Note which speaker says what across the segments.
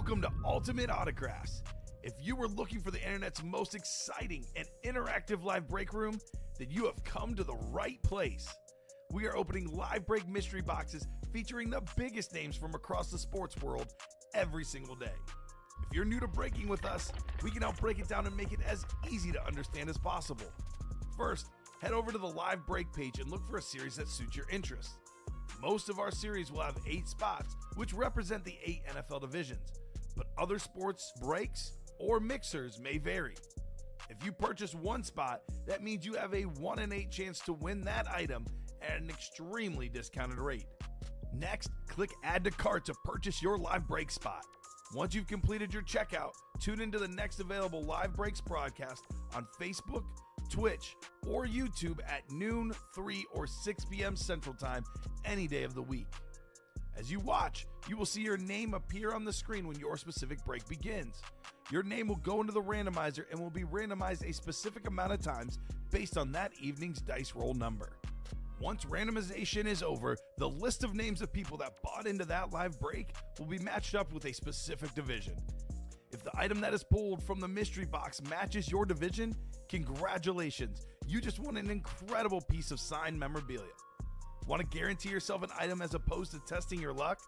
Speaker 1: Welcome to Ultimate Autographs. If you were looking for the internet's most exciting and interactive live break room, then you have come to the right place. We are opening live break mystery boxes featuring the biggest names from across the sports world every single day. If you're new to breaking with us, we can help break it down and make it as easy to understand as possible. First, head over to the live break page and look for a series that suits your interests. Most of our series will have 8 spots, which represent the 8 NFL divisions, but other sports breaks or mixers may vary. If you purchase one spot, that means you have a 1 in 8 chance to win that item at an extremely discounted rate. Next, click Add to Cart to purchase your live break spot. Once you've completed your checkout, tune into the next available live breaks broadcast on Facebook, Twitch, or YouTube at noon, 3, or 6 p.m. Central Time any day of the week. As you watch, you will see your name appear on the screen when your specific break begins. Your name will go into the randomizer and will be randomized a specific amount of times based on that evening's dice roll number. Once randomization is over, the list of names of people that bought into that live break will be matched up with a specific division. If the item that is pulled from the mystery box matches your division, congratulations, you just won an incredible piece of signed memorabilia. Want to guarantee yourself an item as opposed to testing your luck?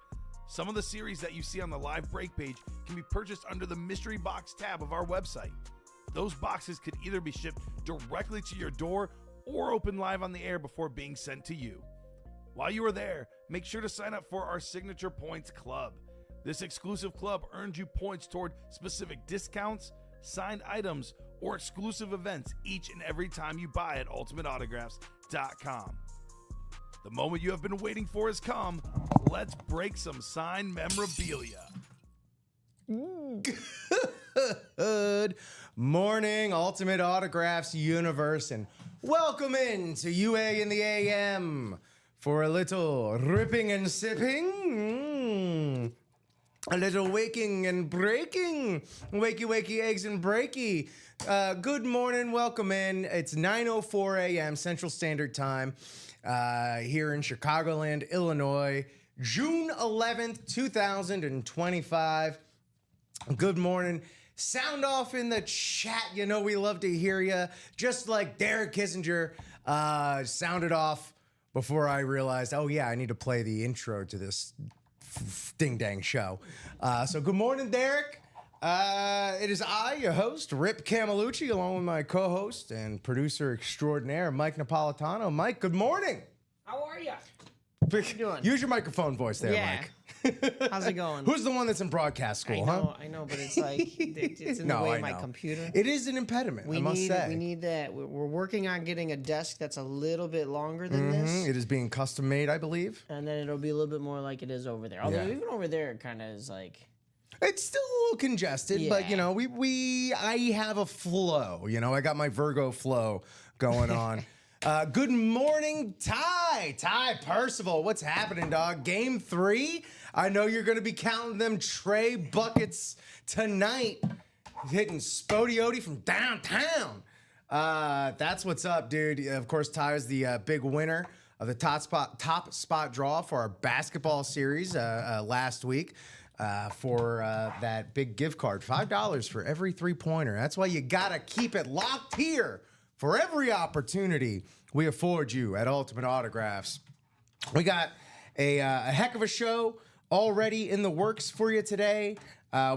Speaker 1: Some of the series that you see on the live break page can be purchased under the mystery box tab of our website. Those boxes could either be shipped directly to your door or open live on the air before being sent to you. While you are there, make sure to sign up for our Signature Points Club. This exclusive club earns you points toward specific discounts, signed items, or exclusive events each and every time you buy at ultimateautographs.com. The moment you have been waiting for has come. Let's break some signed memorabilia.
Speaker 2: Good morning, Ultimate Autographs universe, and welcome into UA in the AM for a little ripping and sipping, a little waking and breaking, wakey eggs and breaky. Good morning, welcome in. It's 9:04 a.m. Central Standard Time here in Chicagoland, Illinois, June 11th, 2025. Good morning. Sound off in the chat. You know we love to hear you. Just like Derek Kissinger sounded off before I realized, oh yeah, I need to play the intro to this ding-dang show. So good morning, Derek. It is I, your host, Rip Camelucci, along with my co-host and producer extraordinaire, Mike Napolitano. Mike, good morning.
Speaker 3: How are you? How you doing?
Speaker 2: Use your microphone voice there, Mike.
Speaker 3: How's it going?
Speaker 2: Who's the one that's in broadcast school,
Speaker 3: I know, but it's like it's in the way of my computer.
Speaker 2: It is an impediment, I must say.
Speaker 3: We need that. We're working on getting a desk that's a little bit longer than this.
Speaker 2: It is being custom made, I believe.
Speaker 3: And then it'll be a little bit more like it is over there. Although even over there, it kind of is like...
Speaker 2: It's still a little congested, but you know, I have a flow. You know, I got my Virgo flow going on. Good morning, Ty Percival. What's happening, dog? Game 3. I know you're going to be counting them Trey buckets tonight. Hitting Spodioti from downtown. That's what's up, dude. Of course, Ty is the big winner of the top spot draw for our basketball series last week. For that big gift card, $5 for every 3-pointer. That's why you gotta keep it locked here for every opportunity we afford you at Ultimate Autographs. We got a heck of a show already in the works for you today.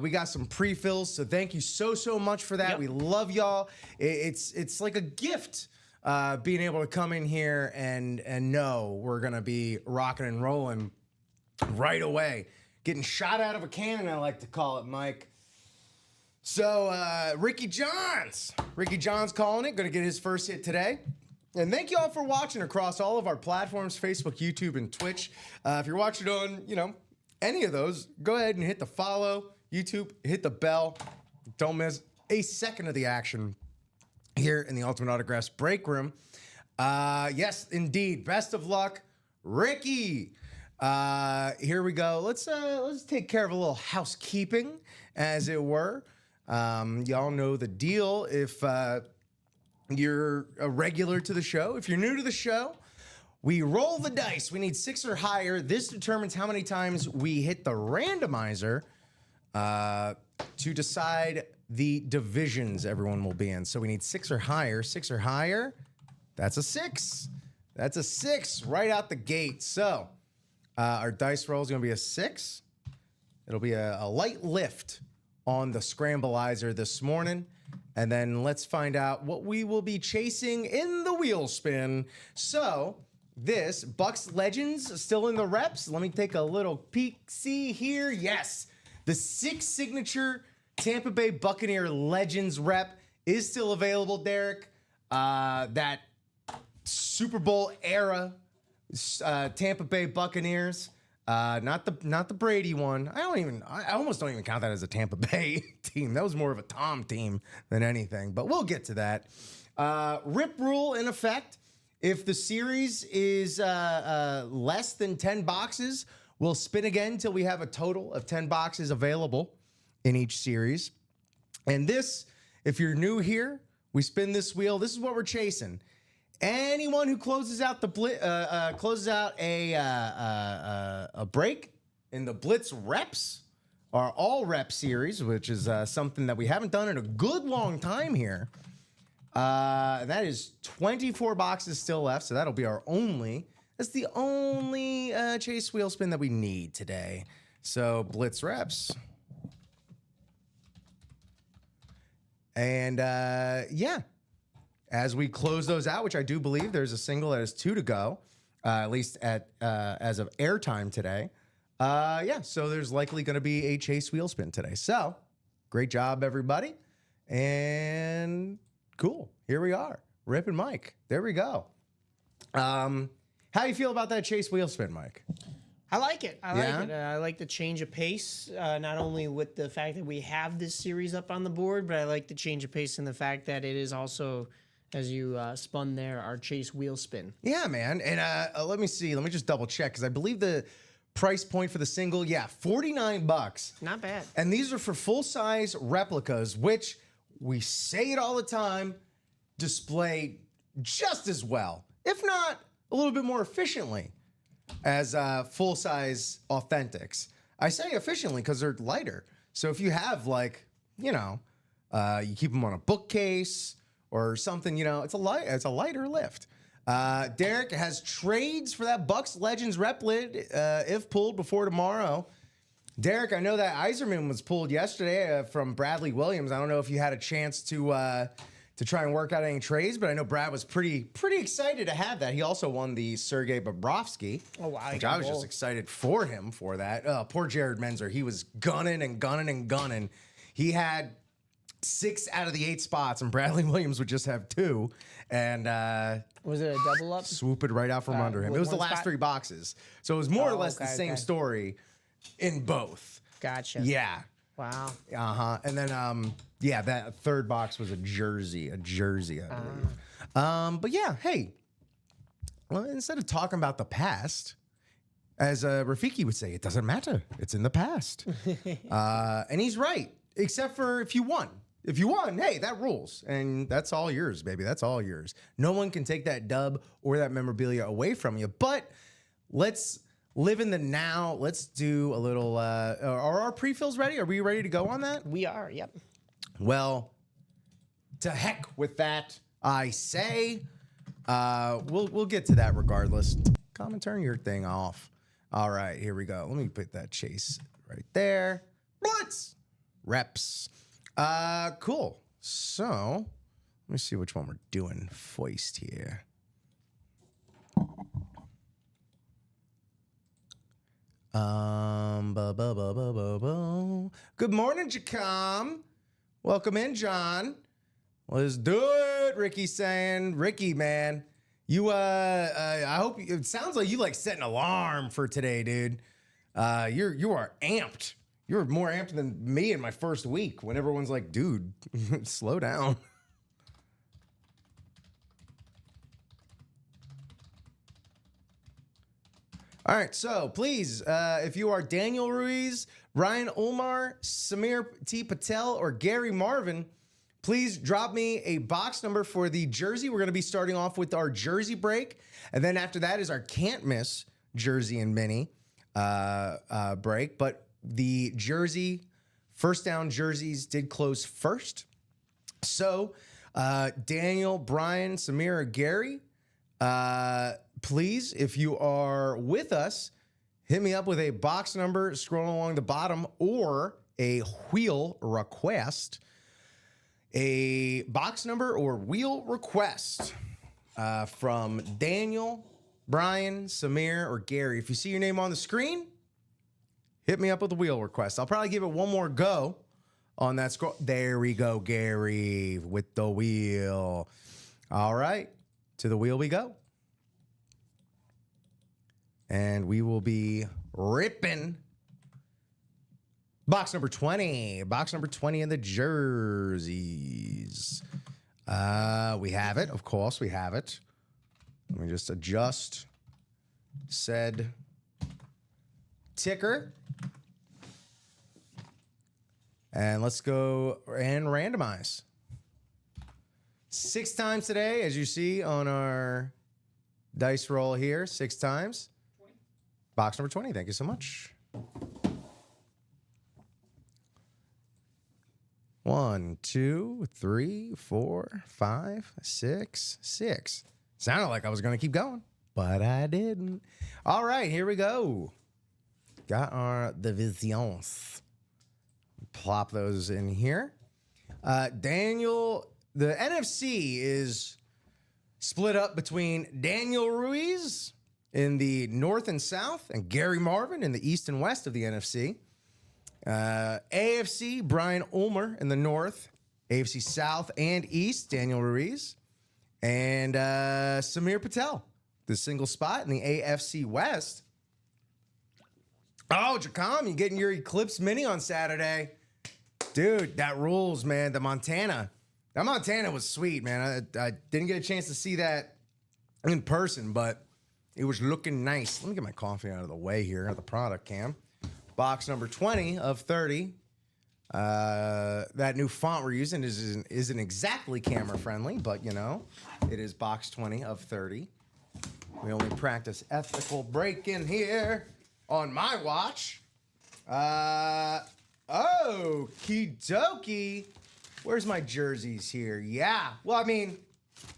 Speaker 2: We got some pre-fills, so thank you so much for that. Yep. We love y'all. It's like a gift being able to come in here and know we're gonna be rocking and rolling right away. Getting shot out of a cannon, I like to call it, Mike. So, Ricky Johns calling it. Going to get his first hit today. And thank you all for watching across all of our platforms, Facebook, YouTube, and Twitch. If you're watching on, any of those, go ahead and hit the follow. YouTube, hit the bell. Don't miss a second of the action here in the Ultimate Autographs break room. Yes, indeed. Best of luck, Ricky. Here we go. Let's take care of a little housekeeping, as it were. Y'all know the deal. If you're a regular to the show, if you're new to the show, we roll the dice. We need 6 or higher. This determines how many times we hit the randomizer to decide the divisions everyone will be in. So we need 6 or higher. 6 or higher. That's a 6. That's a 6 right out the gate. So our dice roll is going to be a 6. It'll be a light lift on the Scrambleizer this morning. And then let's find out what we will be chasing in the wheel spin. So this Bucks Legends is still in the reps. Let me take a little peek. See here. Yes. The 6 signature Tampa Bay Buccaneer Legends rep is still available, Derek. That Super Bowl era Tampa Bay Buccaneers. Not the Brady one. I almost don't even count that as a Tampa Bay team. That was more of a Tom team than anything, but we'll get to that. Rip rule in effect. If the series is less than 10 boxes, we'll spin again until we have a total of 10 boxes available in each series. And this, if you're new here, we spin this wheel. This is what we're chasing. Anyone who closes out a break in the Blitz reps, our all rep series, which is something that we haven't done in a good long time here. That is 24 boxes still left, so that'll be that's the only chase wheel spin that we need today. So Blitz reps. And yeah. As we close those out, which I do believe there's a single that is 2 to go, at least as of airtime today. Yeah, so there's likely going to be a chase wheel spin today. So great job, everybody. And cool. Here we are. Rip and Mike. There we go. How do you feel about that chase wheel spin, Mike?
Speaker 3: I like it. I like it. I like the change of pace, not only with the fact that we have this series up on the board, but I like the change of pace in the fact that it is also, as you spun there, our chase wheel spin.
Speaker 2: Yeah, man. And let me see. Let me just double check because I believe the price point for the single, $49.
Speaker 3: Not bad.
Speaker 2: And these are for full-size replicas, which we say it all the time, display just as well, if not a little bit more efficiently, as full-size authentics. I say efficiently because they're lighter. So if you have you keep them on a bookcase or something, it's a lighter lift. Derek has trades for that Bucks Legends rep lid if pulled before tomorrow. Derek, I know that Iserman was pulled yesterday from Bradley Williams. I don't know if you had a chance to try and work out any trades, but I know Brad was pretty excited to have that. He also won the Sergei Bobrovsky.
Speaker 3: Oh, wow.
Speaker 2: Which I was just excited for him for that. Poor Jared Menzer. He was gunning and gunning and gunning. He had 6 out of the 8 spots, and Bradley Williams would just have 2. And
Speaker 3: was it a double up?
Speaker 2: Swoop it right out from under him. It was the last
Speaker 3: spot?
Speaker 2: 3 boxes. So it was more or less the same story in both.
Speaker 3: Gotcha.
Speaker 2: Yeah.
Speaker 3: Wow.
Speaker 2: And then, that third box was a jersey, I believe. But yeah, hey, well, instead of talking about the past, as Rafiki would say, it doesn't matter. It's in the past. And he's right, except for if you won. If you won, hey, that rules. And that's all yours, baby. That's all yours. No one can take that dub or that memorabilia away from you. But let's live in the now. Let's do a little, are our pre-fills ready? Are we ready to go on that?
Speaker 3: We are, yep.
Speaker 2: Well, to heck with that, I say. We'll get to that regardless. Come and turn your thing off. All right, here we go. Let me put that chase right there. Blitz! Reps. Cool. So, let me see which one we're doing first here. Good morning, Jacom. Welcome in, John. Let's do it, Ricky's saying. Ricky, man, you, I hope, it sounds like you set an alarm for today, dude. You are amped. You're more amped than me in my first week when everyone's like, dude, slow down. All right, so please, if you are Daniel Ruiz, Ryan Ulmar, Samir T. Patel, or Gary Marvin, please drop me a box number for the jersey. We're going to be starting off with our jersey break, and then after that is our can't miss jersey and mini break. But the jersey First down jerseys did close first. So, Daniel, Brian, Samir, or Gary, please, if you are with us, hit me up with a box number scrolling along the bottom or a wheel request. A box number or wheel request from Daniel, Brian, Samir, or Gary. If you see your name on the screen, hit me up with a wheel request. I'll probably give it one more go on that scroll. There we go, Gary, with the wheel. All right, to the wheel we go. And we will be ripping box number 20. Box number 20 in the jerseys. We have it. Of course, we have it. Let me just adjust said ticker. And let's go and randomize. 6 times today, as you see on our dice roll here. 6 times. 20. Box number 20. Thank you so much. 1, 2, 3, 4, 5, 6, 6. Sounded like I was going to keep going, but I didn't. All right, here we go. Got our divisions. Plop those in here. Daniel, the NFC is split up between Daniel Ruiz in the north and south and Gary Marvin in the east and west of the NFC. AFC, Brian Ulmer in the north. AFC South and East, Daniel Ruiz. And Samir Patel, the single spot in the AFC West. Oh, Jacom, you getting your Eclipse Mini on Saturday. Dude, that rules, man. The Montana. That Montana was sweet, man. I didn't get a chance to see that in person, but it was looking nice. Let me get my coffee out of the way here at the product cam. Box number 20 of 30. That new font we're using isn't exactly camera friendly, but you know, it is box 20 of 30. We only practice ethical break-in here on my watch. Okie dokie. Where's my jerseys here? Yeah. Well, I mean,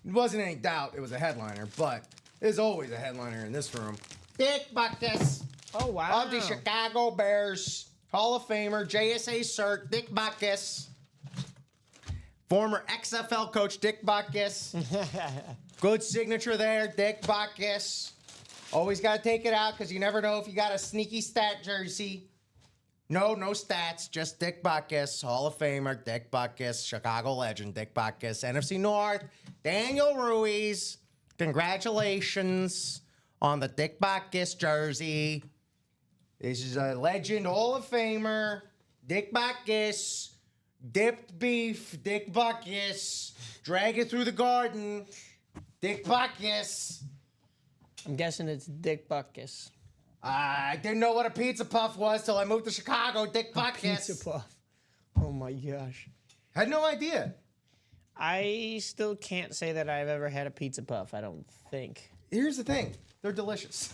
Speaker 2: it wasn't any doubt it was a headliner, but there's always a headliner in this room. Dick Butkus.
Speaker 3: Oh, wow.
Speaker 2: Of the Chicago Bears. Hall of Famer, JSA cert, Dick Butkus. Former XFL coach, Dick Butkus. Good signature there, Dick Butkus. Always got to take it out because you never know if you got a sneaky stat jersey. No stats, just Dick Butkus, Hall of Famer, Dick Butkus, Chicago legend, Dick Butkus, NFC North, Daniel Ruiz. Congratulations on the Dick Butkus jersey. This is a legend, Hall of Famer, Dick Butkus, dipped beef, Dick Butkus, drag it through the garden, Dick Butkus.
Speaker 3: I'm guessing it's Dick Butkus.
Speaker 2: I didn't know what a pizza puff was till I moved to Chicago, Dick Butkus.
Speaker 3: Pizza puff. Oh my gosh.
Speaker 2: Had no idea.
Speaker 3: I still can't say that I've ever had a pizza puff, I don't think.
Speaker 2: Here's the thing. They're delicious.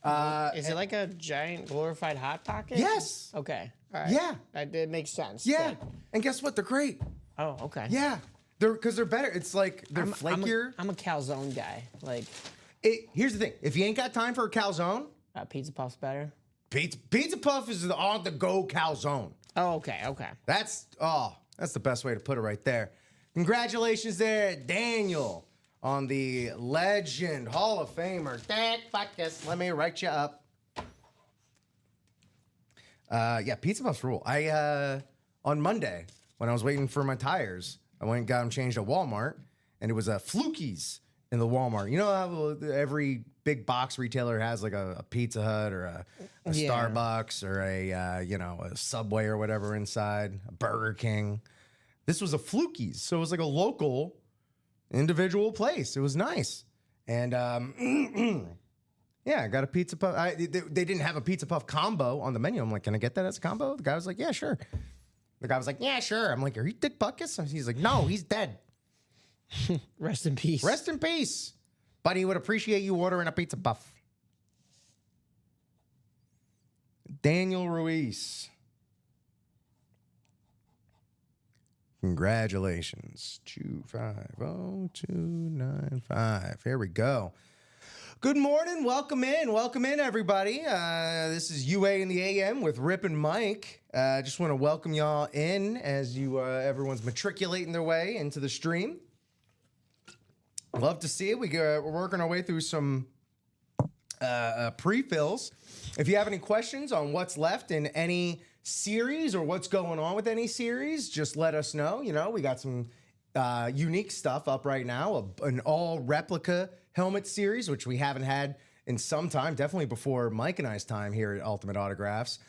Speaker 3: Is it like a giant glorified Hot Pocket?
Speaker 2: Yes.
Speaker 3: Okay. All right.
Speaker 2: Yeah.
Speaker 3: It makes sense.
Speaker 2: Yeah.
Speaker 3: But-
Speaker 2: And guess what? They're great.
Speaker 3: Oh, okay.
Speaker 2: Yeah. Because they're better. It's like they're flakier.
Speaker 3: I'm a calzone guy. Like,
Speaker 2: Here's the thing. If you ain't got time for a calzone,
Speaker 3: pizza puff's better.
Speaker 2: Pizza puff is the on-the-go calzone.
Speaker 3: Oh, okay.
Speaker 2: That's the best way to put it right there. Congratulations there, Daniel, on the legend Hall of Famer, Dick Butkus. Let me write you up. Yeah, pizza puffs rule. On Monday, when I was waiting for my tires, I went and got them changed at Walmart, and it was a Flukies in the Walmart. You know how every big box retailer has like a Pizza Hut or a Starbucks or a Subway or whatever inside, a Burger King. This was a Flukies, so it was like a local individual place. It was nice. And yeah, I got a pizza puff. They didn't have a pizza puff combo on the menu. I'm like, can I get that as a combo? The guy was like, yeah, sure. The guy was like, yeah, sure. I'm like, are you Dick Butkus? He's like, no, he's dead.
Speaker 3: Rest in peace.
Speaker 2: Rest in peace. But he would appreciate you ordering a pizza puff. Daniel Ruiz. Congratulations. 250295. Here we go. Good morning. Welcome in, everybody. This is UA in the AM with Rip and Mike. Just want to welcome y'all in as everyone's matriculating their way into the stream. Love to see it. We're working our way through some pre-fills. If you have any questions on what's left in any series or what's going on with any series, just let us know. You know, we got some unique stuff up right now, an all replica helmet series, which we haven't had in some time, definitely before Mike and I's time here at Ultimate Autographs.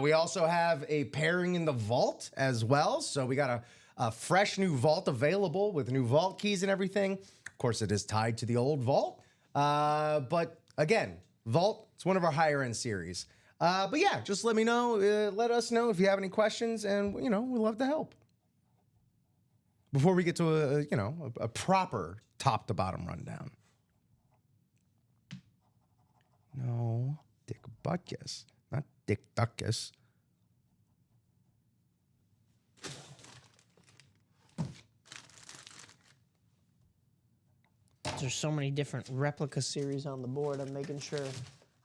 Speaker 2: We also have a pairing in the vault as well. So we got a fresh new vault available with new vault keys and everything. Of course, it is tied to the old vault. But again, vault, it's one of our higher end series. But yeah, just let me know. Let us know if you have any questions, and we love to help. Before we get to a proper top to bottom rundown. No, Dick Butkus, not Dick Duckus.
Speaker 3: There's so many different replica series on the board. I'm making sure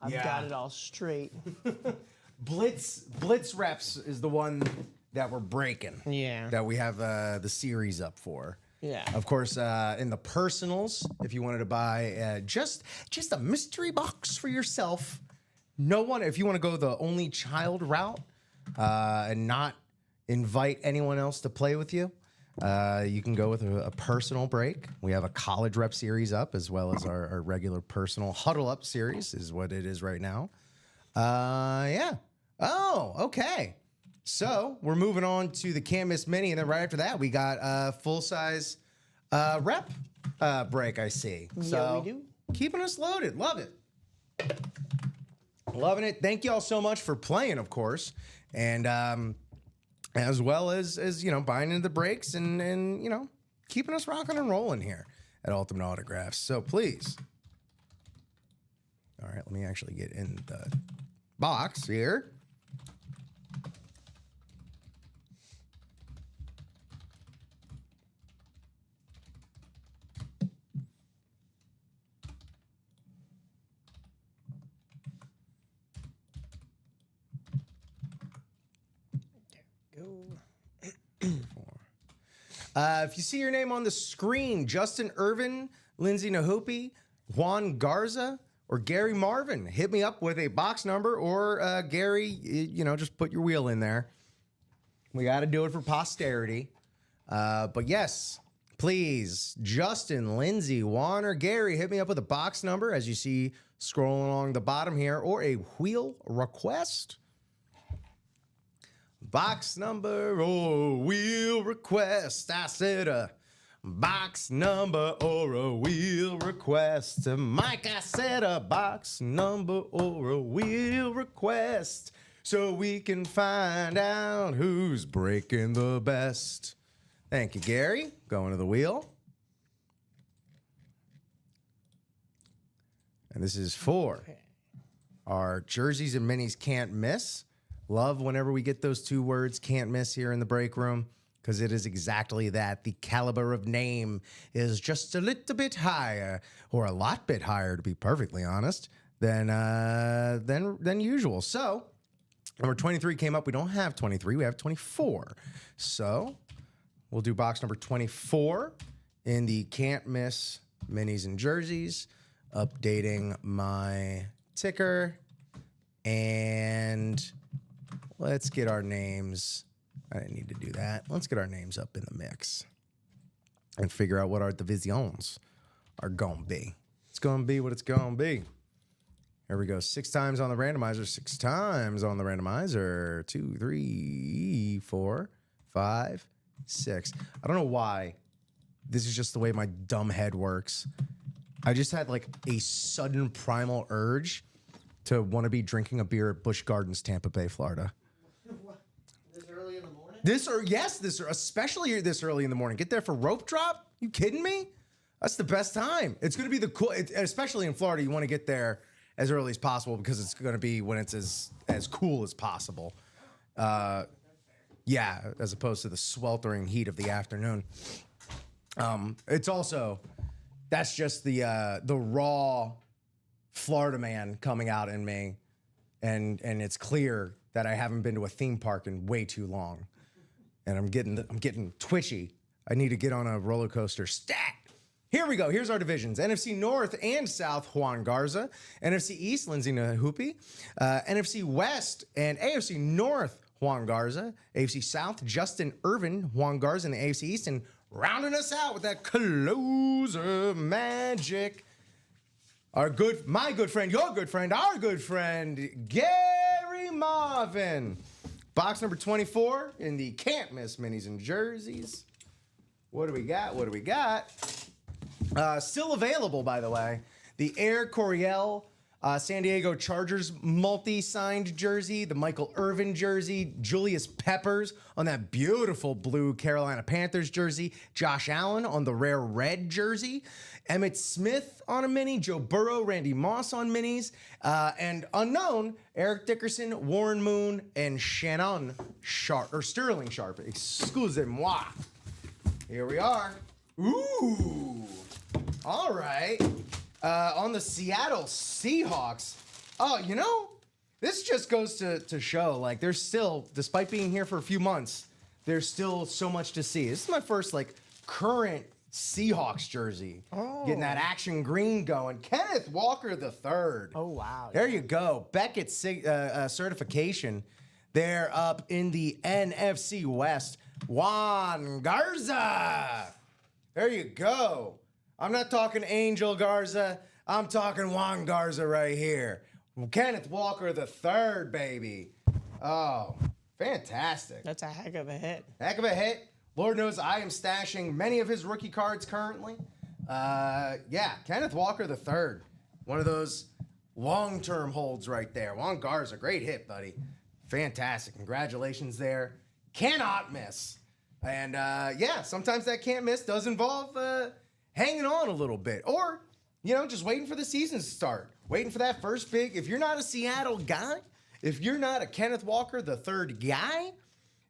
Speaker 3: I've got it all straight.
Speaker 2: Blitz Reps is the one that we're breaking.
Speaker 3: Yeah.
Speaker 2: That we have the series up for.
Speaker 3: Yeah.
Speaker 2: Of course, in the personals, if you wanted to buy just a mystery box for yourself, if you want to go the only child route and not invite anyone else to play with you, you can go with a personal break. We have a college rep series up, as well as our regular personal huddle up series is what it is right now. Yeah. Oh, okay. So we're moving on to the Can't Miss Mini, and then right after that, we got a full-size rep break, I see. So
Speaker 3: yeah, we do.
Speaker 2: Keeping us loaded. Love it. Loving it. Thank you all so much for playing, of course. And as well as buying into the breaks and keeping us rocking and rolling here at Ultimate Autographs. So please. All right, let me actually get in the box here. If you see your name on the screen, Justin Irvin, Lindsay Nahupi, Juan Garza, or Gary Marvin, hit me up with a box number, or Gary, just put your wheel in there. We got to do it for posterity. But yes, please, Justin, Lindsay, Juan, or Gary, hit me up with a box number, as you see scrolling along the bottom here, or a wheel request. Box number or wheel request. I said a box number or a wheel request. Mike, I said a box number or a wheel request. So we can find out who's breaking the best. Thank you, Gary. Going to the wheel. And this is for our jerseys and minis can't miss. Love whenever we get those two words, can't miss, here in the break room, because it is exactly that. The caliber of name is just a little bit higher, or a lot bit higher, to be perfectly honest, than usual. So, number 23 came up. We don't have 23. We have 24. So, we'll do box number 24 in the can't miss minis and jerseys. Updating my ticker, and let's get our names. I didn't need to do that. Let's get our names up in the mix and figure out what our divisions are going to be. It's going to be what it's going to be. Here we go. 6 times on the randomizer. 6 times on the randomizer. 2, 3, 4, 5, 6. I don't know why. This is just the way my dumb head works. I just had like a sudden primal urge to want to be drinking a beer at Busch Gardens, Tampa Bay, Florida.
Speaker 3: This early in the morning?
Speaker 2: Especially this early in the morning. Get there for rope drop? You kidding me? That's the best time. It's going to be especially in Florida, you want to get there as early as possible because it's going to be when it's as cool as possible. Yeah, as opposed to the sweltering heat of the afternoon. It's also, that's just the raw Florida man coming out in me, and it's clear that I haven't been to a theme park in way too long, and I'm getting twitchy. I need to get on a roller coaster. Stat. Here we go. Here's our divisions. NFC North and South, Juan Garza. NFC East, Lindsay Nahupi. NFC West and AFC North, Juan Garza. AFC South, Justin Irvin, Juan Garza in the AFC East. And rounding us out with that closer magic, my good friend, your good friend, our good friend, Gary Marvin. Box number 24 in the Can't Miss minis and jerseys. What do we got? Still available, by the way. The Air Coryell San Diego Chargers multi-signed jersey, the Michael Irvin jersey, Julius Peppers on that beautiful blue Carolina Panthers jersey, Josh Allen on the rare red jersey, Emmitt Smith on a mini, Joe Burrow, Randy Moss on minis, and unknown, Eric Dickerson, Warren Moon, and Sterling Sharp. Excusez-moi. Here we are. Ooh. All right. On the Seattle Seahawks. Oh, this just goes to show, like, there's still, despite being here for a few months, there's still so much to see. This is my first, like, current Seahawks jersey. Oh. Getting that action green going. Kenneth Walker III.
Speaker 3: Oh, wow.
Speaker 2: There you go. Beckett certification. They're up in the NFC West. Juan Garza. There you go. I'm not talking Angel Garza. I'm talking Juan Garza right here. Kenneth Walker III, baby. Oh, fantastic.
Speaker 3: That's a heck of a hit.
Speaker 2: Heck of a hit. Lord knows I am stashing many of his rookie cards currently. Kenneth Walker III. One of those long-term holds right there. Juan Garza, great hit, buddy. Fantastic. Congratulations there. Cannot miss. And, sometimes that can't miss does involve hanging on a little bit. Or, just waiting for the season to start. Waiting for that first big. If you're not a Seattle guy, if you're not a Kenneth Walker III guy,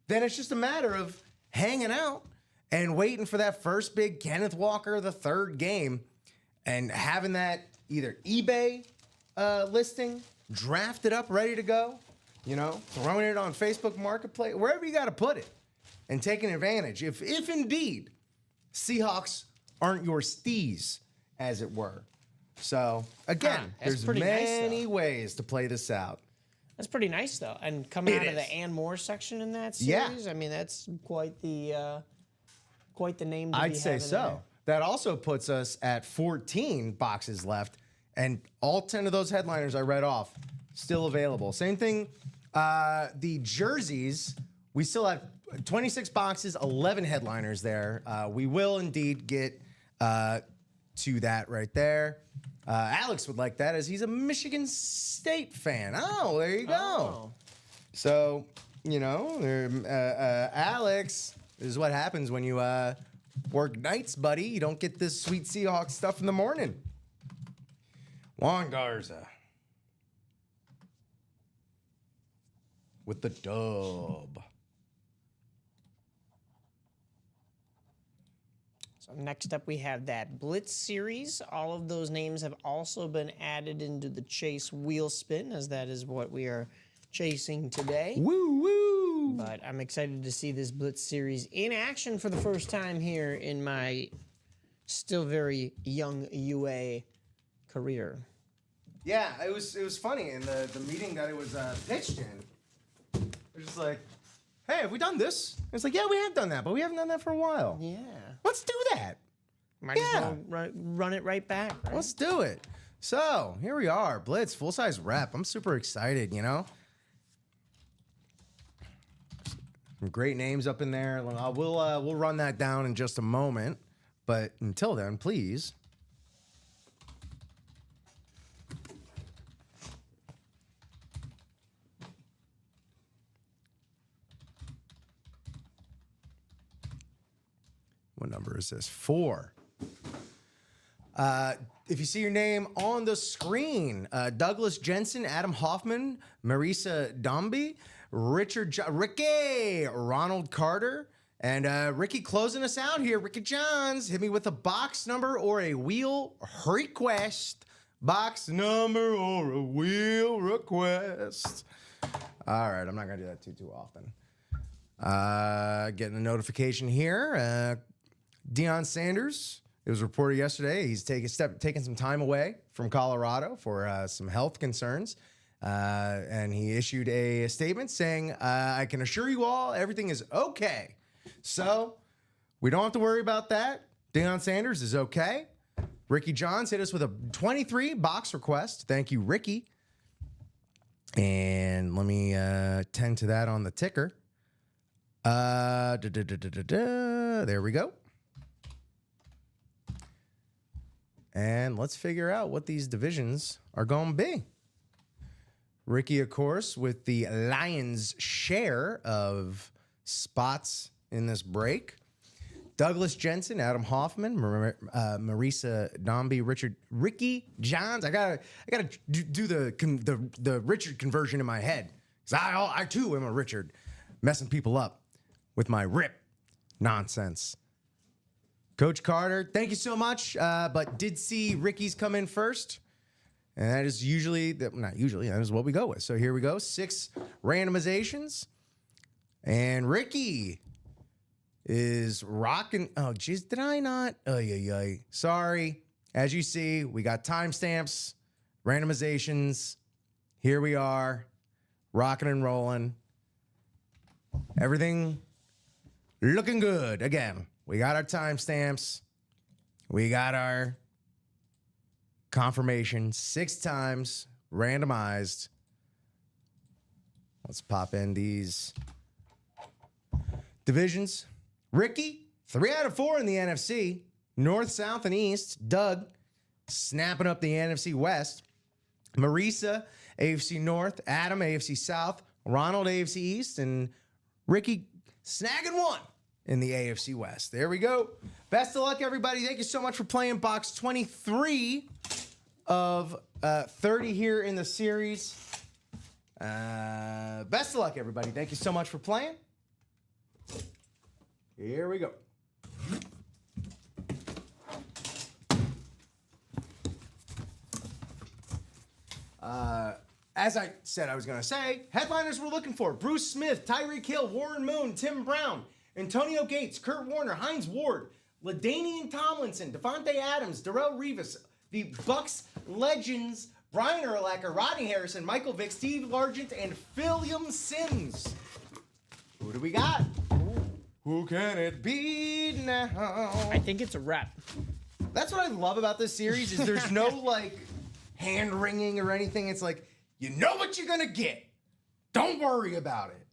Speaker 2: then it's just a matter of hanging out and waiting for that first big Kenneth Walker III game and having that either eBay listing drafted up, ready to go, throwing it on Facebook Marketplace, wherever you got to put it, and taking advantage. If indeed Seahawks aren't your steez, as it were. So, again, there's many ways to play this out.
Speaker 3: That's pretty nice, though. And coming out of the Ann Moore section in that series, I mean, that's quite the name to
Speaker 2: I'd say so. That also puts us at 14 boxes left, and all 10 of those headliners I read off still available. Same thing, the jerseys, we still have 26 boxes, 11 headliners there. We will indeed get to that right there. Alex would like that as he's a Michigan State fan. Oh, there you go. Oh. So, Alex, this is what happens when you work nights, buddy. You don't get this sweet Seahawks stuff in the morning. Juan Garza with the dub.
Speaker 3: So next up, we have that Blitz series. All of those names have also been added into the Chase wheel spin, as that is what we are chasing today.
Speaker 2: Woo, woo!
Speaker 3: But I'm excited to see this Blitz series in action for the first time here in my still very young UA career.
Speaker 2: Yeah, it was funny in the meeting that it was pitched in. It was just like, hey, have we done this? It's like, yeah, we have done that, but we haven't done that for a while.
Speaker 3: Yeah.
Speaker 2: Let's do that.
Speaker 3: Might as well run it right back. Right?
Speaker 2: Let's do it. So, here we are. Blitz, full-size rep. I'm super excited, Some great names up in there. We'll run that down in just a moment. But until then, please. What number is this? 4. If you see your name on the screen, Douglas Jensen, Adam Hoffman, Marisa Domby, Ricky, Ronald Carter, and Ricky closing us out here. Ricky Johns, hit me with a box number or a wheel request. Box number or a wheel request. All right, I'm not going to do that too often. Getting a notification here. Deion Sanders, it was reported yesterday, he's taking some time away from Colorado for some health concerns. And he issued a statement saying, I can assure you all everything is okay. So we don't have to worry about that. Deion Sanders is okay. Ricky Johns hit us with a 23 box request. Thank you, Ricky. And let me tend to that on the ticker. There we go. And let's figure out what these divisions are going to be. Ricky, of course, with the lion's share of spots in this break. Douglas Jensen, Adam Hoffman, Marisa Dombey, Ricky Johns. I gotta do the Richard conversion in my head, because I too am a Richard, messing people up with my rip nonsense. Coach Carter, thank you so much, but did see Ricky's come in first. And that is not usually, that is what we go with. So here we go, 6 randomizations. And Ricky is rocking. Oh, geez, did I not? Sorry. As you see, we got timestamps, randomizations. Here we are, rocking and rolling. Everything looking good. Again, we got our timestamps. We got our confirmation 6 times randomized. Let's pop in these divisions. Ricky, 3 out of 4 in the NFC. North, South, and East. Doug, snapping up the NFC West. Marisa, AFC North. Adam, AFC South. Ronald, AFC East. And Ricky, snagging 1 in the AFC West. There we go. Best of luck, everybody. Thank you so much for playing box 23 of 30 here in the series. Best of luck, everybody. Thank you so much for playing. Here we go. As I said I was going to say, headliners we're looking for: Bruce Smith, Tyreek Hill, Warren Moon, Tim Brown, Antonio Gates, Kurt Warner, Hines Ward, LaDainian Tomlinson, Devontae Adams, Darrelle Revis, the Bucks legends, Brian Urlacher, Rodney Harrison, Michael Vick, Steve Largent, and Philliam Sims. Who do we got? Who can it be now?
Speaker 3: I think it's a wrap.
Speaker 2: That's what I love about this series is there's no like hand-wringing or anything. It's like, you know what you're gonna get. Don't worry about it.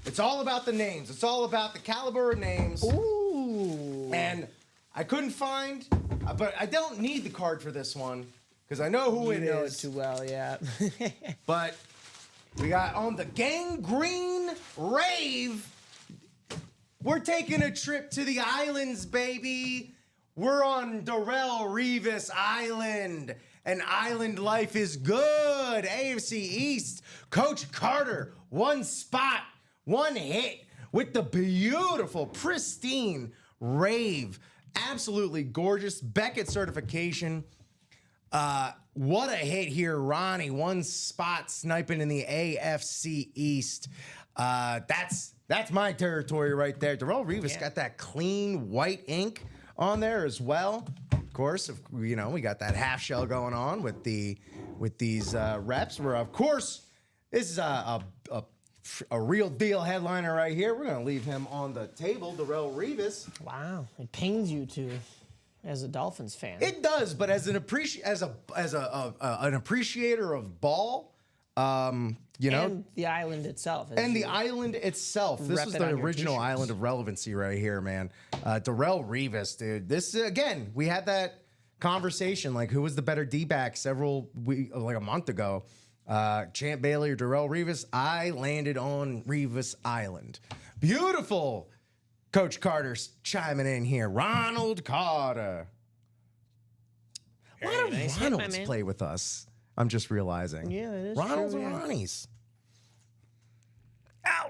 Speaker 2: It's all about the names. It's all about the caliber of names.
Speaker 3: Ooh.
Speaker 2: And I couldn't find, but I don't need the card for this one because I know who it
Speaker 3: You know
Speaker 2: is.
Speaker 3: it too well, yeah.
Speaker 2: But we got on the Gangrene Rave. We're taking a trip to the islands, baby. We're on Darrelle Revis Island. And island life is good. AFC East. Coach Carter, 1 spot, 1 hit with the beautiful, pristine Rave. Absolutely gorgeous. Beckett certification. What a hit here, Ronnie. 1 spot sniping in the AFC East. That's my territory right there. Darrelle Revis got that clean white ink on there as well. Of course, we got that half shell going on with these reps. Where of course this is a real deal headliner right here. We're gonna leave him on the table. Darrelle Revis.
Speaker 3: Wow, it pains you to, as a Dolphins fan.
Speaker 2: It does, but as an appreciator of ball, and
Speaker 3: the island itself.
Speaker 2: And the island itself. This was the original island of relevancy right here, man. Darrelle Revis, dude. This, again, we had that conversation, like, who was the better D-back like a month ago. Champ Bailey or Darrelle Revis? I landed on Revis Island. Beautiful. Coach Carter's chiming in here. Ronald Carter. A lot of Ronalds play with us. I'm just realizing.
Speaker 3: Yeah, it is
Speaker 2: Ronalds
Speaker 3: true,
Speaker 2: and
Speaker 3: yeah.
Speaker 2: Ronnies.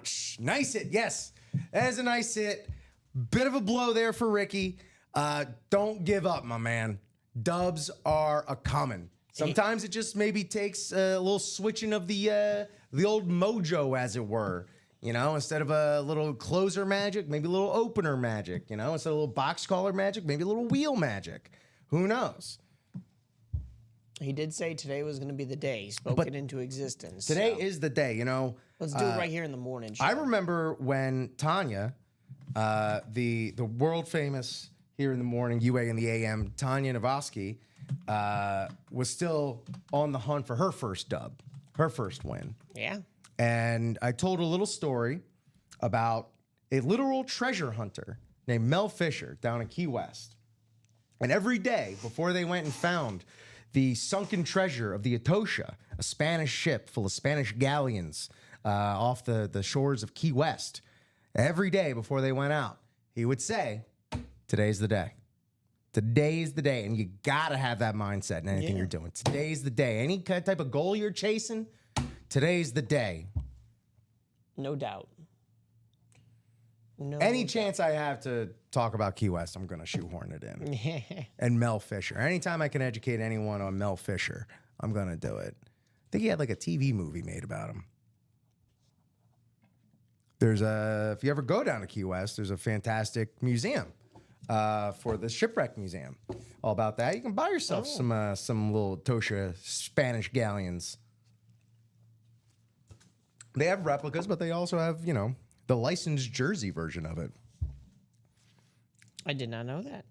Speaker 2: Ouch. Nice hit. Yes. That is a nice hit. Bit of a blow there for Ricky. Don't give up, my man. Dubs are a coming. Sometimes it just maybe takes a little switching of the old mojo, as it were. You know, instead of a little closer magic, maybe a little opener magic. You know, instead of a little box caller magic, maybe a little wheel magic. Who knows?
Speaker 3: He did say today was going to be the day. He spoke it into existence.
Speaker 2: Today is the day, you know.
Speaker 3: Let's do it right here in the morning show.
Speaker 2: I remember when Tanya, the world famous here in the morning, UA in the AM, Tanya Navosky, was still on the hunt for her first dub, her first win.
Speaker 3: Yeah.
Speaker 2: And I told a little story about a literal treasure hunter named Mel Fisher down in Key West. And every day before they went and found the sunken treasure of the Etosha, a Spanish ship full of Spanish galleons off the shores of Key West, every day before they went out, he would say, today's the day. Today's the day. And you got to have that mindset in anything you're doing. Today's the day. Any type of goal you're chasing, today's the day.
Speaker 3: No doubt. No
Speaker 2: Any chance I have to talk about Key West, I'm going to shoehorn it in. And Mel Fisher. Anytime I can educate anyone on Mel Fisher, I'm going to do it. I think he had like a TV movie made about him. If you ever go down to Key West, there's a fantastic museum for the Shipwreck Museum. All about that. You can buy yourself some little Etosha Spanish galleons. They have replicas, but they also have, you know, the licensed Jersey version of it.
Speaker 3: I did not know that.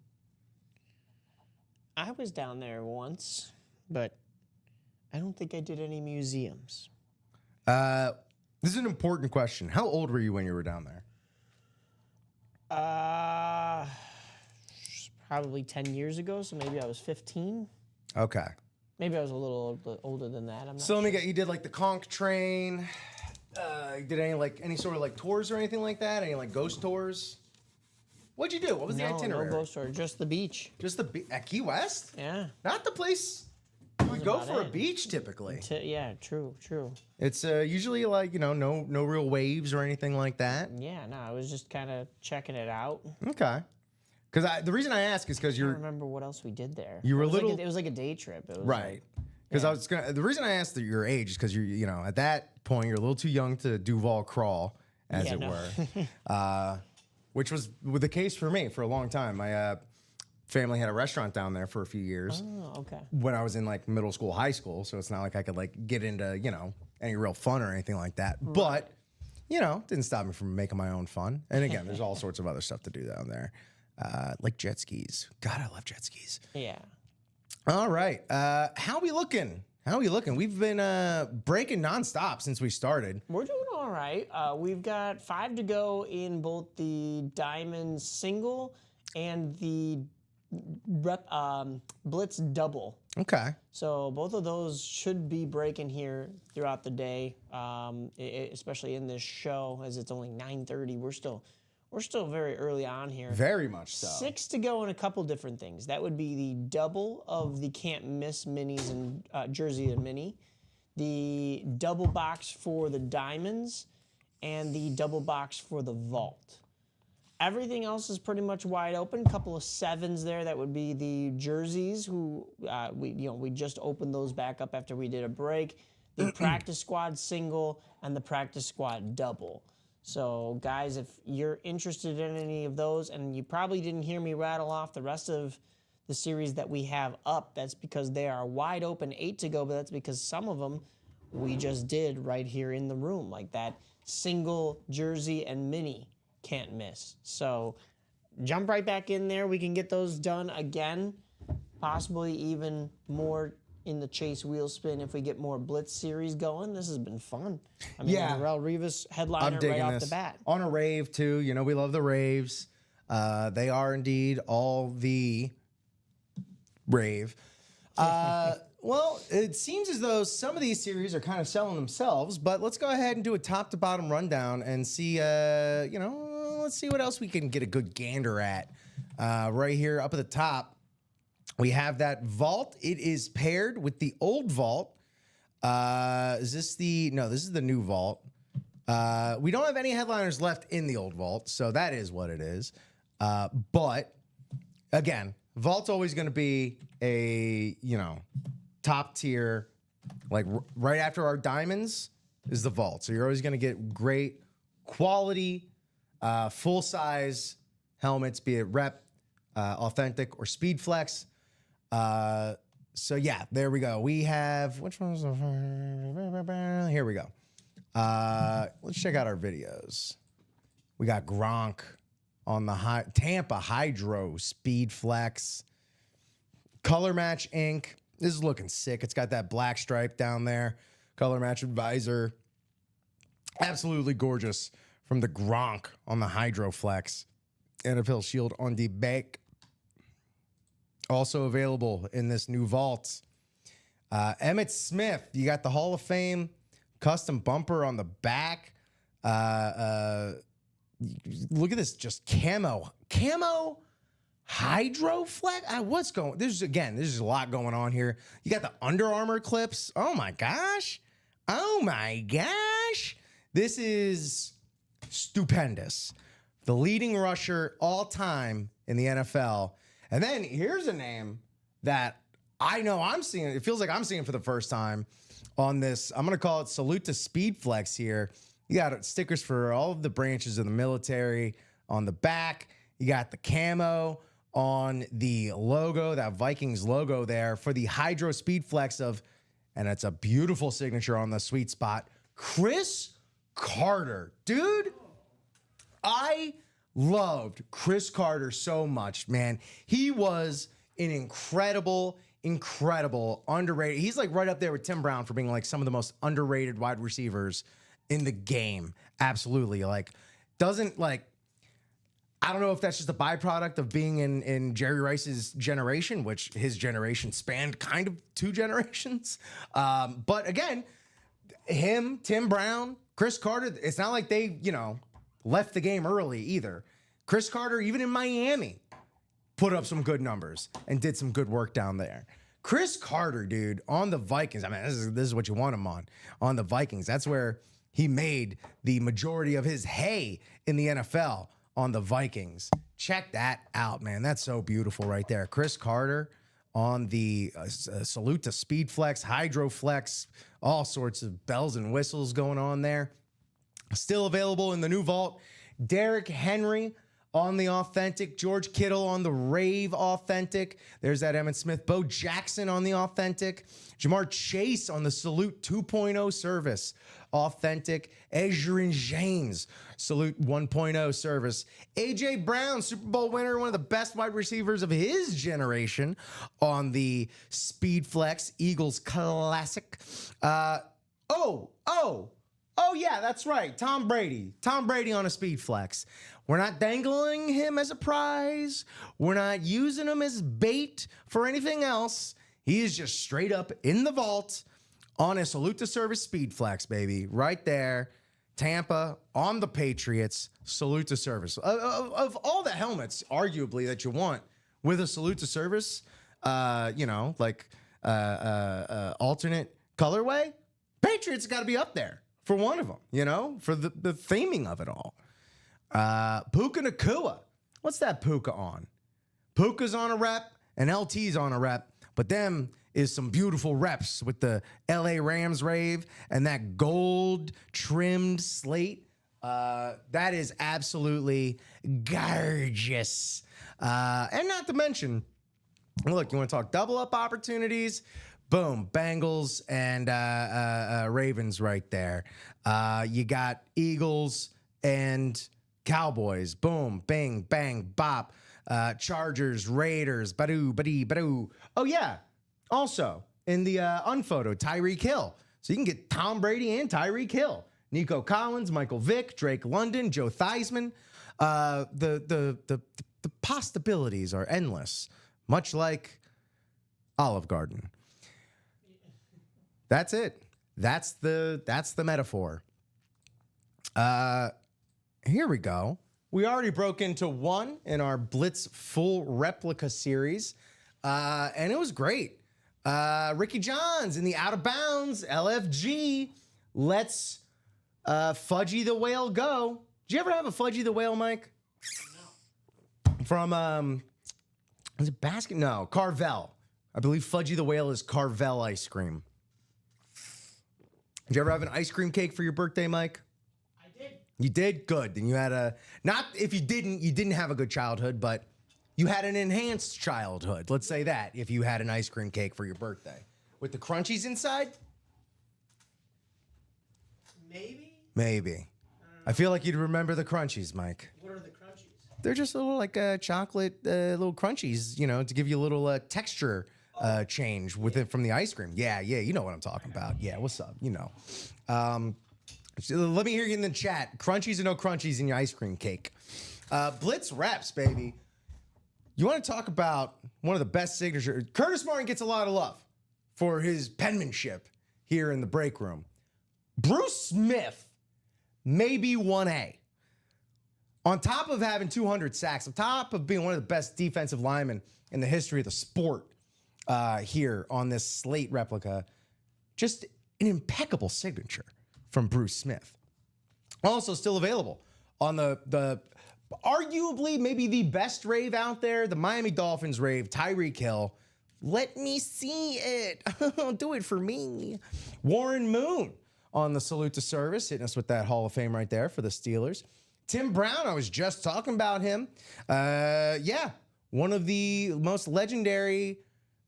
Speaker 3: I was down there once, but I don't think I did any museums.
Speaker 2: This is an important question. How old were you when you were down there?
Speaker 3: Probably 10 years ago, so maybe I was 15.
Speaker 2: Okay.
Speaker 3: Maybe I was a little older than that. I'm not
Speaker 2: So let me get, you did like the conch train. Did any sort of like tours or anything like that? Any like ghost tours? What'd you do? What was the itinerary?
Speaker 3: No ghost tour, just the beach.
Speaker 2: Just at Key West?
Speaker 3: Yeah.
Speaker 2: Not the place you would go for a beach typically.
Speaker 3: Yeah, true.
Speaker 2: It's usually like, you know, no real waves or anything like that.
Speaker 3: Yeah, no, I was just kind of checking it out.
Speaker 2: Okay. Because the reason I ask is because
Speaker 3: I don't remember what else we did there.
Speaker 2: You were
Speaker 3: it
Speaker 2: was
Speaker 3: like a day trip. It was
Speaker 2: right. Because the reason I asked your age is because you know, at that point you're a little too young to Duval crawl, as it were. Which was the case for me for a long time. My family had a restaurant down there for a few years.
Speaker 3: Oh, okay.
Speaker 2: When I was in like middle school, high school, so it's not like I could like get into, you know, any real fun or anything like that. Right. But, you know, didn't stop me from making my own fun. And again, there's all sorts of other stuff to do down there. Like jet skis. God, I love jet skis.
Speaker 3: Yeah.
Speaker 2: All right. How we looking? We've been breaking nonstop since we started.
Speaker 3: We're doing all right. We've got 5 to go in both the Diamond single and the Blitz double.
Speaker 2: Okay.
Speaker 3: So both of those should be breaking here throughout the day, especially in this show, as it's only 9:30. We're still very early on here.
Speaker 2: Very much so.
Speaker 3: 6 to go in a couple different things. That would be the double of the Can't Miss minis and Jersey and Mini, the double box for the Diamonds, and the double box for the Vault. Everything else is pretty much wide open. A couple of 7s there. That would be the Jerseys, who we just opened those back up after we did a break. The Practice Squad single and the Practice Squad double. So, guys, if you're interested in any of those, and you probably didn't hear me rattle off the rest of the series that we have up, that's because they are wide open, 8 to go, but that's because some of them we just did right here in the room, like that single Jersey and Mini Can't Miss. So, jump right back in there. We can get those done again, possibly even more in the Chase Wheel Spin if we get more Blitz series going. This has been fun. I mean, Darrell Rivas headliner right off the bat.
Speaker 2: On a rave, too. You know, we love the raves. They are indeed all the rave. Well, it seems as though some of these series are kind of selling themselves, but let's go ahead and do a top-to-bottom rundown and see, let's see what else we can get a good gander at. Right here up at the top, we have that Vault. It is paired with the old Vault. Is this the... No, this is the new Vault. We don't have any headliners left in the old vault, so that is what it is. But again, vault's always going to be a, top tier, like right after our diamonds is the vault. So you're always going to get great quality, full size helmets, be it rep, authentic, or speed flex. So yeah, there we go. We have, which one's the, here we go. Let's check out our videos. We got Gronk on the Tampa Hydro Speed Flex. Color Match ink. This is looking sick. It's got that black stripe down there. Color Match visor. Absolutely gorgeous from the Gronk on the Hydro Flex. NFL Shield on the back. Also available in this new vault. Emmitt Smith, you got the Hall of Fame custom bumper on the back. Look at this, just camo Hydro Flex. What's going? There's a lot going on here. You got the Under Armour clips. Oh my gosh. This is stupendous. The leading rusher all time in the NFL. And then here's a name that I know I'm seeing. It feels like I'm seeing for the first time on this. I'm going to call it Salute to Speed Flex here. You got stickers for all of the branches of the military on the back. You got the camo on the logo, that Vikings logo there for the Hydro Speed Flex and it's a beautiful signature on the sweet spot. Chris Carter. Dude, I loved Chris Carter so much, man. He was an incredible underrated. He's like right up there with Tim Brown for being like some of the most underrated wide receivers in the game. Absolutely. Like, doesn't like, I don't know if that's just a byproduct of being in Jerry Rice's generation, which his generation spanned kind of 2 generations. But again, him, Tim Brown, Chris Carter, it's not like they, left the game early either. Chris Carter, even in Miami, put up some good numbers and did some good work down there. Chris Carter, dude, on the Vikings. I mean, this is what you want him on the Vikings. That's where he made the majority of his hay in the NFL, on the Vikings. Check that out, man. That's so beautiful right there. Chris Carter on the Salute to Speed Flex, Hydro Flex, all sorts of bells and whistles going on there. Still available in the new vault. Derrick Henry on the authentic. George Kittle on the Rave authentic. There's that Emmitt Smith. Bo Jackson on the authentic. Jamar Chase on the Salute 2.0 service authentic. Edgerrin James Salute 1.0 service. A.J. Brown, Super Bowl winner, one of the best wide receivers of his generation on the Speed Flex Eagles Classic. Oh, yeah, that's right. Tom Brady on a Speed Flex. We're not dangling him as a prize. We're not using him as bait for anything else. He is just straight up in the vault on a Salute to Service Speed Flex, baby. Right there. Tampa on the Patriots. Salute to Service. Of all the helmets, arguably, that you want with a Salute to Service, alternate colorway, Patriots got to be up there for one of them, for the theming of it all. Puka Nacua. What's that Puka on? Puka's on a rep and LT's on a rep, but them is some beautiful reps with the LA Rams Rave and that gold trimmed slate. That is absolutely gorgeous. And not to mention, look, you want to talk double up opportunities? Boom, Bengals and Ravens right there. You got Eagles and Cowboys. Boom, bang, bang, bop. Chargers, Raiders, badoo, badee, badoo. Oh, yeah. Also, in the unphoto, Tyreek Hill. So you can get Tom Brady and Tyreek Hill. Nico Collins, Michael Vick, Drake London, Joe Theismann. The possibilities are endless, much like Olive Garden. That's it. That's the metaphor. Here we go. We already broke into one in our Blitz full replica series, and it was great. Ricky Johns in the Out of Bounds LFG. Let's Fudgy the Whale Go. Did you ever have a Fudgy the Whale, Mike? No. From, is it Baskin? No, Carvel. I believe Fudgy the Whale is Carvel ice cream. Did you ever have an ice cream cake for your birthday, Mike?
Speaker 3: I did.
Speaker 2: You did? Good. Then you had not if you didn't have a good childhood, but you had an enhanced childhood. Let's say that, if you had an ice cream cake for your birthday. With the crunchies inside? Maybe. I feel like you'd remember the crunchies, Mike.
Speaker 3: What are the crunchies?
Speaker 2: They're just a little like chocolate little crunchies, to give you a little texture change with it from the ice cream. Yeah, you know what I'm talking about. Yeah, what's up? So let me hear you in the chat. Crunchies or no crunchies in your ice cream cake? Blitz reps, baby. You want to talk about one of the best signatures? Curtis Martin gets a lot of love for his penmanship here in the break room. Bruce Smith, maybe 1A. On top of having 200 sacks, on top of being one of the best defensive linemen in the history of the sport here on this slate replica, just an impeccable signature from Bruce Smith. Also still available on the arguably maybe the best rave out there, the Miami Dolphins rave, Tyreek Hill. Let me see it. Do it for me. Warren Moon on the salute to service, hitting us with that Hall of Fame right there for the Steelers. Tim Brown, I was just talking about him. One of the most legendary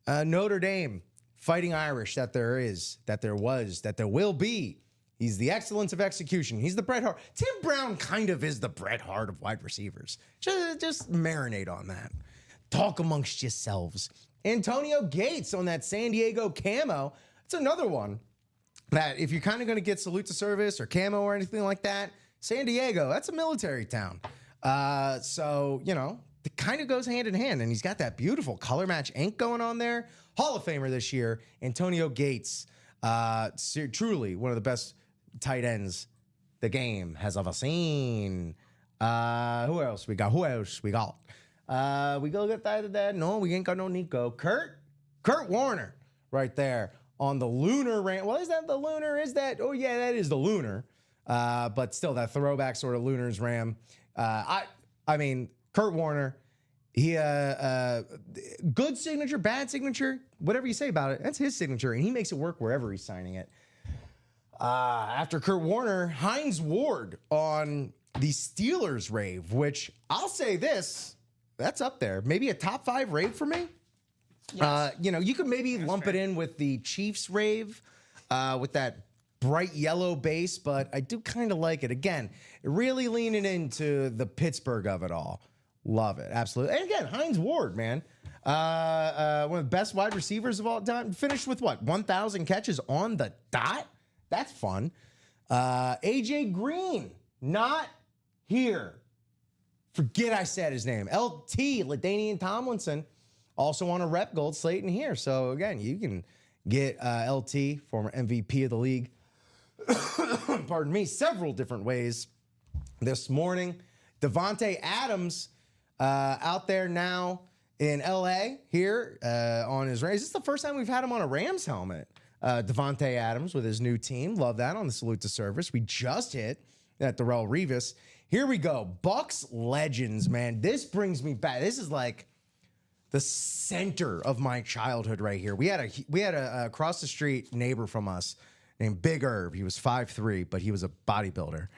Speaker 2: Notre Dame fighting Irish that there is, that there was, that there will be. He's the excellence of execution. He's the Bret Hart. Tim Brown kind of is the Bret Hart of wide receivers. Just marinate on that. Talk amongst yourselves. Antonio Gates on that San Diego camo. It's another one that if you're kind of going to get salute to service or camo or anything like that, San Diego, that's a military town. It kind of goes hand in hand. And he's got that beautiful color match ink going on there. Hall of Famer this year, Antonio Gates. Truly one of the best tight ends the game has ever seen. Who else we got? We go get that. No, we ain't got no Nico. Kurt Warner right there on the Lunar Ram. Well, is that the Lunar? Is that? Oh, yeah, that is the Lunar. But still, that throwback sort of Lunar's Ram. I mean, Kurt Warner, he good signature, bad signature, whatever you say about it, that's his signature, and he makes it work wherever he's signing it. After Kurt Warner, Hines Ward on the Steelers rave, which I'll say this, that's up there. Maybe a top 5 rave for me. Yes. You could maybe lump it in with the Chiefs rave with that bright yellow base, but I do kind of like it. Again, really leaning into the Pittsburgh of it all. Love it. Absolutely. And again, Hines Ward, man. One of the best wide receivers of all time. Finished with 1,000 catches on the dot? That's fun. AJ Green, not here. Forget I said his name. LT, LaDainian Tomlinson, also on a rep gold slate in here. So again, you can get LT, former MVP of the league, pardon me, several different ways this morning. Devontae Adams out there now in LA here on his Rams. This is the first time we've had him on a Rams helmet. Devontae Adams with his new team. Love that on the salute to service. We just hit at Darrelle Revis. Here we go. Bucks legends, man. This brings me back. This is like the center of my childhood right here. We had a across the street neighbor from us named Big Herb. He was 5'3", but he was a bodybuilder.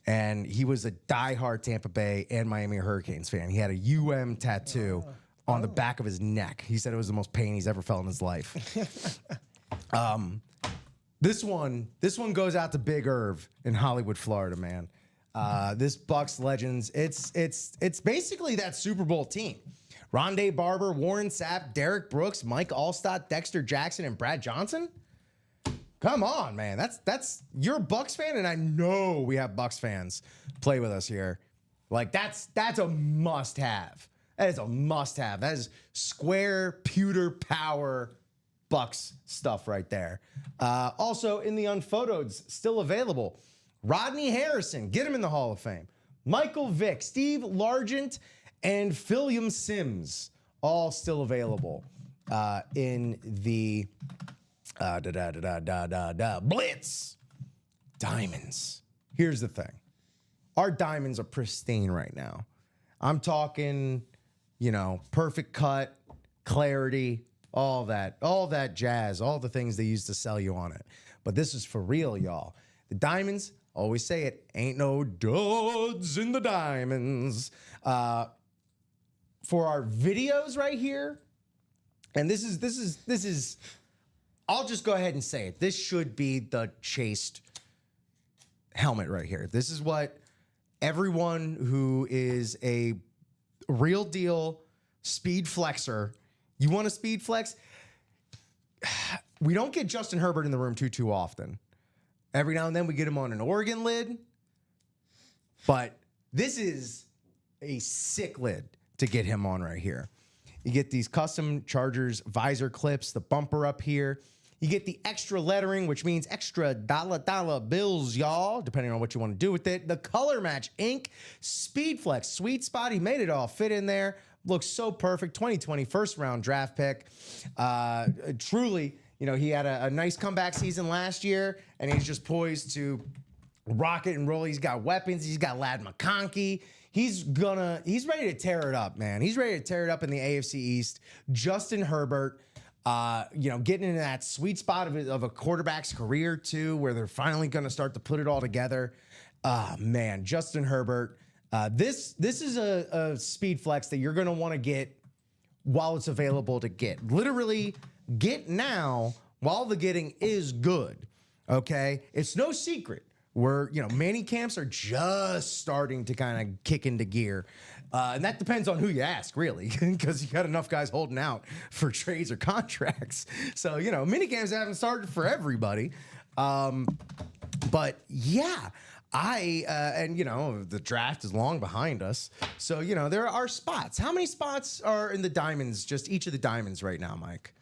Speaker 2: And he was a diehard Tampa Bay and Miami Hurricanes fan. He had a UM tattoo on the back of his neck. He said it was the most pain he's ever felt in his life. This one goes out to Big Irv in Hollywood, Florida, man. This Bucks legends, it's basically that Super Bowl team. Rondé Barber, Warren Sapp, Derek Brooks, Mike Allstott, Dexter Jackson, and Brad Johnson. Come on, man. That's you're a Bucks fan, and I know we have Bucks fans play with us here. Like that's a must-have. That is a must-have. That is square pewter power Bucks stuff right there. Also in the unphotoeds, still available. Rodney Harrison, get him in the Hall of Fame. Michael Vick, Steve Largent, and Philliam Sims, all still available in the Blitz Diamonds. here's the thing. Our diamonds are pristine right now. I'm talking, perfect cut, clarity, all that jazz, all the things they used to sell you on it. But this is for real, y'all. The diamonds, always say it, ain't no duds in the diamonds. For our videos right here, and this is, I'll just go ahead and say it. This should be the chased helmet right here. This is what everyone who is a real deal speed flexer, you want a speed flex? We don't get Justin Herbert in the room too often. Every now and then we get him on an Oregon lid, but this is a sick lid to get him on right here. You get these custom Chargers visor clips, the bumper up here. You get the extra lettering, which means extra dollar bills, y'all, depending on what you want to do with it. The Color Match Ink Speed Flex Sweet Spot. He made it all fit in there. Looks so perfect. 2020 first round draft pick. Truly, he had a nice comeback season last year, and he's just poised to rock it and roll. He's got weapons. He's got Ladd McConkey. He's ready to tear it up, man. He's ready to tear it up in the AFC East. Justin Herbert, getting into that sweet spot of a quarterback's career too, where they're finally going to start to put it all together. Man, Justin Herbert. This is a speed flex that you're going to want to get while it's available to get. Literally, get now while the getting is good. Okay, it's no secret. Many camps are just starting to kind of kick into gear. And that depends on who you ask, really, because you got enough guys holding out for trades or contracts. So, mini camps haven't started for everybody. But yeah, the draft is long behind us. So, there are spots. How many spots are in the diamonds, just each of the diamonds right now, Mike?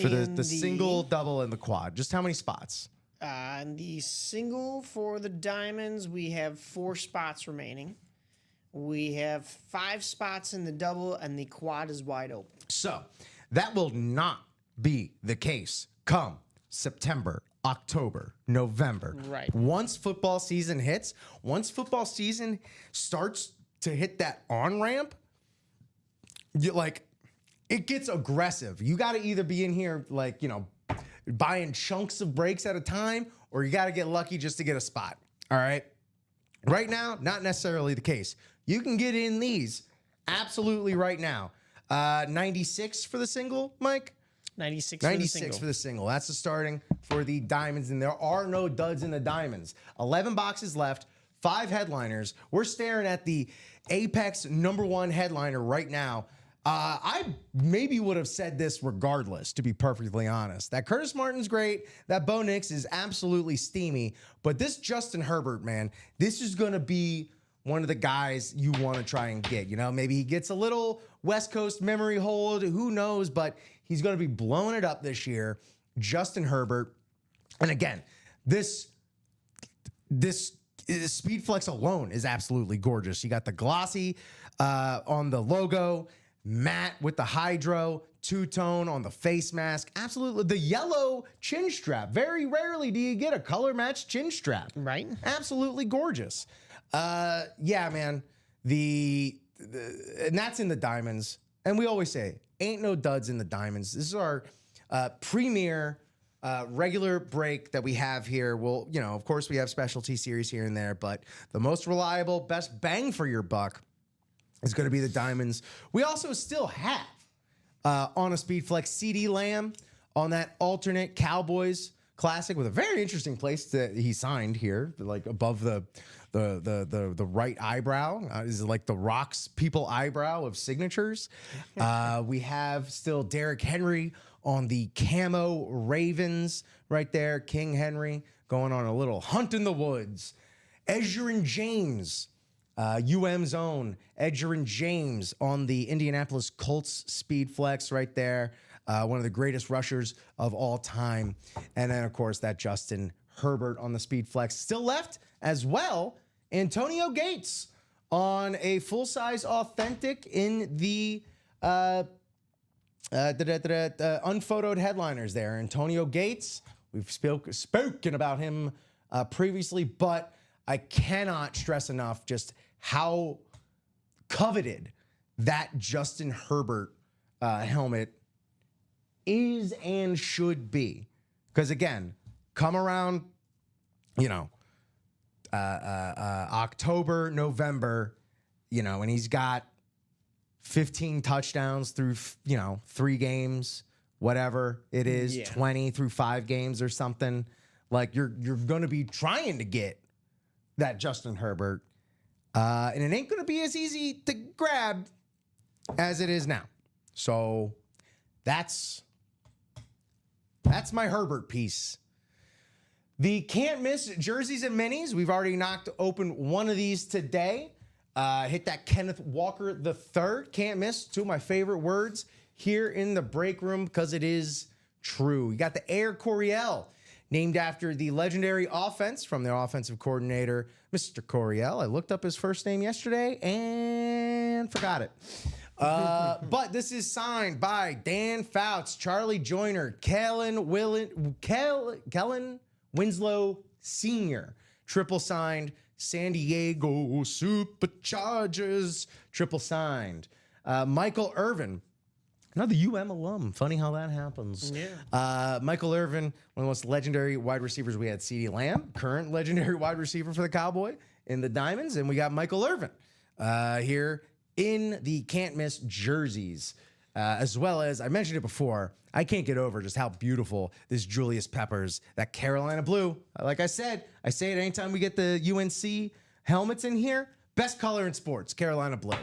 Speaker 2: For the single, double, and the quad. Just how many spots?
Speaker 3: In the single for the diamonds, we have 4 spots remaining. We have 5 spots in the double, and the quad is wide open.
Speaker 2: So that will not be the case come September, October, November.
Speaker 3: Right.
Speaker 2: Once football season hits, once football season starts to hit that on-ramp, it gets aggressive. You got to either be in here buying chunks of breaks at a time, or you got to get lucky just to get a spot. All right. Right now, not necessarily the case. You can get in these absolutely right now. 96 for the single, Mike?
Speaker 3: 96
Speaker 2: for the single. That's the starting for the diamonds, and there are no duds in the diamonds. 11 boxes left, 5 headliners. We're staring at the Apex #1 headliner right now. I maybe would have said this regardless, to be perfectly honest. That Curtis Martin's great. That Bo Nix is absolutely steamy. But this Justin Herbert, man, this is going to be one of the guys you want to try and get. Maybe he gets a little West Coast memory hold. Who knows? But he's going to be blowing it up this year. Justin Herbert. And again, this Speed Flex alone is absolutely gorgeous. You got the glossy on the logo. Matte with the hydro, two-tone on the face mask. Absolutely. The yellow chin strap. Very rarely do you get a color-matched chin strap.
Speaker 3: Right.
Speaker 2: Absolutely gorgeous. Yeah, man. And that's in the diamonds. And we always say, ain't no duds in the diamonds. This is our premier regular break that we have here. Well, of course, we have specialty series here and there, but the most reliable, best bang for your buck is going to be the diamonds. We also still have on a Speed Flex CeeDee Lamb on that alternate Cowboys classic with a very interesting place that he signed here, above the right eyebrow. Is it like the Rock's people eyebrow of signatures? We have still Derrick Henry on the camo Ravens right there. King Henry going on a little hunt in the woods. Edgerrin James. UM's own Edgerrin James on the Indianapolis Colts Speed Flex right there. One of the greatest rushers of all time. And then, of course, that Justin Herbert on the Speed Flex. Still left as well, Antonio Gates on a full-size authentic in the unphotoed headliners there. Antonio Gates, we've spoken about him previously, but I cannot stress enough just how coveted that Justin Herbert helmet is and should be. Because again, come around, October, November, and he's got 15 touchdowns through, 3 games, whatever it is, 20 through 5 games or something. Like you're going to be trying to get that Justin Herbert. And it ain't going to be as easy to grab as it is now. So that's my Herbert piece. The can't miss jerseys and minis. We've already knocked open one of these today. Hit that Kenneth Walker III. Can't miss. 2 of my favorite words here in the break room because it is true. You got the Air Coryell, named after the legendary offense from their offensive coordinator, Mr. Coryell. I looked up his first name yesterday and forgot it. But this is signed by Dan Fouts, Charlie Joyner, Kellen Winslow Sr. Triple signed. San Diego Superchargers. Triple signed. Michael Irvin, another UM alum. Funny how that happens.
Speaker 3: Yeah.
Speaker 2: Michael Irvin, one of the most legendary wide receivers. We had CeeDee Lamb, current legendary wide receiver for the Cowboy in the Diamonds. And we got Michael Irvin here in the can't miss jerseys. As well as, I mentioned it before, I can't get over just how beautiful this Julius Peppers, that Carolina blue. Like I say it anytime we get the UNC helmets in here. Best color in sports, Carolina blue.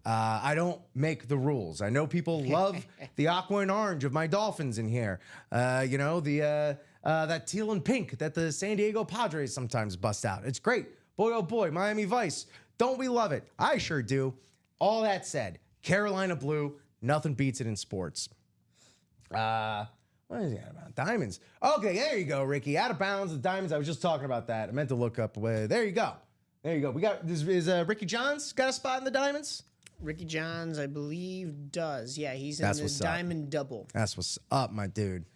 Speaker 2: I don't make the rules. I know people love the aqua and orange of my Dolphins in here. That teal and pink that the San Diego Padres sometimes bust out. It's great. Boy, oh boy, Miami Vice. Don't we love it? I sure do. All that said, Carolina blue, nothing beats it in sports. What is he about? Diamonds. Okay, there you go, Ricky. Out of bounds, the Diamonds. I was just talking about that. I meant to look up. There you go. We got, is Ricky Johns got a spot in the Diamonds?
Speaker 3: Ricky Johns, I believe, does. Yeah, he's in
Speaker 2: That's
Speaker 3: the
Speaker 2: what's
Speaker 3: Diamond Double.
Speaker 2: That's what's up, my dude.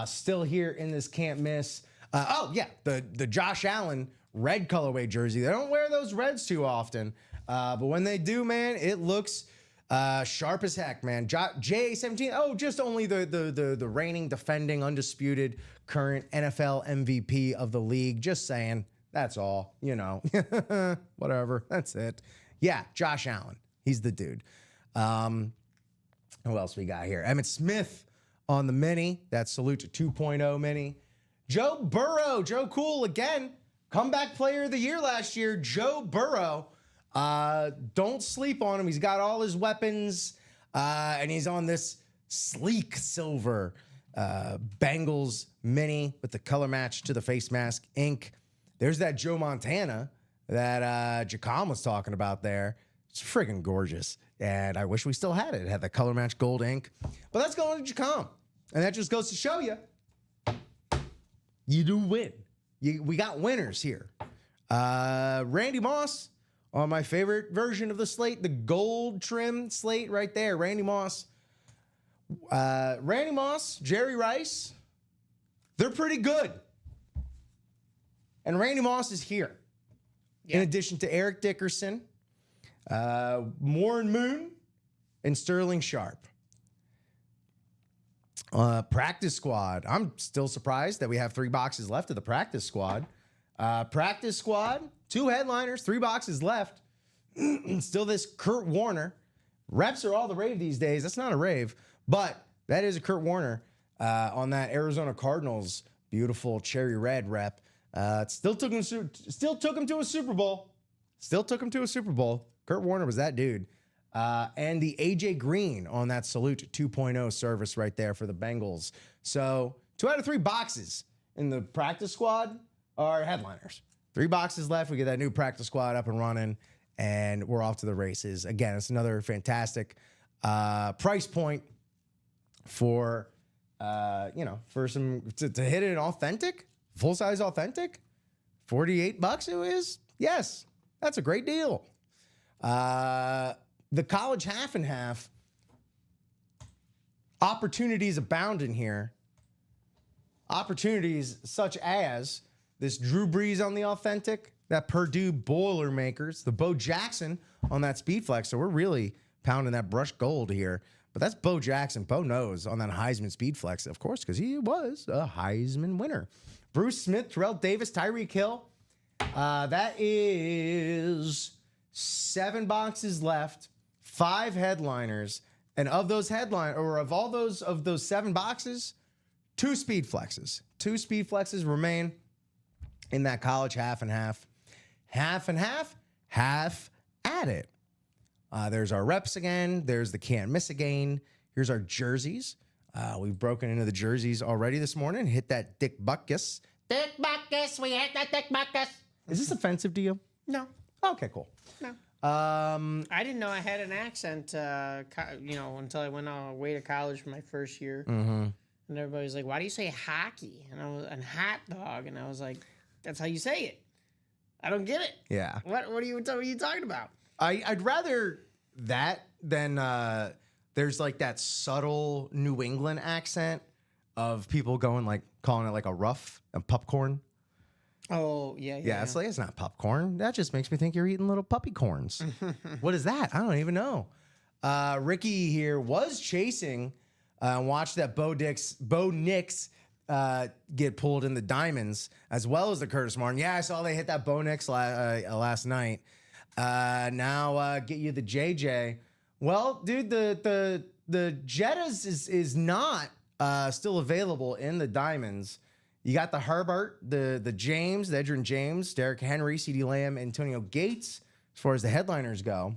Speaker 2: Still here in this can't miss. The Josh Allen red colorway jersey. They don't wear those reds too often. But when they do, man, it looks sharp as heck, man. JA-17. Oh, just only the reigning, defending, undisputed, current NFL MVP of the league. Just saying. That's all. Whatever. That's it. Yeah, Josh Allen. He's the dude. Who else we got here? Emmitt Smith on the mini. That Salute 2.0 mini. Joe Burrow. Joe Cool again. Comeback player of the year last year. Joe Burrow. Don't sleep on him. He's got all his weapons, and he's on this sleek silver Bengals mini with the color match to the face mask ink. There's that Joe Montana that Jacom was talking about there. It's friggin' gorgeous, and I wish we still had it. It had the color match gold ink, but that's going to Jacom, and that just goes to show you do win. We got winners here. Randy Moss. On my favorite version of the slate, the gold trim slate right there. Randy Moss, Jerry Rice, they're pretty good. And Randy Moss is here. Yeah. In addition to Eric Dickerson, Warren Moon, and Sterling Sharp. Practice squad. I'm still surprised that we have 3 boxes left of the practice squad. Practice squad. 2 headliners, 3 boxes left. Still this Kurt Warner. Reps are all the rave these days. That's not a rave, but that is a Kurt Warner on that Arizona Cardinals beautiful cherry red rep. Still took him to a Super Bowl. Kurt Warner was that dude. And the AJ Green on that Salute 2.0 service right there for the Bengals. So 2 out of 3 boxes in the practice squad are headliners. 3 boxes left. We get that new practice squad up and running, and we're off to the races. Again, it's another fantastic price point for, for some to hit an authentic, full-size authentic. $48 it is? Yes, that's a great deal. The college half and half, opportunities abound in here. Opportunities such as this Drew Brees on the authentic, that Purdue Boilermakers, the Bo Jackson on that speed flex. So we're really pounding that brushed gold here. But that's Bo Jackson. Bo knows on that Heisman speed flex, of course, because he was a Heisman winner. Bruce Smith, Terrell Davis, Tyreek Hill. That is 7 boxes left, 5 headliners. And of those of those 7 boxes, 2 speed flexes. 2 speed flexes remain in that college half and half. Half and half, half at it. There's our reps again. There's the can't miss again. Here's our jerseys. We've broken into the jerseys already this morning. Hit that Dick Butkus. Dick Butkus, we hit that Dick Butkus. Is this offensive to you?
Speaker 3: No.
Speaker 2: Okay, cool.
Speaker 3: No. I didn't know I had an accent, until I went away to college for my first year.
Speaker 2: Mm-hmm.
Speaker 3: And everybody's like, "Why do you say hockey?" And I was and hot dog, and I was like, "That's how you say it." I don't get it.
Speaker 2: Yeah.
Speaker 3: What are you talking about?
Speaker 2: I'd rather that than there's like that subtle New England accent of people going like calling it like a rough and popcorn.
Speaker 3: Oh, yeah.
Speaker 2: Yeah, it's like, it's not popcorn. That just makes me think you're eating little puppy corns. What is that? I don't even know. Ricky here was chasing, watched that Bo Nix get pulled in the diamonds, as well as the Curtis Martin. Yeah, I saw they hit that Bo Nix last night. Now get you the JJ. Well, dude, the Jettas is not still available in the diamonds. You got the Herbert, the James, the Edgerrin James, Derrick Henry, CeeDee Lamb, Antonio Gates, as far as the headliners go.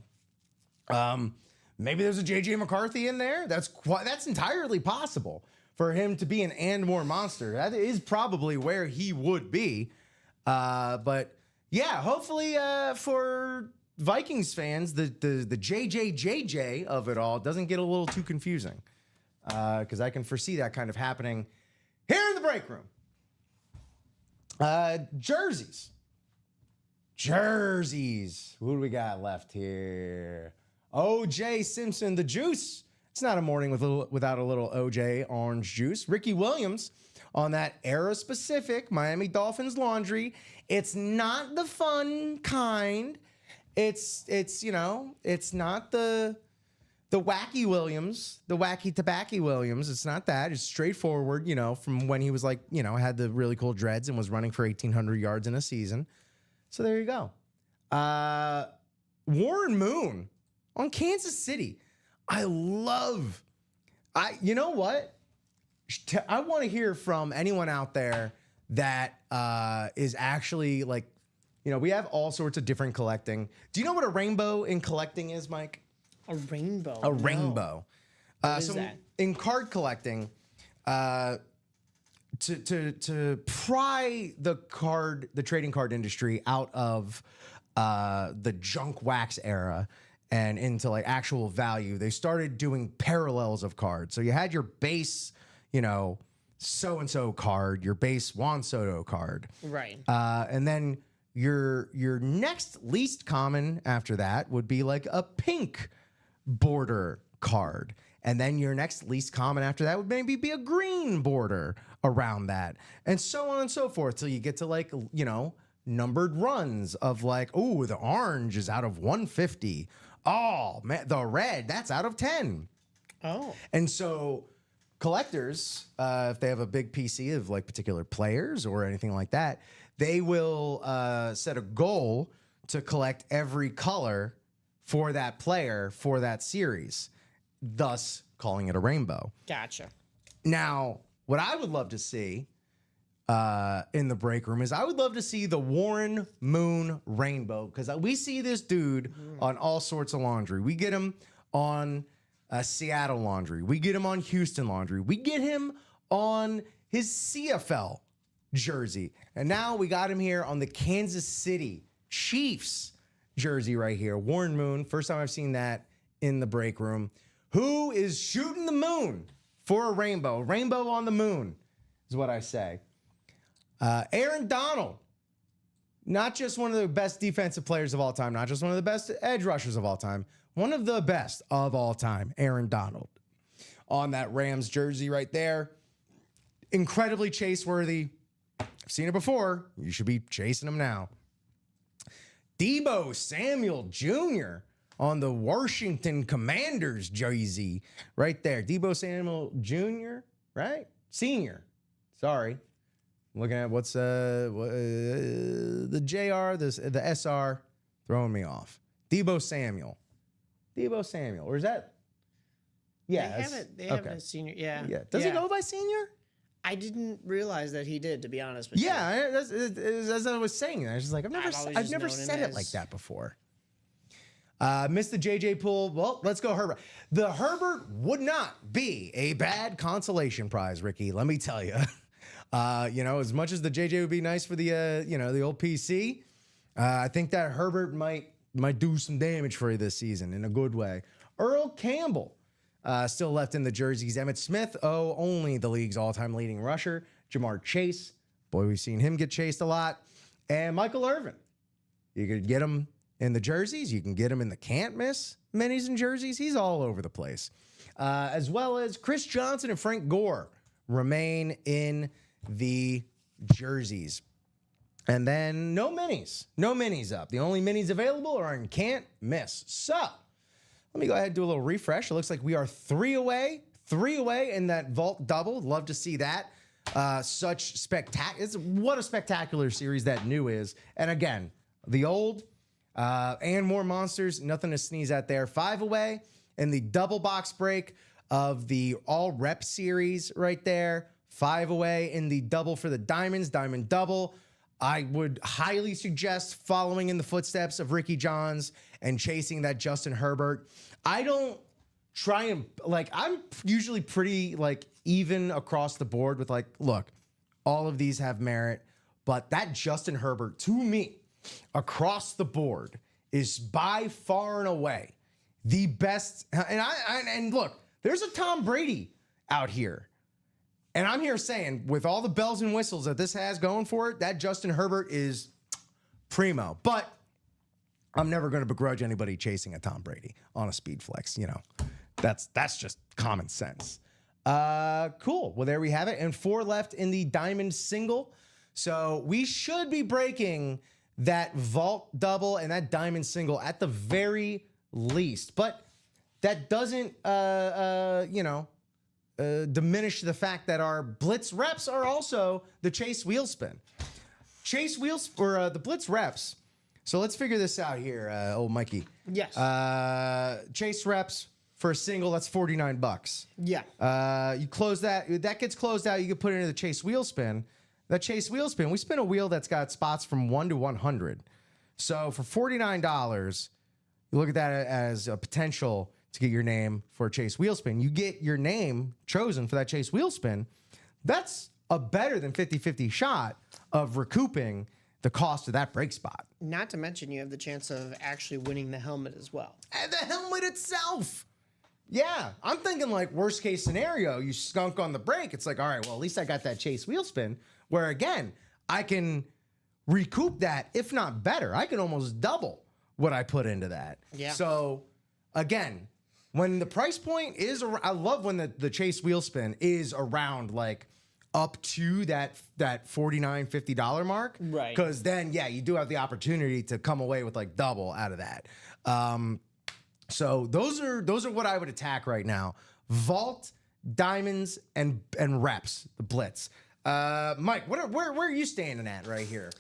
Speaker 2: Maybe there's a JJ McCarthy in there. That's entirely possible for him to be an and more monster. That is probably where he would be. But yeah, hopefully for Vikings fans, the JJ of it all doesn't get a little too confusing. Because I can foresee that kind of happening here in the break room. Jerseys. Who do we got left here? OJ Simpson, the juice. It's not a morning without a little OJ orange juice. Ricky Williams on that era-specific Miami Dolphins laundry. It's not the fun kind. It's not the wacky Williams, the wacky tobacco Williams. It's not that. It's straightforward, from when he was had the really cool dreads and was running for 1,800 yards in a season. So there you go. Warren Moon on Kansas City. You know what? I want to hear from anyone out there that is actually we have all sorts of different collecting. Do you know what a rainbow in collecting is, Mike?
Speaker 3: A rainbow.
Speaker 2: A rainbow.
Speaker 3: What is that?
Speaker 2: In card collecting, to pry the trading card industry out of the junk wax era and into actual value, they started doing parallels of cards. So you had your base, so-and-so card, your base Juan Soto card.
Speaker 3: Right.
Speaker 2: And then your next least common after that would be like a pink border card. And then your next least common after that would maybe be a green border around that. And so on and so forth till you get to numbered runs of the orange is out of 150. Oh, man, the red, that's out of 10.
Speaker 3: Oh.
Speaker 2: And so collectors, if they have a big PC of particular players or anything like that, they will set a goal to collect every color for that player for that series, thus calling it a rainbow.
Speaker 3: Gotcha.
Speaker 2: Now, what I would love to see in the break room is I would love to see the Warren Moon rainbow, because we see this dude on all sorts of laundry. We get him on Seattle laundry. We get him on Houston laundry. We get him on his CFL jersey. And now we got him here on the Kansas City Chiefs jersey right here. Warren Moon, first time I've seen that in the break room. Who is shooting the moon for a rainbow? Rainbow on the moon is what I say. Aaron Donald, not just one of the best defensive players of all time, not just one of the best edge rushers of all time, one of the best of all time, Aaron Donald. On that Rams jersey right there. Incredibly chase-worthy. I've seen it before. You should be chasing him now. Deebo Samuel Jr. on the Washington Commanders jersey right there. Deebo Samuel Jr., right? Senior. Sorry. I'm looking at what's the JR, the SR throwing me off. Deebo Samuel. Or is that? Yeah.
Speaker 3: They have a senior. Yeah.
Speaker 2: Yeah. Does he go by senior?
Speaker 3: I didn't realize that he did, to be honest with you.
Speaker 2: Yeah, as I was saying, I was just like, I've never said it like that before. Missed the JJ pool. Well, let's go Herbert. The Herbert would not be a bad consolation prize, Ricky. Let me tell you. As much as the JJ would be nice for the the old PC, I think that Herbert might do some damage for you this season in a good way. Earl Campbell. Still left in the jerseys. Emmitt Smith, only the league's all-time leading rusher. Jamar Chase, boy, we've seen him get chased a lot. And Michael Irvin. You could get him in the jerseys. You can get him in the can't miss minis and jerseys. He's all over the place. As well as Chris Johnson and Frank Gore remain in the jerseys. And then no minis. No minis up. The only minis available are in can't miss. So, let me go ahead and do a little refresh. It looks like we are three away in that vault double. Love to see that. What a spectacular series that new is. And again, the old and more monsters, nothing to sneeze at there. 5 away in the double box break of the all rep series right there. 5 away in the double for the diamonds, diamond double. I would highly suggest following in the footsteps of Ricky Johns and chasing that Justin Herbert. I don't try and I'm usually pretty even across the board with look, all of these have merit, but that Justin Herbert to me across the board is by far and away the best. And look, there's a Tom Brady out here. And I'm here saying, with all the bells and whistles that this has going for it, that Justin Herbert is primo. But I'm never going to begrudge anybody chasing a Tom Brady on a speed flex. That's just common sense. Cool. Well, there we have it. And 4 left in the diamond single. So we should be breaking that vault double and that diamond single at the very least. But that doesn't, diminish the fact that our blitz reps are also the chase wheel spin. Chase wheels for the blitz reps. So let's figure this out here, old Mikey.
Speaker 3: Yes.
Speaker 2: Chase reps for a single, that's $49.
Speaker 3: Yeah.
Speaker 2: You close that gets closed out, you can put it into the chase wheel spin. That chase wheel spin, we spin a wheel that's got spots from 1 to 100. So for $49, you look at that as a potential to get your name for a chase wheel spin. You get your name chosen for that chase wheel spin. That's a better than 50-50 shot of recouping the cost of that break spot.
Speaker 3: Not to mention you have the chance of actually winning the helmet as well.
Speaker 2: And the helmet itself. Yeah, I'm thinking worst case scenario, you skunk on the break. It's all right, well, at least I got that chase wheel spin. Where again, I can recoup that, if not better. I can almost double what I put into that.
Speaker 3: Yeah.
Speaker 2: So again, when the price point is, I love when the chase wheel spin is around up to that $49, $50 mark.
Speaker 3: Right.
Speaker 2: Because then, yeah, you do have the opportunity to come away with double out of that. So those are what I would attack right now. Vault, diamonds, and reps, the blitz. Mike, where are you standing at right here?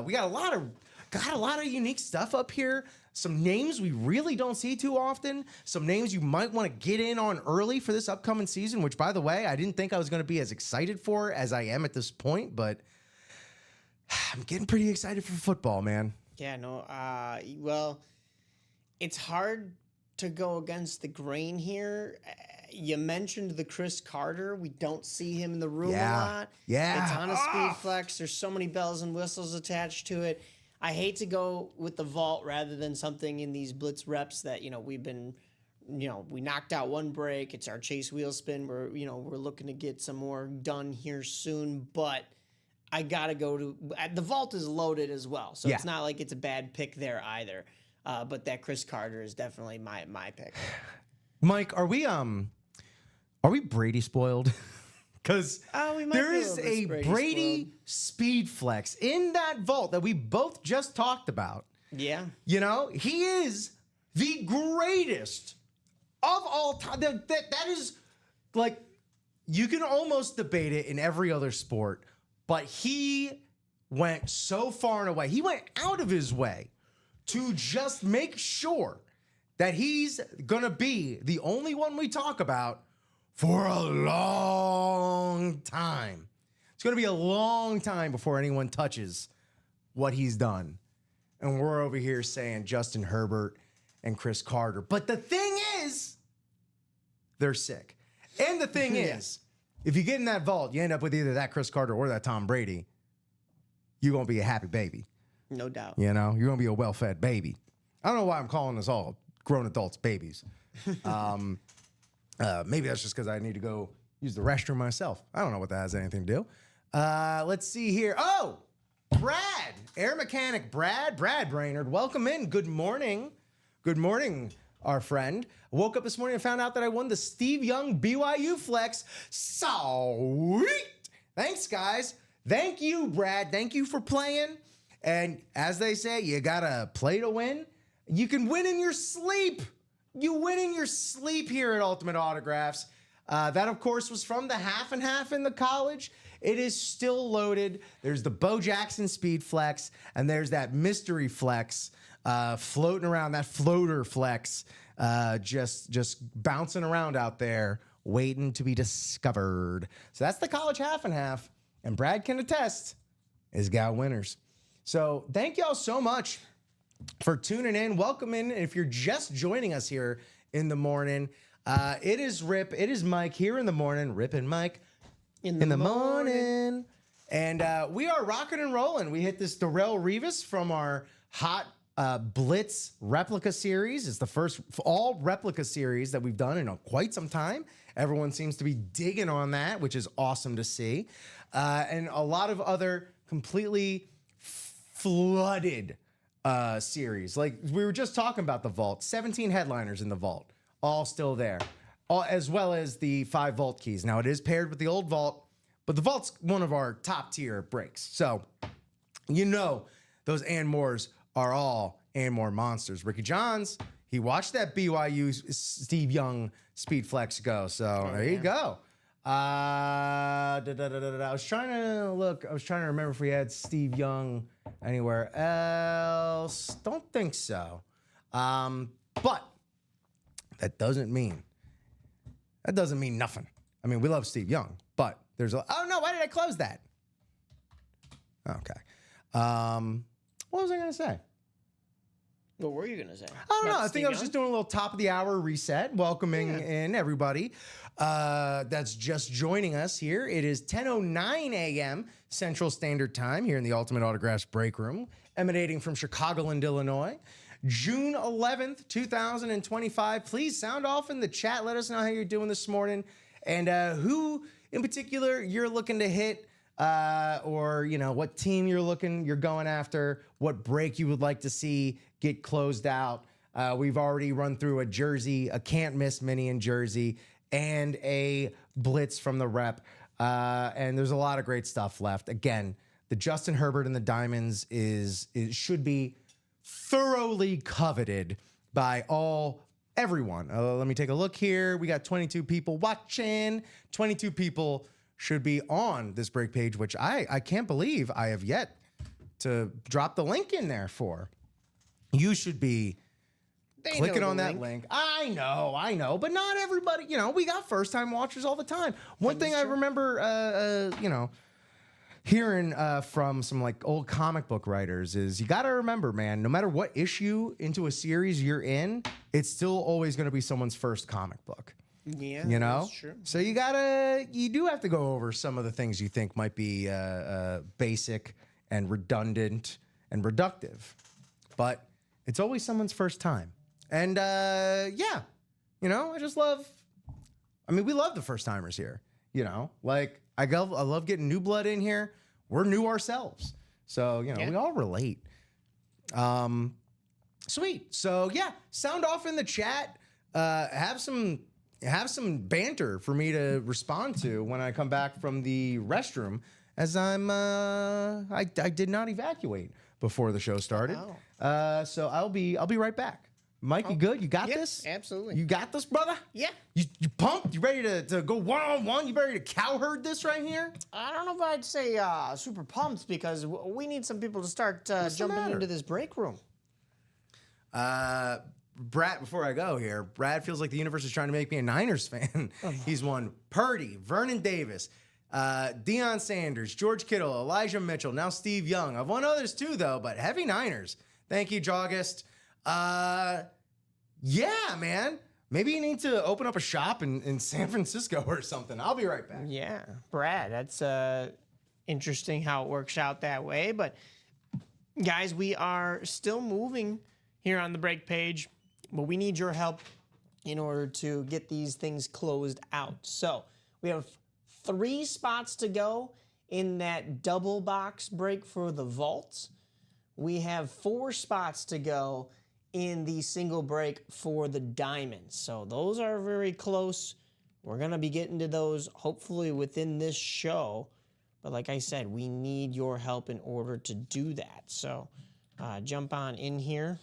Speaker 2: We got a lot of unique stuff up here. Some names we really don't see too often. Some names you might want to get in on early for this upcoming season, which, by the way, I didn't think I was going to be as excited for as I am at this point, but I'm getting pretty excited for football, man.
Speaker 3: Yeah, no. Well, it's hard to go against the grain here. You mentioned the Chris Carter. We don't see him in the room a lot.
Speaker 2: Yeah.
Speaker 3: It's on a speed flex. There's so many bells and whistles attached to it. I hate to go with the vault rather than something in these blitz reps that, we've been, we knocked out one break. It's our chase wheel spin. We're looking to get some more done here soon, but I got to go to the vault is loaded as well. So it's not like it's a bad pick there either. But that Chris Carter is definitely my pick.
Speaker 2: Mike, are we Brady spoiled? Because there is a Brady speed flex in that vault that we both just talked about
Speaker 3: Yeah.
Speaker 2: You know, he is the greatest of all time. That is like, you can almost debate it in every other sport, but he went so far and away. He went out of his way to just make sure that he's going to be the only one we talk about for a long time. It's going to be a long time before anyone touches what he's done. And we're over here saying Justin Herbert and Chris Carter. But the thing is, they're sick. And the thing is, if you get in that vault, you end up with either that Chris Carter or that Tom Brady, you're going to be a happy baby.
Speaker 3: No doubt.
Speaker 2: You know, you're going to be a well-fed baby. I don't know why I'm calling us all grown adults babies. Maybe that's just because I need to go use the restroom myself. I don't know what that has anything to do. Let's see here. Oh, Brad, air mechanic Brad Brainerd. Welcome in. Good morning. Good morning, our friend. I woke up this morning and found out that I won the Steve Young BYU Flex. Sweet. Thanks, guys. Thank you, Brad. Thank you for playing. And as they say, you got to play to win. You can win in your sleep. You win in your sleep here at Ultimate Autographs. That, of course, was from the half and half in the college. It is still loaded. There's the Bo Jackson Speed Flex, and there's that mystery flex floating around, that floater flex, just bouncing around out there, waiting to be discovered. So that's the college half and half, and Brad can attest, it's got winners. So thank y'all so much for tuning in. Welcome in. If you're just joining us here in the morning, it is Rip, it is Mike here in the morning, Rip and Mike in the morning. And we are rocking and rolling. We hit this Darrelle Revis from our Hot Blitz replica series. It's the first all replica series that we've done in quite some time. Everyone seems to be digging on that, which is awesome to see. And a lot of other completely flooded series. Like we were just talking about the vault, 17 headliners in the vault, all still there, as well as the 5 vault keys. Now it is paired with the old vault, but the vault's one of our top tier breaks. So, you know, those and mores are all and more monsters. Ricky Johns, he watched that BYU Steve Young Speed Flex go. So there you go. I was trying to look. I was trying to remember if we had Steve Young anywhere else. Don't think so. But that doesn't mean nothing. I mean, we love Steve Young, but there's a. Oh no! Why did I close that? Okay. What was I gonna say?
Speaker 3: What were you going to say?
Speaker 2: I don't know. I think I was just doing a little top of the hour reset, welcoming in everybody that's just joining us here. It is 10:09 a.m. Central Standard Time here in the Ultimate Autographs Break Room, emanating from Chicagoland, Illinois. June 11th, 2025. Please sound off in the chat. Let us know how you're doing this morning and who in particular you're looking to hit. Or, you know, what team you're going after, what break you would like to see get closed out. We've already run through a jersey, a can't miss mini in jersey, and a blitz from the rep. And there's a lot of great stuff left. Again, the Justin Herbert and the Diamonds should be thoroughly coveted by everyone. Let me take a look here. We got 22 people watching, 22 people should be on this break page, which I can't believe I have yet to drop the link in there for. You should be clicking on that link. I know, but not everybody, you know, we got first time watchers all the time. One thing I remember, you know, hearing from some like old comic book writers is you got to remember, man, no matter what issue into a series you're in, it's still always going to be someone's first comic book.
Speaker 3: Yeah,
Speaker 2: you know,
Speaker 3: that's true.
Speaker 2: So you do have to go over some of the things you think might be basic and redundant and reductive, but it's always someone's first time. And yeah, you know, we love the first timers here. You know, like I love getting new blood in here. We're new ourselves, so you know we all relate. Sweet. So yeah, sound off in the chat. Have some banter for me to respond to when I come back from the restroom, as I did not evacuate. before the show started. So I'll be right back. Mike, you good? You got this?
Speaker 3: Absolutely.
Speaker 2: You got this, brother?
Speaker 3: Yeah.
Speaker 2: You pumped? You ready to go one-on-one? You ready to cowherd this right here?
Speaker 3: I don't know if I'd say super pumped because we need some people to start jumping into this break room.
Speaker 2: Brad, before I go here, Brad feels like the universe is trying to make me a Niners fan. He's won Purdy, Vernon Davis, Deion Sanders, George Kittle, Elijah Mitchell, now Steve Young. I've won others too, though, but heavy Niners. Thank you, Jawgust. Yeah, man. Maybe you need to open up a shop in San Francisco or something. I'll be right back.
Speaker 3: Yeah, Brad, that's interesting how it works out that way. But guys, we are still moving here on the break page, but we need your help in order to get these things closed out. So we have 3 spots to go in that double box break for the vaults. We have 4 spots to go in the single break for the diamonds. So those are very close. We're going to be getting to those hopefully within this show. But like I said, we need your help in order to do that. So jump on in here.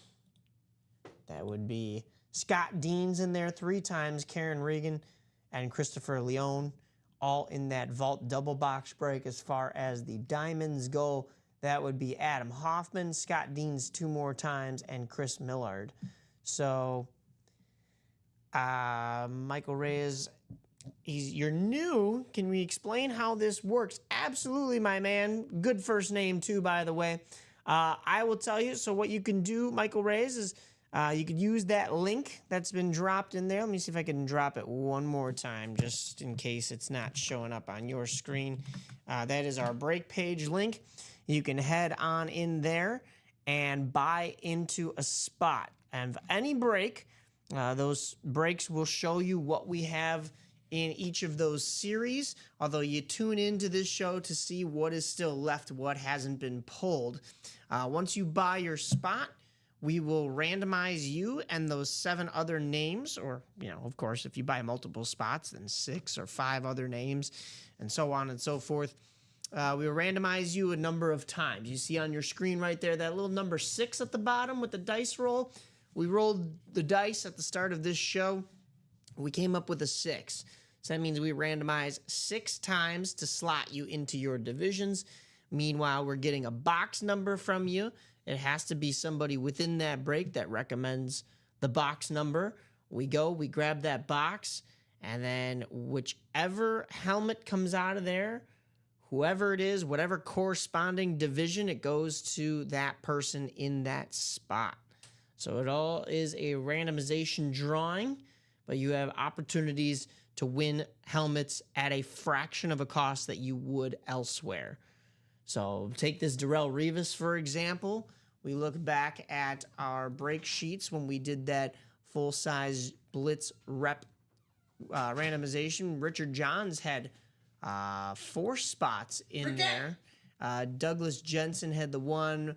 Speaker 3: That would be Scott Dean's in there 3 times, Karen Regan and Christopher Leone, all in that vault double box break. As far as the diamonds go, that would be Adam Hoffman, Scott Dean's 2 more times, and Chris Millard. So, Michael Reyes, you're new. Can we explain how this works? Absolutely, my man. Good first name, too, by the way. I will tell you. So what you can do, Michael Reyes, is you could use that link that's been dropped in there. Let me see if I can drop it one more time, just in case it's not showing up on your screen. That is our break page link. You can head on in there and buy into a spot. And any break, those breaks will show you what we have in each of those series, although you tune into this show to see what is still left, what hasn't been pulled. Once you buy your spot, we will randomize you and those 7 other names, or, of course, if you buy multiple spots, then 6 or 5 other names, and so on and so forth. We will randomize you a number of times. You see on your screen right there that little number 6 at the bottom with the dice roll. We rolled the dice at the start of this show. We came up with a 6. So that means we randomize 6 times to slot you into your divisions. Meanwhile, we're getting a box number from you. It has to be somebody within that break that recommends the box number. We grab that box, and then whichever helmet comes out of there, whoever it is, whatever corresponding division, it goes to that person in that spot. So it all is a randomization drawing, but you have opportunities to win helmets at a fraction of a cost that you would elsewhere. So take this Darrelle Revis, for example. We look back at our break sheets when we did that full-size blitz rep randomization. Richard Johns had 4 spots in there. Douglas Jensen had the 1.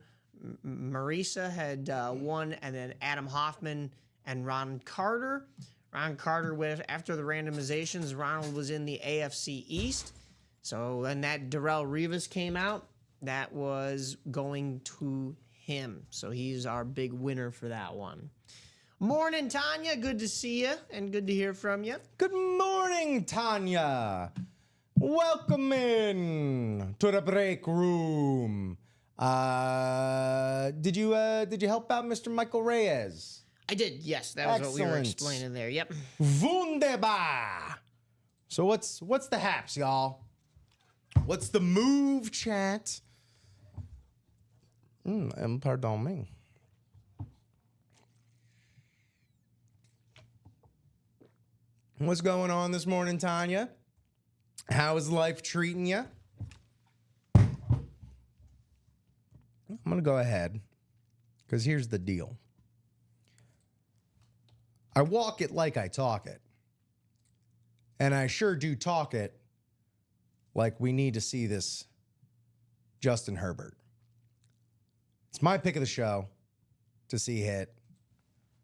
Speaker 3: Marisa had 1, and then Adam Hoffman and Ron Carter. Ron Carter, after the randomizations, Ronald was in the AFC East. So when that Darrelle Revis came out, that was going to him. So he's our big winner for that one. Morning, Tanya. Good to see you and good to hear from you.
Speaker 2: Good morning, Tanya. Welcome in to the break room. Did you help out Mr. Michael Reyes?
Speaker 3: I did, yes. That was what we were explaining there. Yep.
Speaker 2: Wunderbar. So what's the haps, y'all? What's the move, chat? Pardon me. What's going on this morning, Tanya? How is life treating you? I'm going to go ahead, because here's the deal. I walk it like I talk it. And I sure do talk it like we need to see this Justin Herbert. It's my pick of the show to see hit.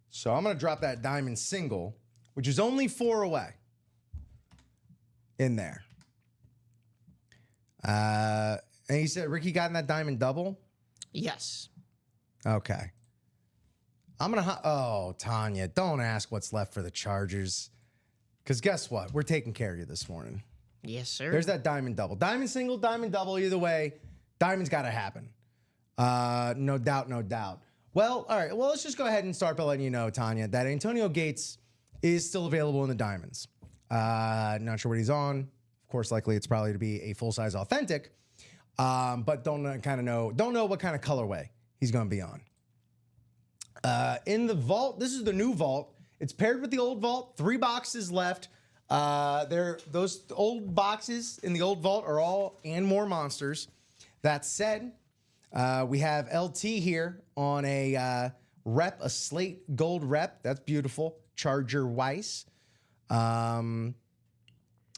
Speaker 2: So I'm going to drop that diamond single, which is only 4 away, in there. And he said Ricky got in that diamond double.
Speaker 3: Yes.
Speaker 2: Okay. I'm going to... Oh, Tanya, don't ask what's left for the Chargers. Because guess what? We're taking care of you this morning.
Speaker 3: Yes, sir.
Speaker 2: There's that diamond double. Diamond single, diamond double, either way. Diamond's got to happen. No doubt, no doubt. Well, all right. Well, let's just go ahead and start by letting you know, Tanya, that Antonio Gates is still available in the diamonds. Not sure what he's on. Of course, likely it's probably to be a full-size authentic. But don't know what kind of colorway he's going to be on. In the vault, this is the new vault. It's paired with the old vault. 3 boxes left. Those old boxes in the old vault are all and more monsters. That said, we have LT here on a rep, a slate gold rep. That's beautiful. Charger Weiss.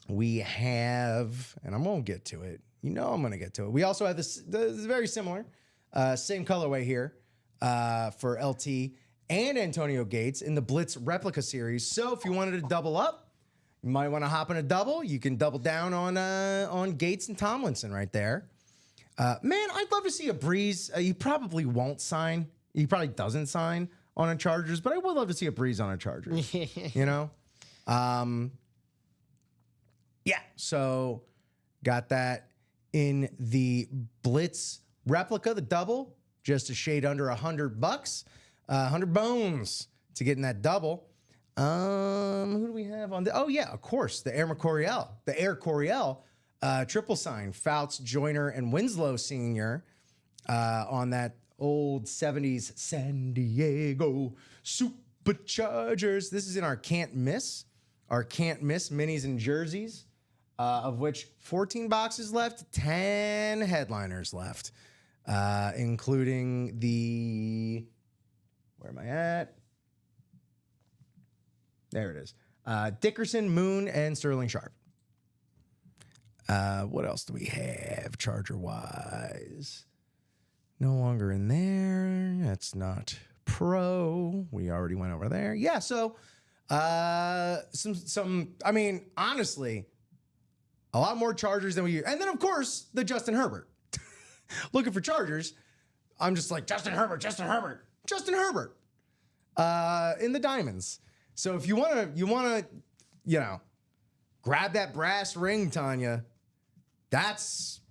Speaker 2: We have, and I'm going to get to it. You know I'm going to get to it. We also have this is very similar. Same colorway here for LT and Antonio Gates in the Blitz replica series. So if you wanted to double up, you might want to hop in a double. You can double down on Gates and Tomlinson right there. Man, I'd love to see a Breeze. He probably won't sign. He probably doesn't sign on a Chargers, but I would love to see a Breeze on a Chargers. You know? Yeah, so got that in the Blitz replica, the double, just a shade under $100, 100 bones to get in that double. Who do we have on the? Oh yeah, of course, the Air Coryell, triple sign, Fouts, Joyner, and Winslow Sr. On that old 70s San Diego Superchargers. This is in our can't miss minis and jerseys. Of which 14 boxes left, 10 headliners left, including the, where am I at? There it is. Dickerson, Moon, and Sterling Sharp. What else do we have Charger-wise? No longer in there. That's not pro. We already went over there. Yeah, so I mean, honestly, a lot more Chargers than we use. And then, of course, the Justin Herbert. Looking for Chargers. I'm just like, Justin Herbert. In the diamonds. So if you want to, grab that brass ring, Tanya, that's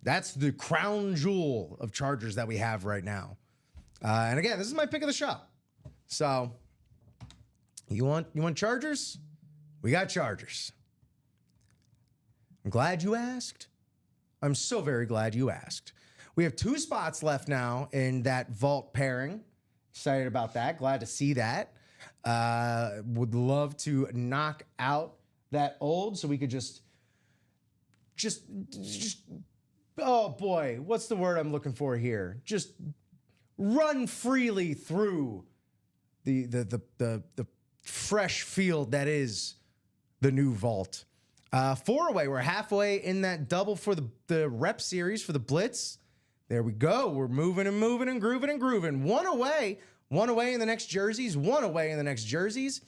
Speaker 2: the crown jewel of Chargers that we have right now. And again, this is my pick of the show. So you want Chargers? We got Chargers. I'm glad you asked. I'm so very glad you asked. We have 2 spots left now in that vault pairing. Excited about that. Glad to see that. Would love to knock out that old so we could just oh boy, what's the word I'm looking for here? Just run freely through the fresh field that is the new vault. 4 away. We're halfway in that double for the rep series for the Blitz. There we go. We're moving and grooving and grooving. 1 away. 1 away in the next jerseys. 1 away in the next jerseys.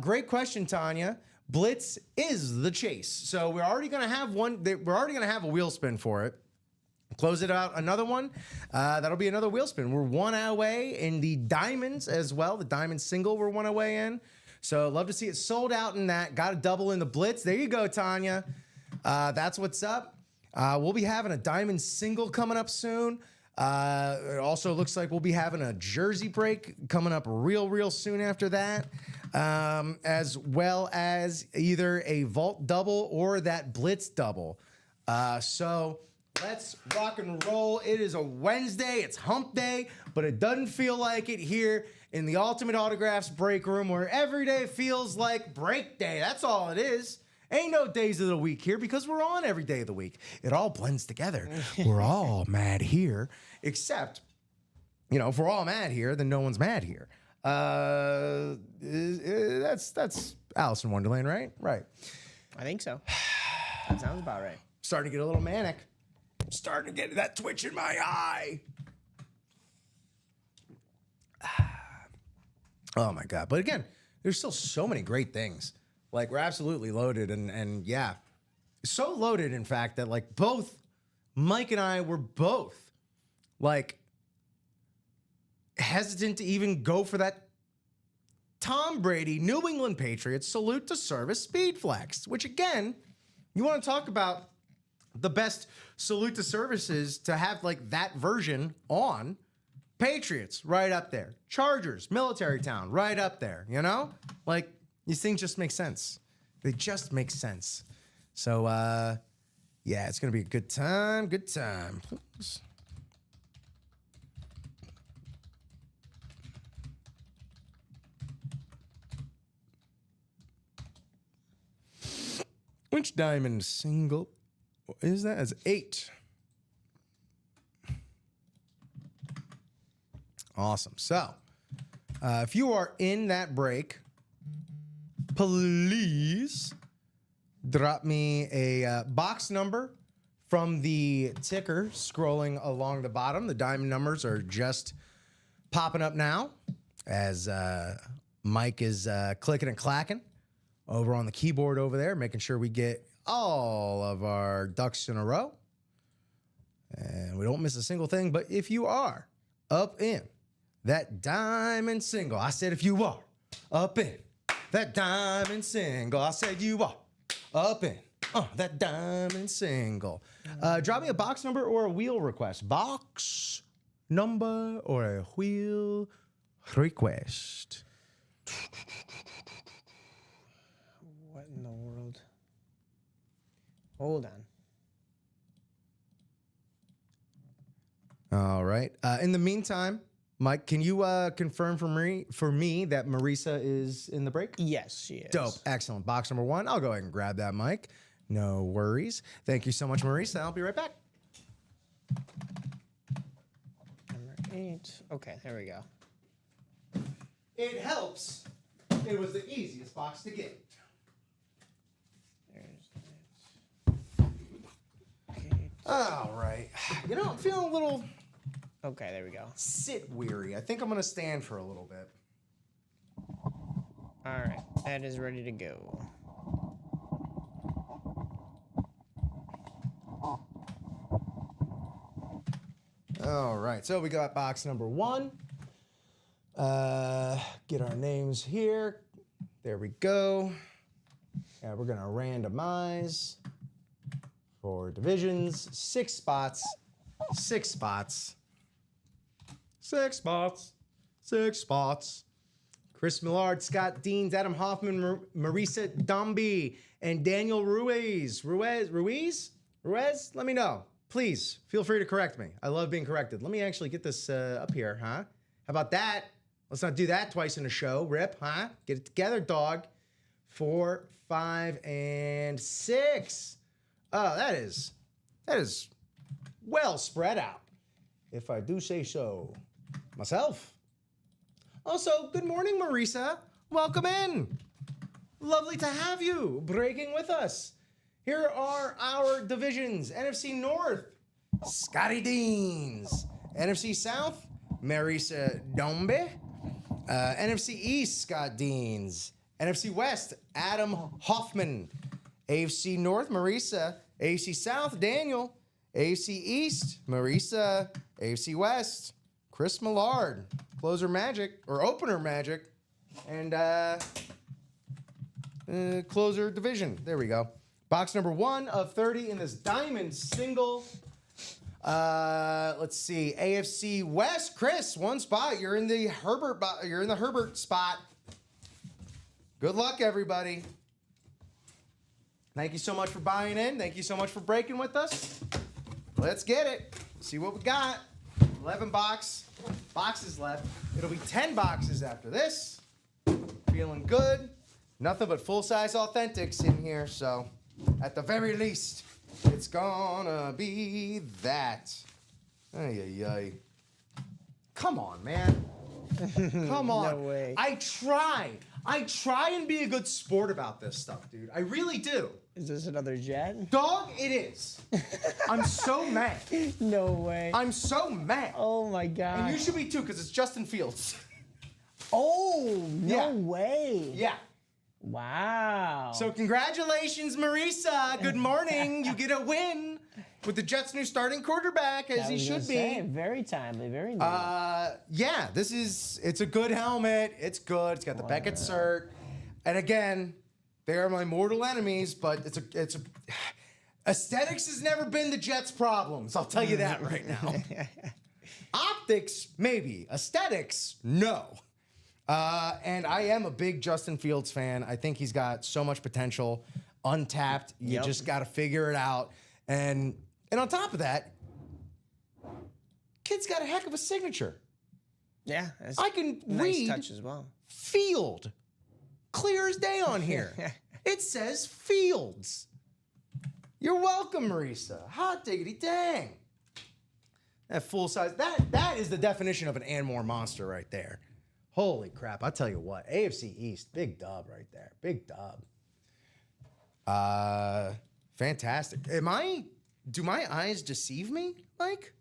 Speaker 2: Great question, Tanya. Blitz is the chase. So we're already going to have one. We're already going to have a wheel spin for it. Close it out. Another one. That'll be another wheel spin. We're 1 away in the diamonds as well. The diamond single we're 1 away in. So love to see it sold out in that. Got a double in the Blitz. There you go, Tanya. That's what's up. We'll be having a diamond single coming up soon. It also looks like we'll be having a jersey break coming up real soon after that. As well as either a vault double or that Blitz double. So let's rock and roll. It is a Wednesday. It's hump day, but it doesn't feel like it here in the Ultimate Autographs break room, where every day feels like break day. That's all it is. Ain't no days of the week here because we're on every day of the week. It all blends together. We're all mad here, except, if we're all mad here, then no one's mad here. That's Alice in Wonderland, right? Right.
Speaker 3: I think so. That sounds about right.
Speaker 2: Starting to get a little manic. Starting to get that twitch in my eye. Oh my God. But again, there's still so many great things. Like, we're absolutely loaded and yeah. So loaded, in fact, that like both Mike and I were both like, hesitant to even go for that Tom Brady, New England Patriots salute to service speed flex, which again, you want to talk about the best salute to services to have like that version on. Patriots, right up there. Chargers, Military Town, right up there, you know? Like, these things just make sense. They just make sense. So, yeah, it's going to be a good time. Good time. Please. Which diamond single is that? As 8. Awesome. So, if you are in that break, please drop me a box number from the ticker scrolling along the bottom. The diamond numbers are just popping up now as Mike is clicking and clacking over on the keyboard over there, making sure we get all of our ducks in a row. And we don't miss a single thing. But if you are up in that diamond single, I said if you are up in that diamond single, I said you are up in that diamond single. Drop me a box number or a wheel request. Box number or a wheel request.
Speaker 3: What in the world? Hold on.
Speaker 2: All right. In the meantime, Mike, can you confirm for me that Marisa is in the break?
Speaker 3: Yes, she is.
Speaker 2: Dope. Excellent. Box number 1. I'll go ahead and grab that, Mike. No worries. Thank you so much, Marisa. I'll be right back.
Speaker 3: Number 8. Okay, there we go.
Speaker 2: It helps. It was the easiest box to get.
Speaker 3: There's that. Okay.
Speaker 2: All right. You know, I'm feeling a little
Speaker 3: Okay, there we go.
Speaker 2: sit weary. I think I'm going to stand for a little bit.
Speaker 3: All right, that is ready to go.
Speaker 2: All right, so we got box number 1. Get our names here. There we go. And we're going to randomize for divisions. 6 spots. 6 spots. 6 spots. 6 spots. Chris Millard, Scott Deans, Adam Hoffman, Marisa Domby, and Daniel Ruiz. Ruiz? Let me know. Please, feel free to correct me. I love being corrected. Let me actually get this up here, huh? How about that? Let's not do that twice in a show. Rip, huh? Get it together, dog. 4, 5, and 6. Oh, that is well spread out, if I do say so myself. Also, good morning, Marisa. Welcome in. Lovely to have you breaking with us. Here are our divisions. NFC North, Scotty Deans. NFC South, Marisa Dombe. NFC East, Scott Deans. NFC West, Adam Hoffman. AFC North, Marisa. AFC South, Daniel. AFC East, Marisa. AFC West, Chris Millard. Closer Magic, or Opener Magic. And Closer Division. There we go. Box number 1 of 30 in this diamond single. Let's see. AFC West, Chris, 1 spot. You're in the Herbert spot. Good luck, everybody. Thank you so much for buying in. Thank you so much for breaking with us. Let's get it. See what we got. 11 boxes left. It'll be 10 boxes after this. Feeling good. Nothing but full-size authentics in here, so at the very least, it's gonna be that. Ay, ay, ay. Come on, man. Come on.
Speaker 3: No way.
Speaker 2: I try and be a good sport about this stuff, dude. I really do.
Speaker 3: Is this another jet?
Speaker 2: Dog, it is. I'm so mad.
Speaker 3: No way.
Speaker 2: I'm so mad.
Speaker 3: Oh my god.
Speaker 2: And you should be too, because it's Justin Fields.
Speaker 3: Oh, no
Speaker 2: Yeah.
Speaker 3: way.
Speaker 2: Yeah.
Speaker 3: Wow.
Speaker 2: So congratulations, Marisa. Good morning. You get a win. with the Jets' new starting quarterback, as he should be.
Speaker 3: Very timely, very new.
Speaker 2: Yeah, it's a good helmet. It's good. It's got the Beckett cert. And again, they are my mortal enemies, but aesthetics has never been the Jets' problems. I'll tell you that right now. Optics, maybe. Aesthetics, no. And I am a big Justin Fields fan. I think he's got so much potential, untapped. You just got to figure it out. And on top of that, kid's got a heck of a signature.
Speaker 3: Yeah,
Speaker 2: I can
Speaker 3: nice
Speaker 2: read
Speaker 3: touch as well.
Speaker 2: Field, clear as day on here. It says Fields. You're welcome, Marisa. Hot diggity dang. That full size, that is the definition of an Anmore monster right there. Holy crap, I'll tell you what. AFC East, big dub right there. Big dub. Fantastic. Do my eyes deceive me, Mike?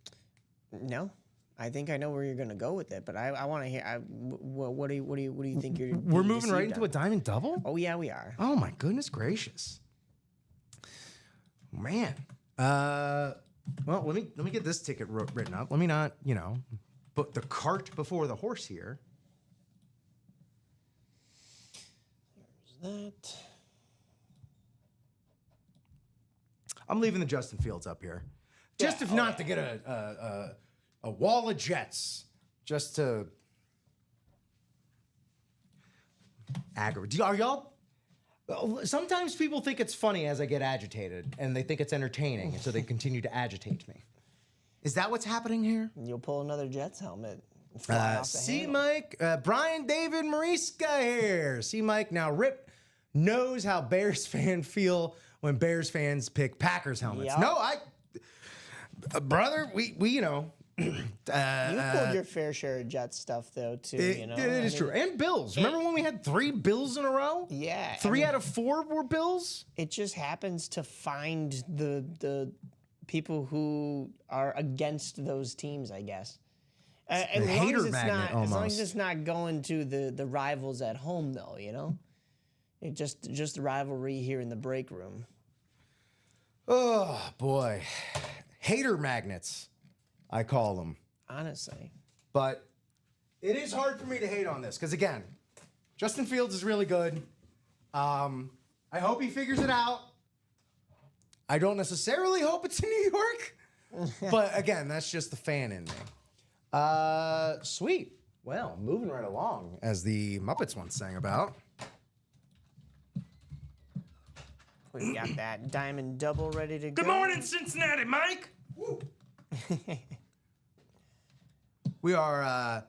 Speaker 3: No. I think I know where you're going to go with it, but I want to hear. What do you think you're?
Speaker 2: We're moving right into a diamond double?
Speaker 3: Oh yeah, we are.
Speaker 2: Oh my goodness gracious, man. Well, let me get this ticket written up. Let me not, put the cart before the horse here.
Speaker 3: There's that.
Speaker 2: I'm leaving the Justin Fields up here, just if not to get a wall of Jets, just to aggravate. Are y'all? Sometimes people think it's funny as I get agitated, and they think it's entertaining, and so they continue to agitate me. Is that what's happening here?
Speaker 3: You'll pull another Jets helmet. Fly off the
Speaker 2: See,
Speaker 3: handle.
Speaker 2: Mike, Brian David Mariska here. See, Mike, now Rip knows how Bears fans feel when Bears fans pick Packers helmets.
Speaker 3: Yep.
Speaker 2: No, brother, we
Speaker 3: You pulled your fair share of Jets stuff though too.
Speaker 2: It is true. And Bills. Remember when we had 3 Bills in a row?
Speaker 3: Yeah.
Speaker 2: 3 out of 4 were Bills?
Speaker 3: It just happens to find the people who are against those teams, I guess. As long
Speaker 2: hater
Speaker 3: as it's
Speaker 2: magnet,
Speaker 3: not, as long
Speaker 2: almost.
Speaker 3: as it's not going to the rivals at home, though, it just the rivalry here in the break room.
Speaker 2: Oh boy, hater magnets, I call them.
Speaker 3: Honestly,
Speaker 2: But it is hard for me to hate on this because again, Justin Fields is really good. I hope he figures it out. I don't necessarily hope it's in New York, but again, that's just the fan in me. Sweet. Well, moving right along, as the Muppets once sang about.
Speaker 3: we got that diamond double ready to go.
Speaker 1: Good morning, Cincinnati, Mike.
Speaker 2: We are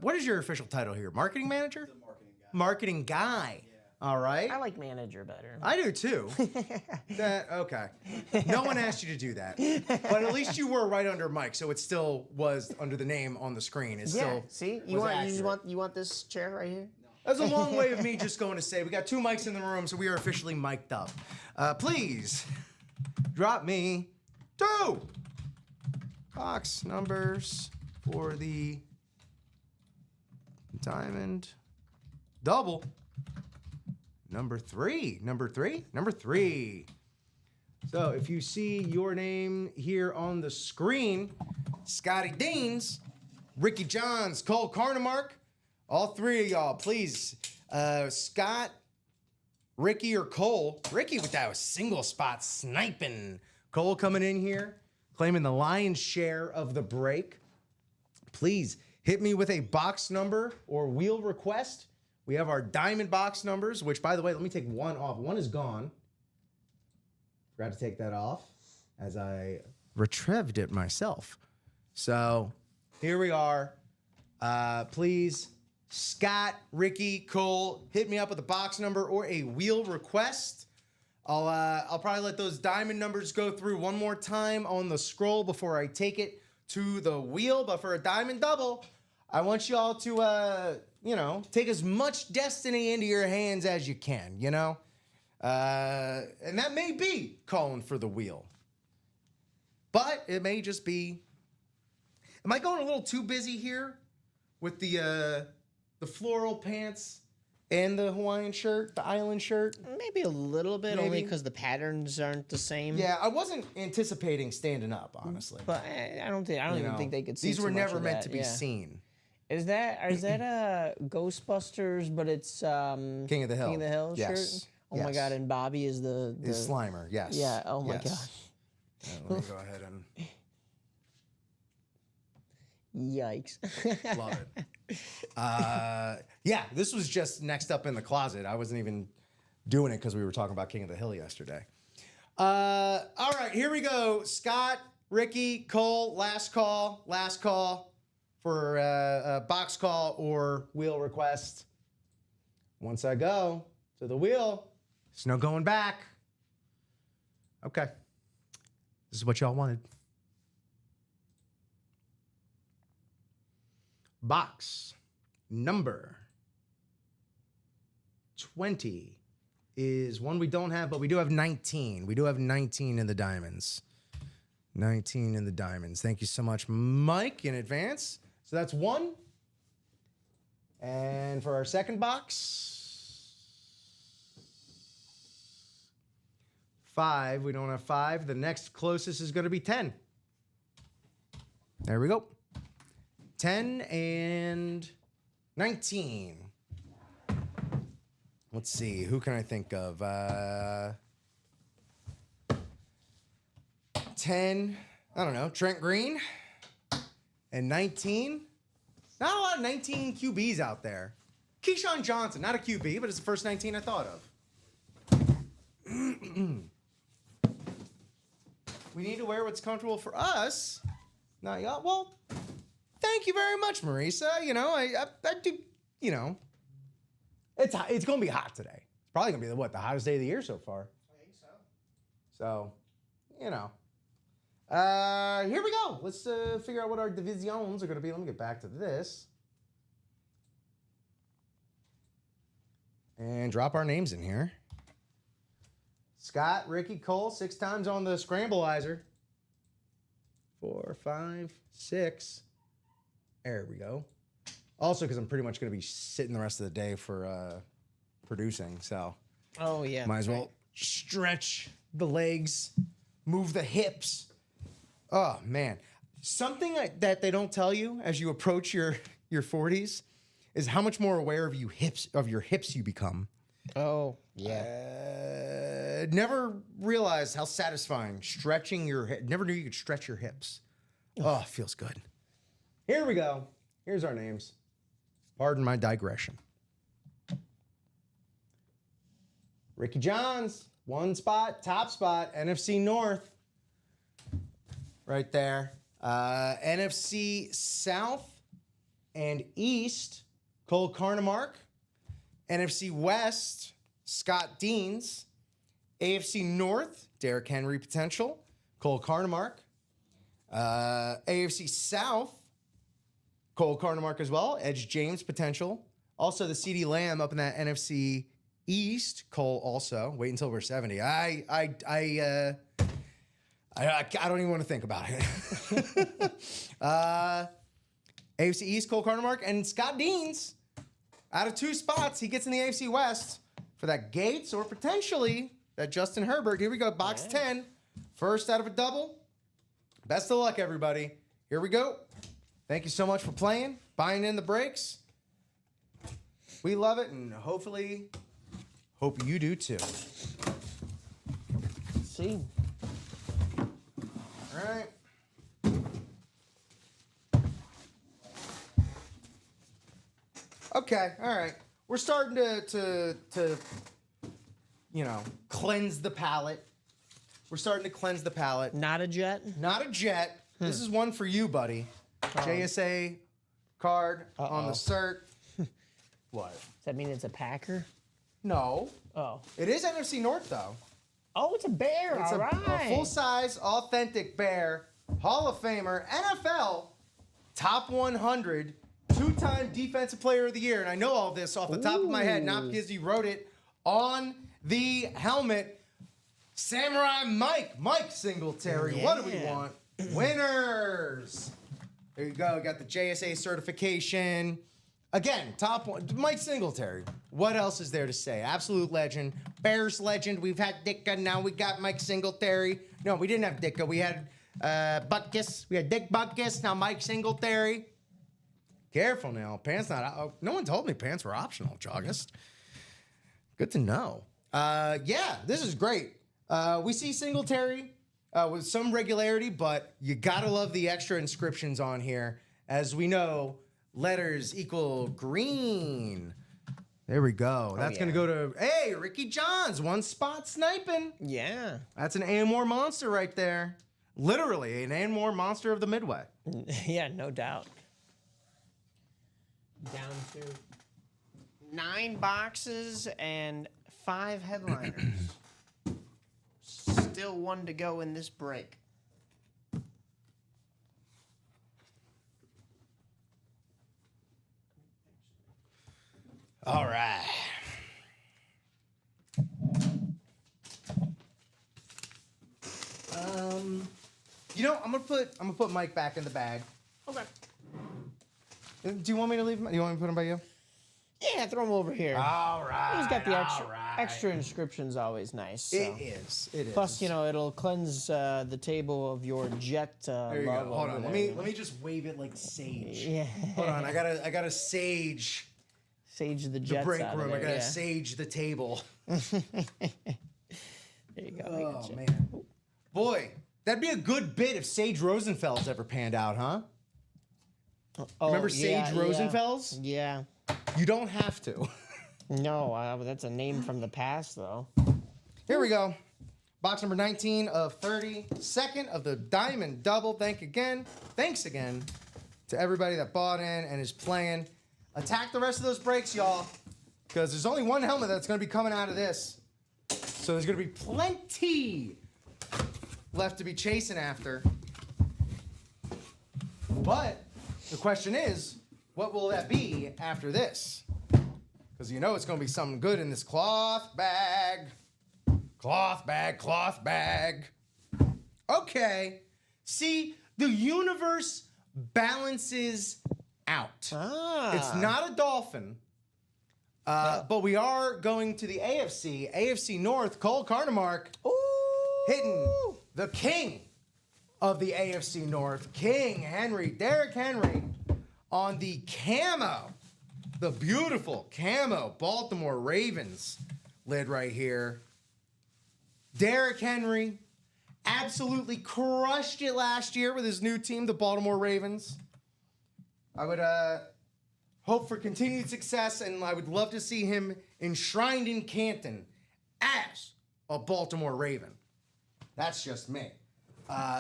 Speaker 2: what is your official title here? Marketing manager? Marketing guy. All right.
Speaker 3: I like manager better.
Speaker 2: I do too. Okay. No one asked you to do that. But at least you were right under Mike, so it still was under the name on the screen. It still
Speaker 3: See,
Speaker 2: was
Speaker 3: you want this chair right here?
Speaker 2: That's a long way of me just going to say we got 2 mics in the room, so we are officially mic'd up. Please drop me 2 box numbers for the diamond double. Number 3. So if you see your name here on the screen, Scotty Deans, Ricky Johns, Cole Carnemark, all 3 of y'all, please, Scott, Ricky, or Cole. Ricky with that single spot sniping. Cole coming in here, claiming the lion's share of the break. Please hit me with a box number or wheel request. We have our diamond box numbers, which, by the way, let me take 1 off. 1 is gone. Forgot to take that off as I retrieved it myself. So here we are. Please, Scott, Ricky, Cole, hit me up with a box number or a wheel request. I'll probably let those diamond numbers go through one more time on the scroll before I take it to the wheel. But for a diamond double, I want you all to, take as much destiny into your hands as you can, And that may be calling for the wheel. But it may just be... Am I going a little too busy here with the floral pants and the Hawaiian shirt, the island shirt?
Speaker 3: Maybe a little bit, only because the patterns aren't the same.
Speaker 2: Yeah, I wasn't anticipating standing up, honestly.
Speaker 3: But I don't even think they could see.
Speaker 2: These were
Speaker 3: too much
Speaker 2: never
Speaker 3: of
Speaker 2: meant
Speaker 3: that,
Speaker 2: to be seen.
Speaker 3: Is that Ghostbusters? But it's
Speaker 2: King of the Hill.
Speaker 3: King of the Hill
Speaker 2: Yes.
Speaker 3: shirt. Oh my God! And Bobby is the
Speaker 2: is Slimer. Yes.
Speaker 3: Yeah. Oh my
Speaker 2: Yes.
Speaker 3: God.
Speaker 2: Let me go ahead and
Speaker 3: Yikes.
Speaker 2: love it. Yeah, this was just next up in the closet. I wasn't even doing it because we were talking about King of the Hill yesterday. All right, here we go. Scott, Ricky, Cole, last call for a box call or wheel request. Once I go to the wheel, there's no going back. Okay. This is what y'all wanted. Box number 20 is one we don't have, but we do have 19. We do have 19 in the diamonds. 19 in the diamonds. Thank you so much, Mike, in advance. So that's one. And for our second box, 5. We don't have 5. The next closest is going to be 10. There we go. 10 and 19. Let's see. Who can I think of? 10. I don't know. Trent Green. And 19. Not a lot of 19 QBs out there. Keyshawn Johnson. Not a QB, but it's the first 19 I thought of. We need to wear what's comfortable for us. Not y'all. Well, thank you very much, Marisa. You know, I do, you know. It's going to be hot today. It's probably going to be the hottest day of the year so far.
Speaker 3: I think so.
Speaker 2: So, you know. Here we go. Let's figure out what our divisions are going to be. Let me get back to this. And drop our names in here. Scott, Ricky, Cole, 6 times on the scrambleizer. 4, 5, 6. There we go. Also, because I'm pretty much going to be sitting the rest of the day for producing, so.
Speaker 3: Oh yeah.
Speaker 2: Might as well stretch the legs, move the hips. Oh man, something that they don't tell you as you approach your 40s is how much more aware of your hips you become.
Speaker 3: Oh yeah.
Speaker 2: Never realized how satisfying stretching your hip. Never knew you could stretch your hips. Oh, it feels good. Here we go. Here's our names. Pardon my digression. Ricky Johns, 1 spot, top spot, NFC North. Right there. NFC South and East, Cole Carnemark. NFC West, Scott Deans. AFC North, Derrick Henry potential, Cole Carnemark. AFC South, Cole Carnemark as well, Edge James potential. Also the CeeDee Lamb up in that NFC East, Cole also. Wait until we're 70. I don't even want to think about it. AFC East, Cole Carnemark, and Scott Deans. Out of 2 spots, he gets in the AFC West for that Gates or potentially that Justin Herbert. Here we go, box 10. First out of a double. Best of luck, everybody. Here we go. Thank you so much for playing, buying in the breaks. We love it, and hopefully, hope you do too.
Speaker 3: Let's see.
Speaker 2: All right. Okay, all right. We're starting to you know, cleanse the palate. We're starting to cleanse the palate.
Speaker 3: Not a Jet.
Speaker 2: Not a Jet. This is one for you, buddy. JSA card on the cert. What?
Speaker 3: Does that mean it's a Packer?
Speaker 2: No.
Speaker 3: Oh.
Speaker 2: It is NFC North, though.
Speaker 3: Oh, it's a Bear.
Speaker 2: It's
Speaker 3: All right.
Speaker 2: a full-size, authentic Bear, Hall of Famer, NFL, top 100, 2-time Defensive Player of the Year. And I know all this off the top of my head, not because you wrote it on the helmet. Samurai Mike Singletary.
Speaker 3: Yeah.
Speaker 2: What do we want? Winners. There you go. Got the JSA certification. Again, top one, Mike Singletary. What else is there to say? Absolute legend. Bears legend. We've had Ditka, now we got Mike Singletary. No, we didn't have Ditka. We had Butkus. We had Dick Butkus, now Mike Singletary. Careful now. Pants not. No one told me pants were optional, Joggist. Good to know. Yeah, this is great. We see Singletary with some regularity, but you gotta love the extra inscriptions on here. As we know, letters equal green. There we go. That's gonna go to, hey, Ricky Johns, one spot sniping.
Speaker 3: Yeah.
Speaker 2: That's an AMOR monster right there. Literally, an AMOR monster of the Midway.
Speaker 3: Yeah, no doubt. Down to 9 boxes and 5 headliners. Still 1 to go in this break.
Speaker 2: All right. You know, I'm gonna put Mike back in the bag.
Speaker 3: Okay.
Speaker 2: Do you want me to leave him? Do you want me to put him by you?
Speaker 3: Yeah, throw him over here.
Speaker 2: All right.
Speaker 3: He's got the extra inscriptions, always nice. So.
Speaker 2: It is. It is.
Speaker 3: Plus, you know, it'll cleanse the table of your jet.
Speaker 2: There you
Speaker 3: love
Speaker 2: go. Hold
Speaker 3: over
Speaker 2: on.
Speaker 3: there.
Speaker 2: Let me just wave it like sage.
Speaker 3: Yeah.
Speaker 2: Hold on. I gotta sage
Speaker 3: Sage the
Speaker 2: the
Speaker 3: jets
Speaker 2: break
Speaker 3: out of
Speaker 2: room.
Speaker 3: there,
Speaker 2: I gotta
Speaker 3: yeah.
Speaker 2: sage the table.
Speaker 3: There you go. I
Speaker 2: Oh
Speaker 3: gotcha.
Speaker 2: man. Boy, that'd be a good bit if Sage Rosenfels ever panned out, huh?
Speaker 3: Oh,
Speaker 2: Remember
Speaker 3: yeah,
Speaker 2: Sage
Speaker 3: yeah.
Speaker 2: Rosenfels?
Speaker 3: Yeah.
Speaker 2: You don't have to.
Speaker 3: No, that's a name from the past, though.
Speaker 2: Here we go. Box number 19 of 30. Second of the Diamond Double. Thanks again to everybody that bought in and is playing. Attack the rest of those breaks, y'all. Because there's only one helmet that's going to be coming out of this. So there's going to be plenty left to be chasing after. But the question is, what will that be after this? Because you know it's going to be something good in this cloth bag. Cloth bag, cloth bag. Okay. See, the universe balances out.
Speaker 3: Ah.
Speaker 2: It's not a dolphin. But we are going to the AFC North. Cole Carnemark hitting the king of the AFC North, King Henry, Derrick Henry, on the camo, the beautiful camo Baltimore Ravens lid right here. Derrick Henry absolutely crushed it last year with his new team, the Baltimore Ravens. I would hope for continued success, and I would love to see him enshrined in Canton as a Baltimore Raven. That's just me.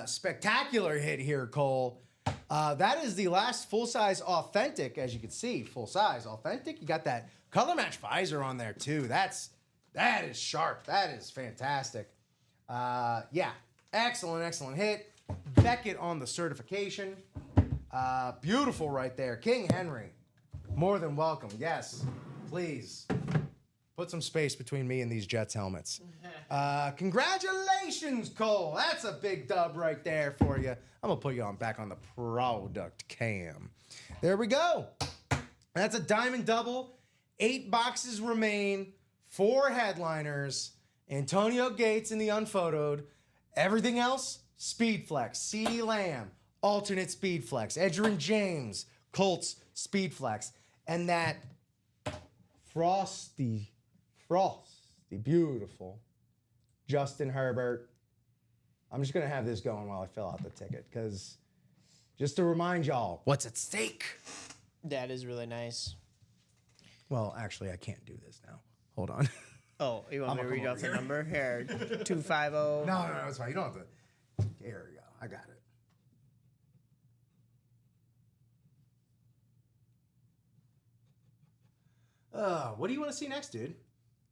Speaker 2: Spectacular hit here, Cole. That is the last full-size authentic, as you can see. Full-size authentic. You got that color match visor on there, too. That is sharp. That is fantastic. Yeah, excellent hit. Beckett on the certification. Beautiful right there. King Henry, more than welcome. Yes, please. Put some space between me and these Jets helmets. Congratulations, Cole. That's a big dub right there for you. I'm going to put you back on the product cam. There we go. That's a diamond double. 8 boxes remain. 4 headliners. Antonio Gates in the unphotoed. Everything else, Speed Flex. CeeDee Lamb, alternate Speed Flex. Edgerrin James, Colts Speed Flex. And that frosty, beautiful Justin Herbert. I'm just going to have this going while I fill out the ticket, because just to remind y'all what's at stake.
Speaker 3: That is really nice.
Speaker 2: Well, actually, I can't do this now. Hold on.
Speaker 3: Oh, you want me to read off the
Speaker 2: here.
Speaker 3: number? Here, 250.
Speaker 2: No, it's fine. You don't have to. Here we go. I got it. What do you want to see next, dude?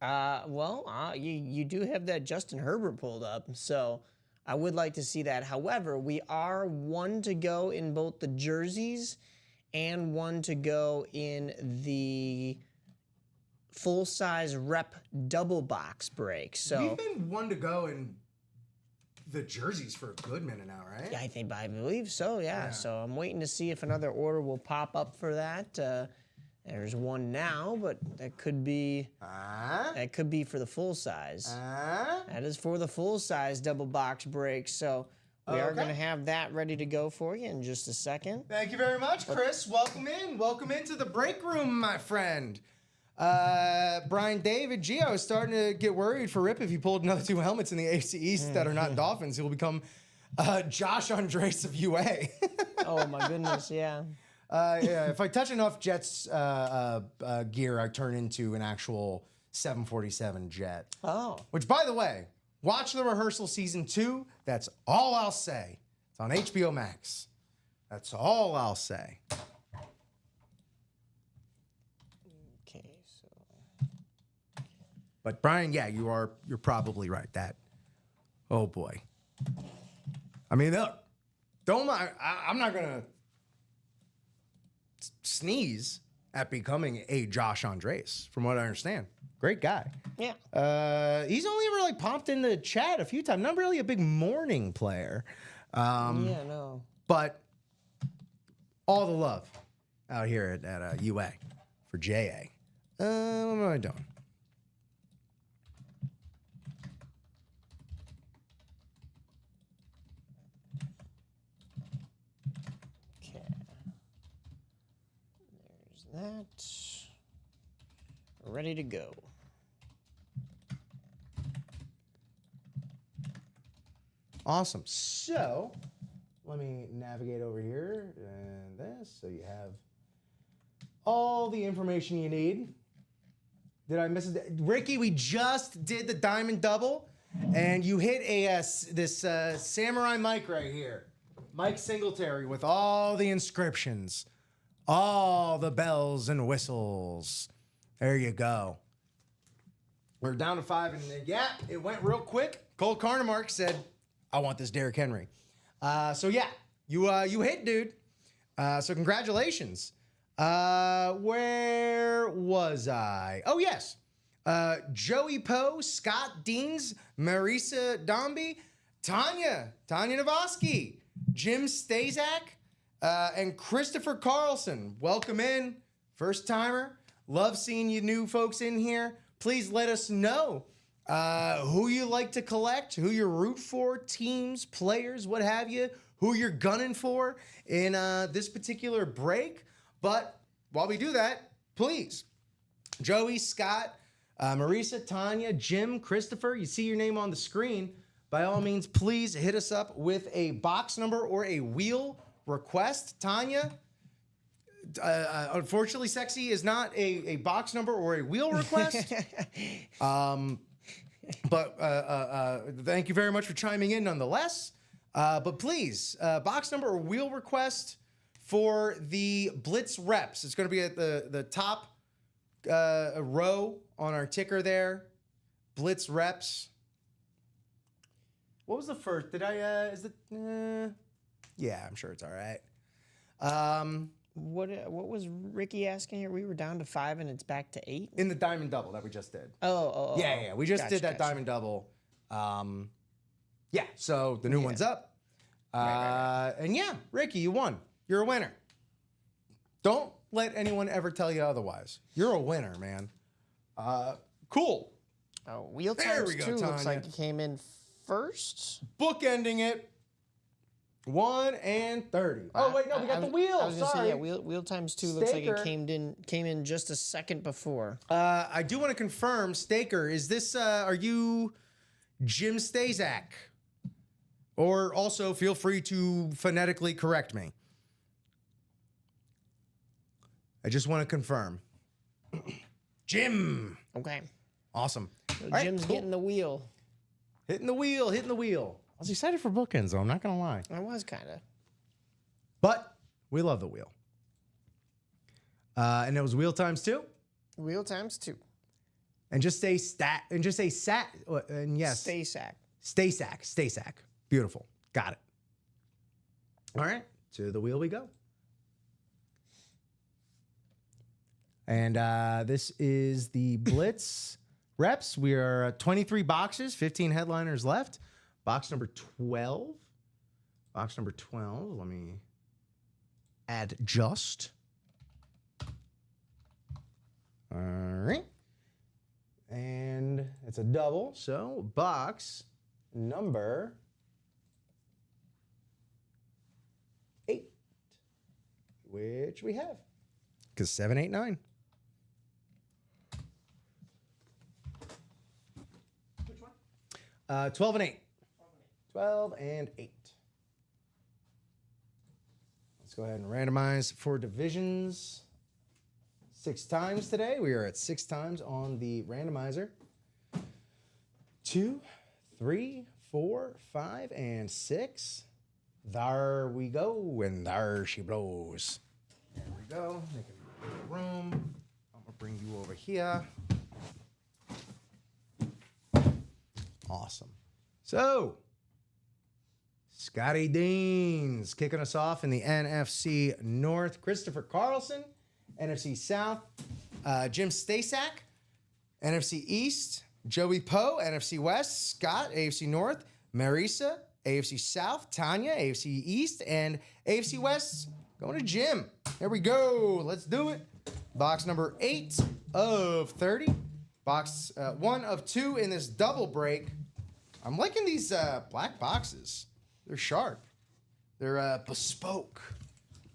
Speaker 3: You do have that Justin Herbert pulled up, so I would like to see that. However, we are 1 to go in both the jerseys and 1 to go in the full-size rep double box break. So
Speaker 2: We've been 1 to go in the jerseys for a good minute now, right?
Speaker 3: I believe so, yeah. So I'm waiting to see if another order will pop up for that. There's one now, but that could be for the full size. That is for the full size double box break. So we are going to have that ready to go for you in just a second.
Speaker 2: Thank you very much, Chris. Welcome in. Welcome into the break room, my friend. Brian David, Gio is starting to get worried for Rip if he pulled another 2 helmets in the AFC East that are not Dolphins. He will become Josh Andres of UA.
Speaker 3: Oh, my goodness, yeah.
Speaker 2: Yeah, if I touch enough Jets gear, I turn into an actual 747 jet.
Speaker 3: Oh.
Speaker 2: Which, by the way, watch The Rehearsal Season 2. That's all I'll say. It's on HBO Max. That's all I'll say.
Speaker 3: Okay, so.
Speaker 2: But Brian, yeah, you're probably right. That, oh boy. I mean, look, I'm not gonna sneeze at becoming a Josh Andres, from what I understand. Great guy.
Speaker 3: Yeah.
Speaker 2: He's only ever like popped in the chat a few times. Not really a big morning player.
Speaker 3: Yeah, no.
Speaker 2: But all the love out here at UA for JA. What am I doing?
Speaker 3: Okay. There's that. Ready to go.
Speaker 2: Awesome. So let me navigate over here and this, so you have all the information you need. Did I miss it? Ricky, we just did the diamond double, and you hit this samurai mic right here. Mike Singletary with all the inscriptions, all the bells and whistles. There you go. We're down to 5, and yeah, it went real quick. Cole Carnemark said, I want this Derrick Henry. So yeah, you hit, dude. So congratulations. Where was I? Oh yes. Joey Poe, Scott Deans, Marisa Dombey, Tanya Navoski, Jim Stazak, and Christopher Carlson. Welcome in, first timer. Love seeing you new folks in here. Please let us know who you like to collect, who you root for, teams, players, what have you, who you're gunning for in this particular break. But while we do that, please, Joey, Scott, Marisa, Tanya, Jim, Christopher, you see your name on the screen. By all means, please hit us up with a box number or a wheel request. Tanya, unfortunately, Sexy is not a box number or a wheel request. But thank you very much for chiming in nonetheless. But please, box number or wheel request for the Blitz reps. It's going to be at the top row on our ticker there. Blitz reps. What was the first? Did I, is it, yeah, I'm sure it's all right.
Speaker 3: What was Ricky asking here? We were down to 5 and it's back to 8?
Speaker 2: In the diamond double that we just did.
Speaker 3: Oh.
Speaker 2: Yeah. We just did that diamond double. Yeah, so the new one's up. Right. And yeah, Ricky, you won. You're a winner. Don't let anyone ever tell you otherwise. You're a winner, man. Cool.
Speaker 3: Oh, Wheel Times 2 looks like it came in first.
Speaker 2: Bookending it. 1 and 30. Oh wait, no, we got the wheel.
Speaker 3: I was gonna say, yeah, wheel Times 2 looks like it came in just a second before.
Speaker 2: I do want to confirm, Staker, is this are you Jim Stazak? Or also feel free to phonetically correct me. I just want to confirm. Jim.
Speaker 3: Okay.
Speaker 2: Awesome.
Speaker 3: So Jim's getting the wheel.
Speaker 2: Hitting the wheel. I was excited for bookends, though. I'm not going to lie.
Speaker 3: I was kind of.
Speaker 2: But we love the wheel. And it was wheel times 2?
Speaker 3: Wheel Times 2.
Speaker 2: And just say stat. And just say sat. And yes. Stay sack. Beautiful. Got it. All right. To the wheel we go. And this is the Blitz reps. We are at 23 boxes, 15 headliners left. Box number 12. Box number 12. Let me adjust. All right. And it's a double, so box number 8, which we have. Because 7, 8, 9.
Speaker 3: Which one?
Speaker 2: 12 and 8. 12 and 8. Let's go ahead and randomize for divisions. 6 times today. We are at 6 times on the randomizer. 2, 3, 4, 5, and 6. There we go, and there she blows. There we go. Making room. I'm gonna bring you over here. Awesome. So, Scotty Deans kicking us off in the NFC North. Christopher Carlson, NFC South. Jim Stasak, NFC East. Joey Poe, NFC West. Scott, AFC North. Marisa, AFC South. Tanya, AFC East. And AFC West, going to Jim. There we go. Let's do it. Box number 8 of 30. Box 1 of 2 in this double break. I'm liking these black boxes. They're sharp. They're bespoke,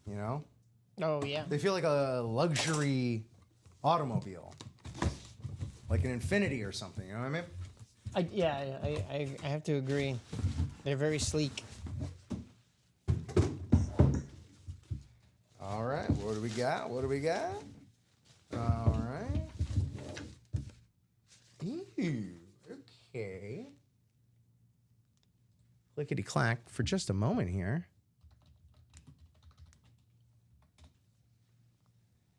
Speaker 2: you know?
Speaker 3: Oh, yeah.
Speaker 2: They feel like a luxury automobile. Like an Infinity or something, you know what I mean?
Speaker 3: I have to agree. They're very sleek.
Speaker 2: All right, what do we got? What do we got? All right. Ew, okay. Clickety clack for just a moment here.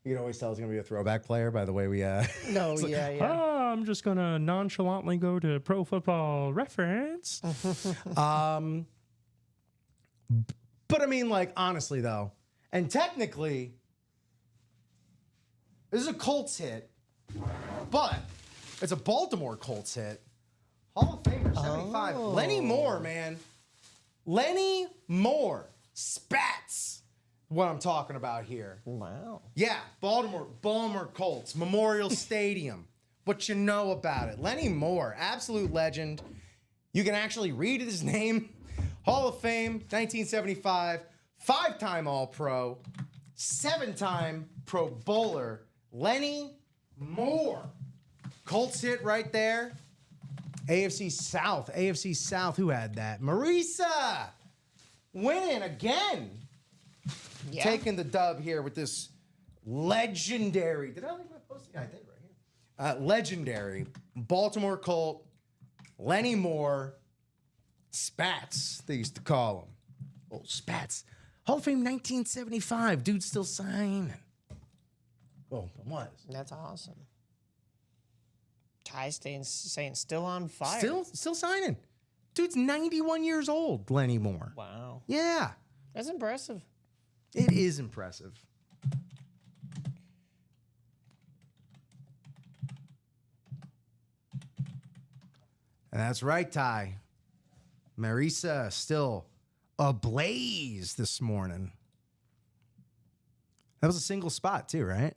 Speaker 2: You can always tell it's gonna be a throwback player by the way we
Speaker 3: No, yeah.
Speaker 4: Oh, I'm just gonna nonchalantly go to Pro Football Reference.
Speaker 2: But I mean, like, honestly though, and technically, this is a Colts hit, but it's a Baltimore Colts hit. Hall of Famer 75.
Speaker 3: Oh.
Speaker 2: Lenny Moore, man. Lenny Moore. Spats. What I'm talking about here.
Speaker 3: Wow.
Speaker 2: Yeah, Baltimore Colts, Memorial Stadium. What you know about it. Lenny Moore, absolute legend. You can actually read his name. Hall of Fame, 1975, 5-time All-Pro, 7-time Pro Bowler. Lenny Moore. Colts hit right there. AFC South, who had that? Marisa winning again.
Speaker 3: Yeah.
Speaker 2: Taking the dub here with this legendary. Did I leave my post? Yeah, I did right here. Legendary Baltimore Colt, Lenny Moore, Spats, they used to call him. Oh, Spats. Hall of Fame 1975. Dude's still signing. Well, it was.
Speaker 3: That's awesome. Ty saying still on fire.
Speaker 2: Still signing. Dude's 91 years old, Lenny Moore.
Speaker 3: Wow.
Speaker 2: Yeah.
Speaker 3: That's impressive.
Speaker 2: It is impressive. And that's right, Ty. Marisa still ablaze this morning. That was a single spot too, right?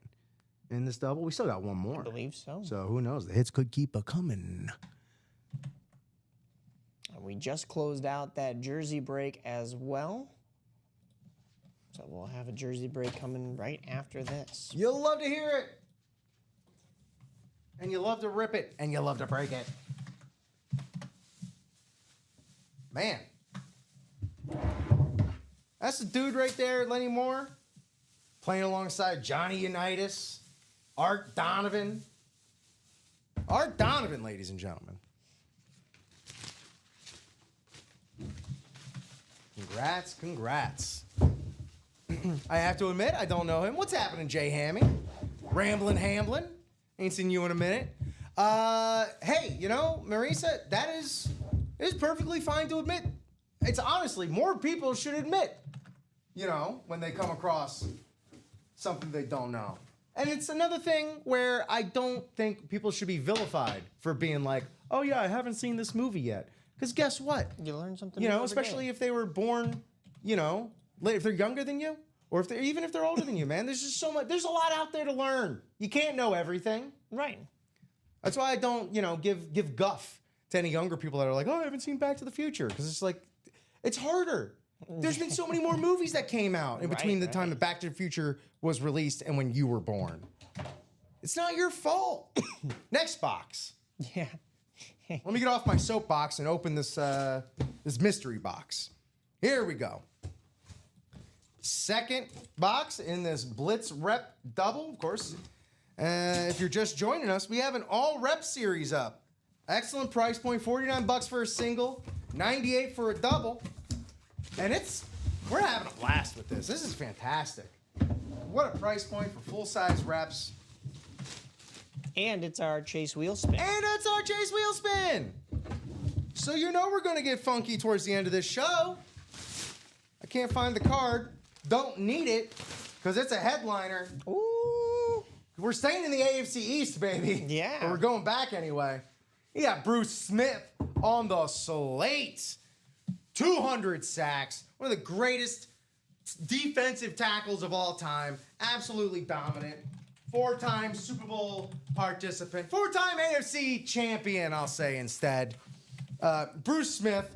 Speaker 2: In this double. We still got one more.
Speaker 3: I believe so.
Speaker 2: So who knows? The hits could keep a-coming.
Speaker 3: And we just closed out that jersey break as well. So we'll have a jersey break coming right after this.
Speaker 2: You'll love to hear it. And you love to rip it. And you love to break it. Man. That's the dude right there, Lenny Moore. Playing alongside Johnny Unitas, Art Donovan. Art Donovan, ladies and gentlemen. Congrats, congrats. I have to admit, I don't know him. What's happening, Jay Hammy? Ramblin' Hamblin'. Ain't seen you in a minute. Hey, you know, Marisa, that is perfectly fine to admit. It's honestly, more people should admit, you know, when they come across something they don't know. And it's another thing where I don't think people should be vilified for being like, oh yeah, I haven't seen this movie yet. Because guess what?
Speaker 3: You learn something
Speaker 2: You
Speaker 3: new
Speaker 2: know,
Speaker 3: every day.
Speaker 2: especially if they were born, you know, if they're younger than you, or even if they're older than you, man. There's just so much. There's a lot out there to learn. You can't know everything.
Speaker 3: Right.
Speaker 2: That's why I don't, give guff to any younger people that are like, oh, I haven't seen Back to the Future, because it's like, it's harder. There's been so many more movies that came out in between the time that Back to the Future was released and when you were born. It's not your fault. Next box.
Speaker 3: Yeah.
Speaker 2: Let me get off my soapbox and open this this mystery box. Here we go. Second box in this Blitz Rep double, of course. If you're just joining us, we have an all rep series up. Excellent price point, $49 for a single, $98 for a double. And we're having a blast with this. This is fantastic. What a price point for full-size reps.
Speaker 3: And it's our Chase wheel spin.
Speaker 2: And it's our Chase wheel spin. So we're going to get funky towards the end of this show. I can't find the card. Don't need it, because it's a headliner.
Speaker 3: Ooh.
Speaker 2: We're staying in the AFC East, baby.
Speaker 3: Yeah.
Speaker 2: But we're going back anyway. You got Bruce Smith on the slate. 200 sacks. One of the greatest defensive tackles of all time. Absolutely dominant. 4-time Super Bowl participant. 4-time AFC champion, I'll say instead. Bruce Smith.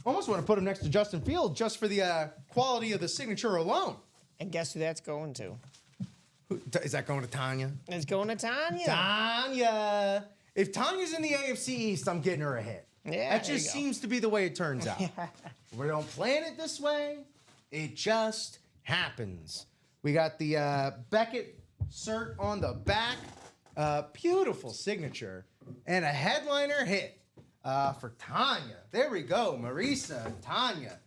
Speaker 2: Almost want to put him next to Justin Fields just for the quality of the signature alone.
Speaker 3: And guess who that's going to?
Speaker 2: Is that going to Tanya?
Speaker 3: It's going to Tanya.
Speaker 2: Tanya. If Tanya's in the AFC East, I'm getting her a hit.
Speaker 3: Yeah,
Speaker 2: that just seems to be the way it turns out. We don't plan it this way. It just happens. We got the Beckett cert on the back. Beautiful signature. And a headliner hit for Tanya. There we go. Marisa and Tanya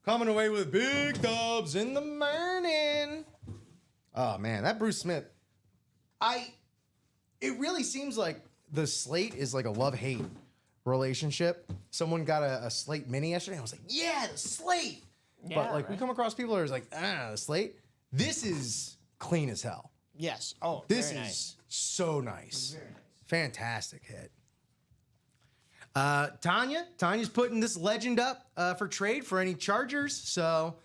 Speaker 2: coming away with big dubs in the morning. Oh, man. That Bruce Smith. It really seems like the slate is like a love-hate relationship. Someone got a slate mini yesterday. I was like, yeah, the slate.
Speaker 3: Yeah,
Speaker 2: but we come across people that are like, the slate. This is clean as hell.
Speaker 3: Yes. Oh,
Speaker 2: this
Speaker 3: very
Speaker 2: is
Speaker 3: nice.
Speaker 2: so nice.
Speaker 3: Very nice.
Speaker 2: Fantastic hit. Tanya's putting this legend up for trade for any Chargers. So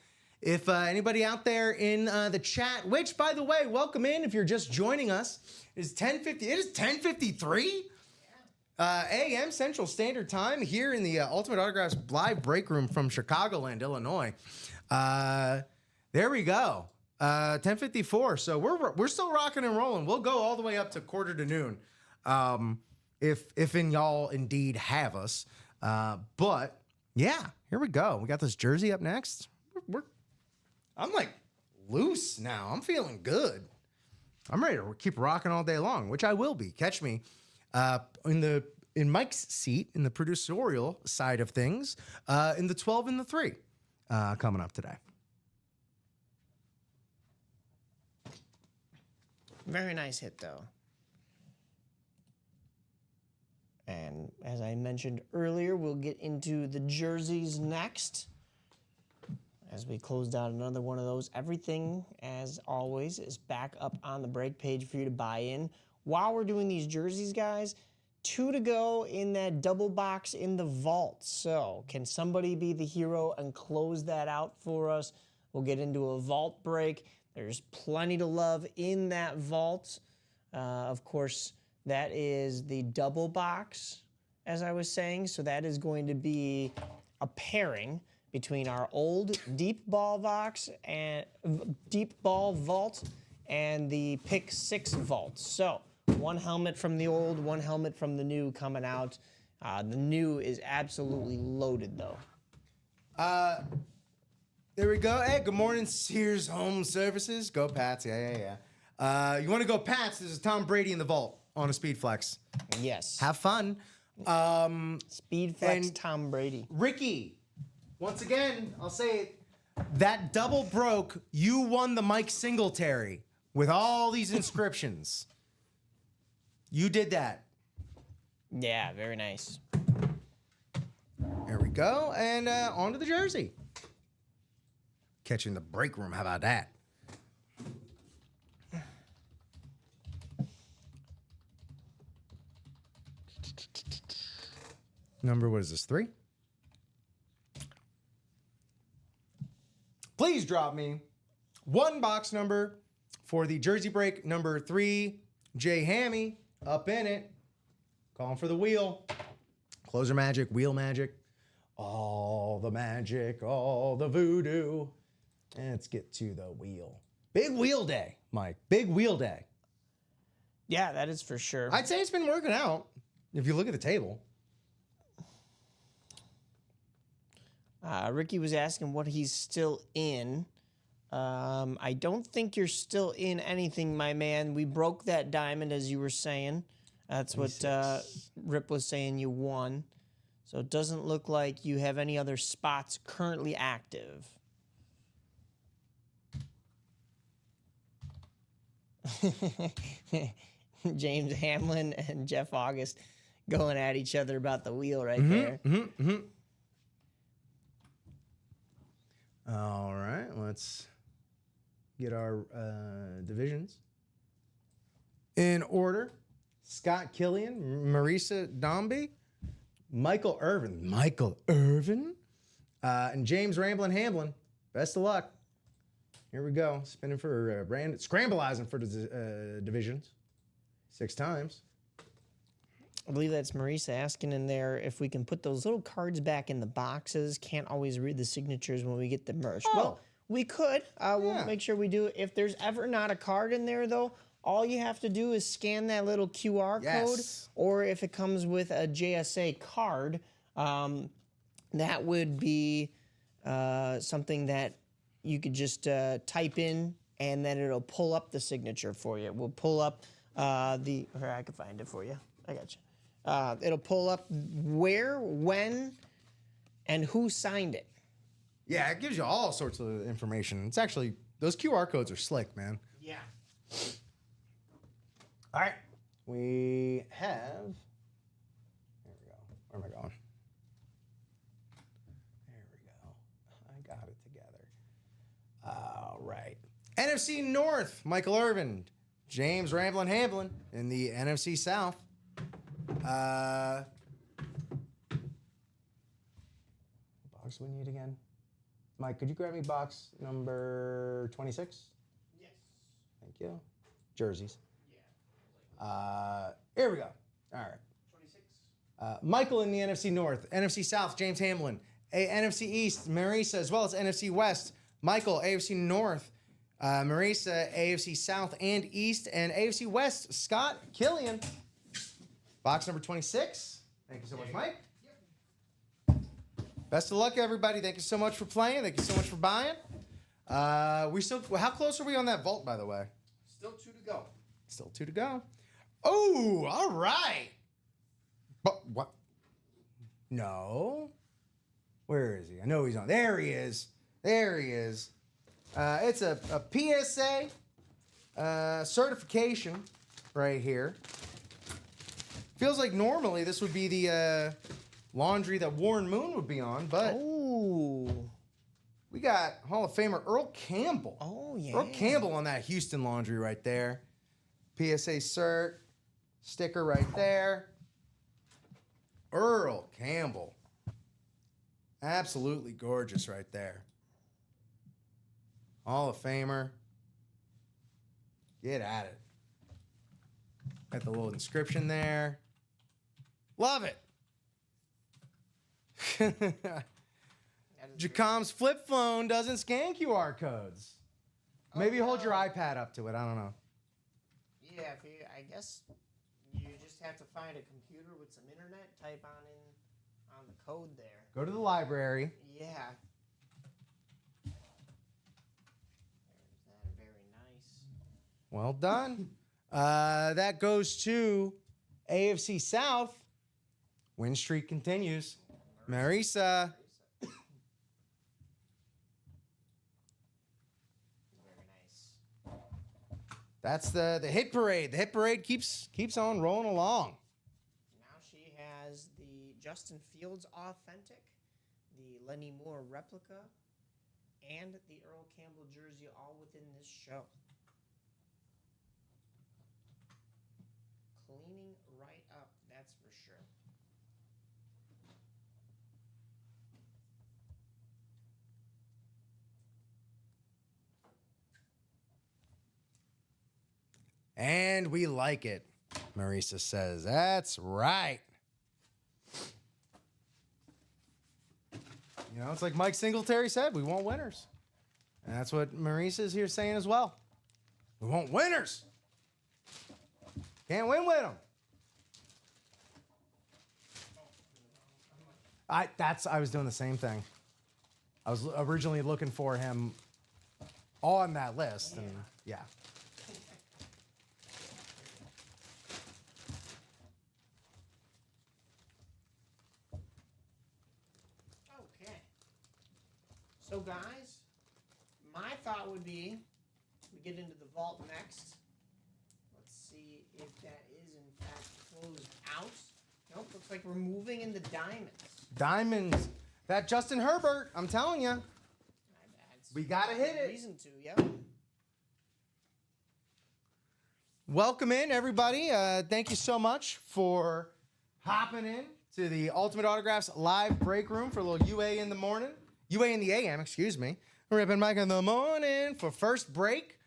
Speaker 2: if anybody out there in the chat, which by the way, welcome in if you're just joining us, is 10:50. It is 10:53 a.m. Central Standard Time here in the Ultimate Autographs live break room from Chicagoland, Illinois. There we go. 10:54. So we're still rocking and rolling. We'll go all the way up to quarter to noon. If in y'all indeed have us. But yeah, here we go. We got this jersey up next. I'm like loose now. I'm feeling good. I'm ready to keep rocking all day long, which I will be. Catch me in Mike's seat in the producerial side of things in the 12 and the 3 coming up today.
Speaker 3: Very nice hit, though. And as I mentioned earlier, we'll get into the jerseys next. As we closed out another one of those, everything, as always, is back up on the break page for you to buy in. While we're doing these jerseys, guys, 2 to go in that double box in the vault. So can somebody be the hero and close that out for us? We'll get into a vault break. There's plenty to love in that vault. Of course, that is the double box, as I was saying. So that is going to be a pairing between our old deep ball box and deep ball vault and the pick 6 vault. So one helmet from the old, one helmet from the new coming out. The new is absolutely loaded, though.
Speaker 2: There we go. Hey, good morning, Sears Home Services. Go Pats. Yeah. You want to go Pats? There's a Tom Brady in the vault on a Speed Flex.
Speaker 3: Yes.
Speaker 2: Have fun.
Speaker 3: Speed Flex
Speaker 2: and
Speaker 3: Tom Brady.
Speaker 2: Ricky, once again, I'll say it. That double broke. You won the Mike Singletary with all these inscriptions. You did that.
Speaker 3: Yeah, very nice.
Speaker 2: There we go. And on to the jersey. Catching the break room. How about that? Number, what is this, 3? please drop me one box number for the Jersey Break number 3. Jay Hammy up in it. Calling for the wheel. Closer magic, wheel magic. All the magic, all the voodoo. And let's get to the wheel. Big wheel day, Mike. Big wheel day.
Speaker 3: Yeah, that is for sure.
Speaker 2: I'd say it's been working out if you look at the table.
Speaker 3: Ricky was asking what he's still in. I don't think you're still in anything, my man. We broke that diamond, as you were saying. That's what Rip was saying you won. So it doesn't look like you have any other spots currently active. James Hamlin and Jeff August going at each other about the wheel right there.
Speaker 2: All right, let's get our divisions in order. Scott Killian, Marisa Dombey, Michael Irvin, and James Ramblin' Hamblin. Best of luck. Here we go. Spinning for scrambleizing for the divisions 6 times.
Speaker 3: I believe that's Marisa asking in there if we can put those little cards back in the boxes. Can't always read the signatures when we get the merch.
Speaker 2: Oh.
Speaker 3: Well, we could. We'll make sure we do it. If there's ever not a card in there, though, all you have to do is scan that little QR code. Or if it comes with a JSA card, that would be something that you could just type in, and then it'll pull up the signature for you. We'll pull up here, I can find it for you. I got you. It'll pull up where, when, and who signed it.
Speaker 2: Yeah, it gives you all sorts of information. It's actually, those QR codes are slick, man.
Speaker 3: Yeah.
Speaker 2: All right. We have, there we go. Where am I going? There we go. I got it together. All right. NFC North, Michael Irvin, James Ramblin' Hamblin. In the NFC South, what box do we need again? Mike, could you grab me box number 26?
Speaker 3: Yes.
Speaker 2: Thank you. Jerseys. Yeah. Here we go. All right.
Speaker 3: 26.
Speaker 2: Michael in the NFC North, NFC South, James Hamlin, NFC East, Marisa, as well as NFC West, Michael, AFC North, Marisa, AFC South and East, and AFC West, Scott Killian. Box number 26. Thank you so much, Mike. Yep. Best of luck, everybody. Thank you so much for playing. Thank you so much for buying. How close are we on that vault, by the way?
Speaker 1: Still 2 to go.
Speaker 2: Still 2 to go. Oh, all right. But what? No. Where is he? I know he's on. There he is. There he is. It's a PSA certification right here. Feels like normally this would be the laundry that Warren Moon would be on, but we got Hall of Famer Earl Campbell.
Speaker 3: Oh, yeah.
Speaker 2: Earl Campbell on that Houston laundry right there. PSA cert, sticker right there. Earl Campbell. Absolutely gorgeous right there. Hall of Famer. Get at it. Got the little inscription there. Love it. Jacom's flip phone doesn't scan QR codes. Maybe hold your iPad up to it. I don't know.
Speaker 3: Yeah, I guess you just have to find a computer with some internet, type on the code there.
Speaker 2: Go to the library.
Speaker 3: Yeah. There's that. Very nice.
Speaker 2: Well done. That goes to AFC South. Win streak continues. Marisa.
Speaker 3: Very nice.
Speaker 2: That's the hit parade. The hit parade keeps on rolling along.
Speaker 3: Now she has the Justin Fields authentic, the Lenny Moore replica, and the Earl Campbell jersey all within this show. Cleaning right up, that's for sure.
Speaker 2: And we like it, Marisa says. That's right. You know, it's like Mike Singletary said, we want winners. And that's what Marisa is here saying as well. We want winners. Can't win with them. I was doing the same thing. I was originally looking for him on that list, and yeah.
Speaker 3: Okay. So guys, my thought would be we get into the vault next. Let's see if that is in fact closed out. Nope, looks like we're moving into diamonds.
Speaker 2: Diamonds. That Justin Herbert, I'm telling you. We gotta hit it.
Speaker 3: Reason to, yep.
Speaker 2: Welcome in, everybody. Thank you so much for hopping in to the Ultimate Autographs live break room for a little UA in the morning. UA in the AM, excuse me. Ripping Mike in the morning for first break.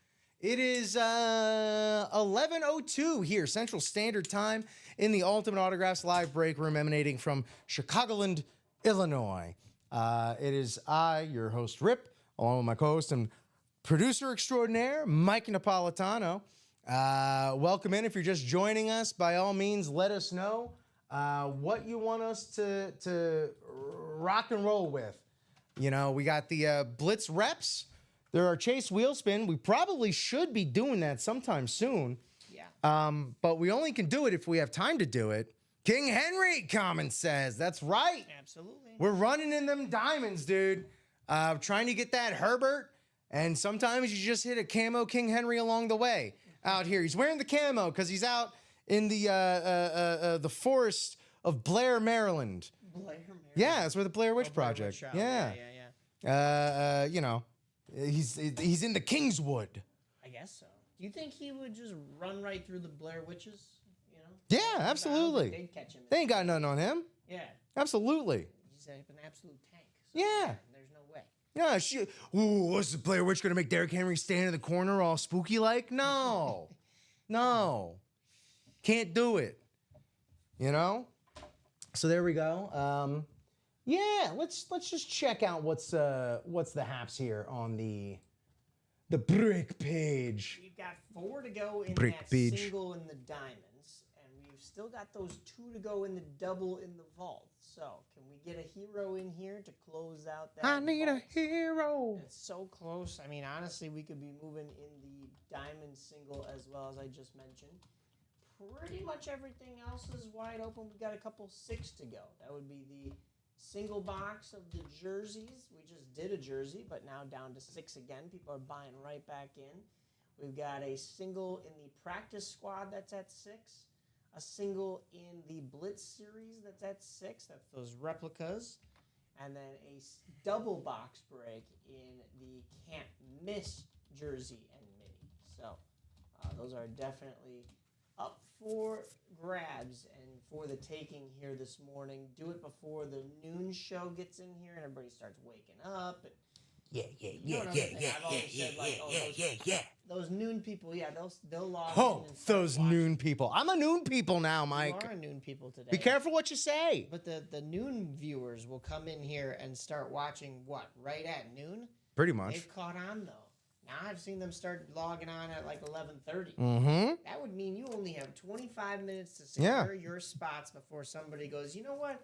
Speaker 2: It is 11:02 here, Central Standard Time, in the Ultimate Autographs live break room emanating from Chicagoland, Illinois. It is I, your host, Rip, along with my co-host and producer extraordinaire, Mike Napolitano. Welcome in. If you're just joining us, by all means, let us know what you want us to rock and roll with. You know, we got the Blitz reps. There are Chase Wheelspin. We probably should be doing that sometime soon.
Speaker 3: Yeah.
Speaker 2: But we only can do it if we have time to do it. King Henry, Common says. That's right.
Speaker 3: Absolutely.
Speaker 2: We're running in them diamonds, dude. Trying to get that Herbert. And sometimes you just hit a camo King Henry along the way out here. He's wearing the camo because he's out in the forest of Blair, Maryland.
Speaker 3: Blair, Maryland.
Speaker 2: Yeah, that's where the Blair Witch
Speaker 3: Blair
Speaker 2: Project.
Speaker 3: Witch
Speaker 2: Yeah. You know, he's in the Kingswood.
Speaker 3: I guess so. Do you think he would just run right through the Blair Witches? You know?
Speaker 2: Yeah,
Speaker 3: I don't think
Speaker 2: absolutely.
Speaker 3: they'd catch him.
Speaker 2: They ain't got nothing on him.
Speaker 3: Yeah.
Speaker 2: Absolutely.
Speaker 3: He's an absolute tank. So
Speaker 2: Yeah.
Speaker 3: There's no way.
Speaker 2: Yeah, what's the Blair Witch gonna make Derrick Henry stand in the corner all spooky like? No. No. Can't do it. You know? So there we go. Yeah, let's just check out what's the haps here on the break page.
Speaker 3: We've got 4 to go in
Speaker 2: Break
Speaker 3: that
Speaker 2: page.
Speaker 3: single in the diamonds, and we've still got those 2 to go in the double in the vault. So, can we get a hero in here to close out that
Speaker 2: I need
Speaker 3: vault?
Speaker 2: a hero.
Speaker 3: It's so close. I mean, honestly, we could be moving in the diamond single as well as I just mentioned. Pretty much everything else is wide open. We've got a couple 6 to go. That would be the single box of the jerseys. We just did a jersey, but now down to 6 again. People are buying right back in. We've got a single in the practice squad that's at 6. A single in the Blitz series that's at 6. That's those replicas. And then a double box break in the Can't Miss jersey and mini. So those are definitely up for grabs and for the taking here this morning. Do it before the noon show gets in here and everybody starts waking up. And those noon people, yeah, they'll log in and start
Speaker 2: Those
Speaker 3: watching.
Speaker 2: noon people. I'm a noon people now, Mike.
Speaker 3: You are a noon people today.
Speaker 2: Be careful what you say.
Speaker 3: But the noon viewers will come in here and start watching what, right at noon?
Speaker 2: Pretty much.
Speaker 3: They've caught on though. Now I've seen them start logging on at like 11:30.
Speaker 2: Mm-hmm.
Speaker 3: That would mean you only have 25 minutes to
Speaker 2: Yeah.
Speaker 3: secure your spots before somebody goes, you know what?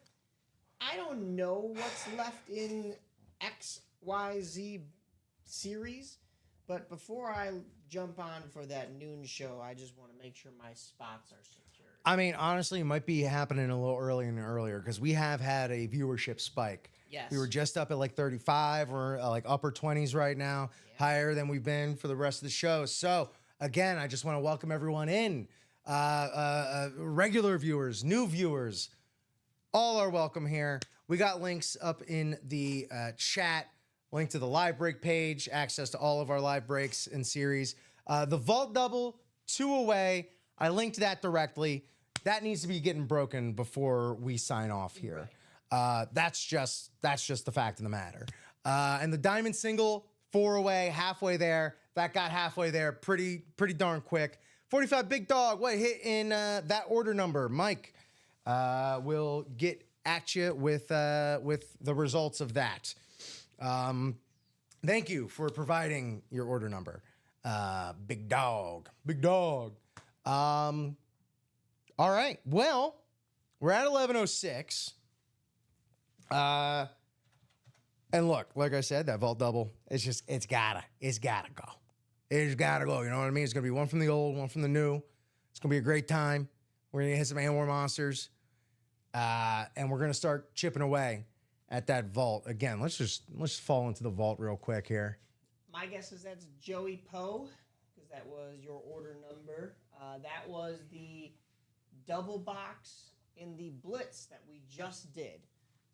Speaker 3: I don't know what's left in XYZ series, but before I jump on for that noon show, I just want to make sure my spots are secured.
Speaker 2: I mean, honestly, it might be happening a little earlier and earlier because we have had a viewership spike.
Speaker 3: Yes.
Speaker 2: We were just up at like 35. We're like upper 20s right now, higher than we've been for the rest of the show. So, again, I just want to welcome everyone in. Regular viewers, new viewers, all are welcome here. We got links up in the chat, link to the live break page, access to all of our live breaks and series. The Vault Double, 2 away. I linked that directly. That needs to be getting broken before we sign off here.
Speaker 3: Right.
Speaker 2: That's just the fact of the matter. And the Diamond Single, 4 away, halfway there. That got halfway there pretty darn quick. 45 Big Dog. What hit in that order number? Mike will get at you with the results of that. Thank you for providing your order number. Big Dog. Big Dog. All right. Well, we're at 11:06. And look, like I said, that vault double, it's gotta go. It's gotta go. You know what I mean? It's gonna be one from the old, one from the new. It's gonna be a great time. We're gonna hit some Anwar monsters. And we're gonna start chipping away at that vault. Again, let's just fall into the vault real quick here.
Speaker 3: My guess is that's Joey Poe, because that was your order number. That was the double box in the Blitz that we just did.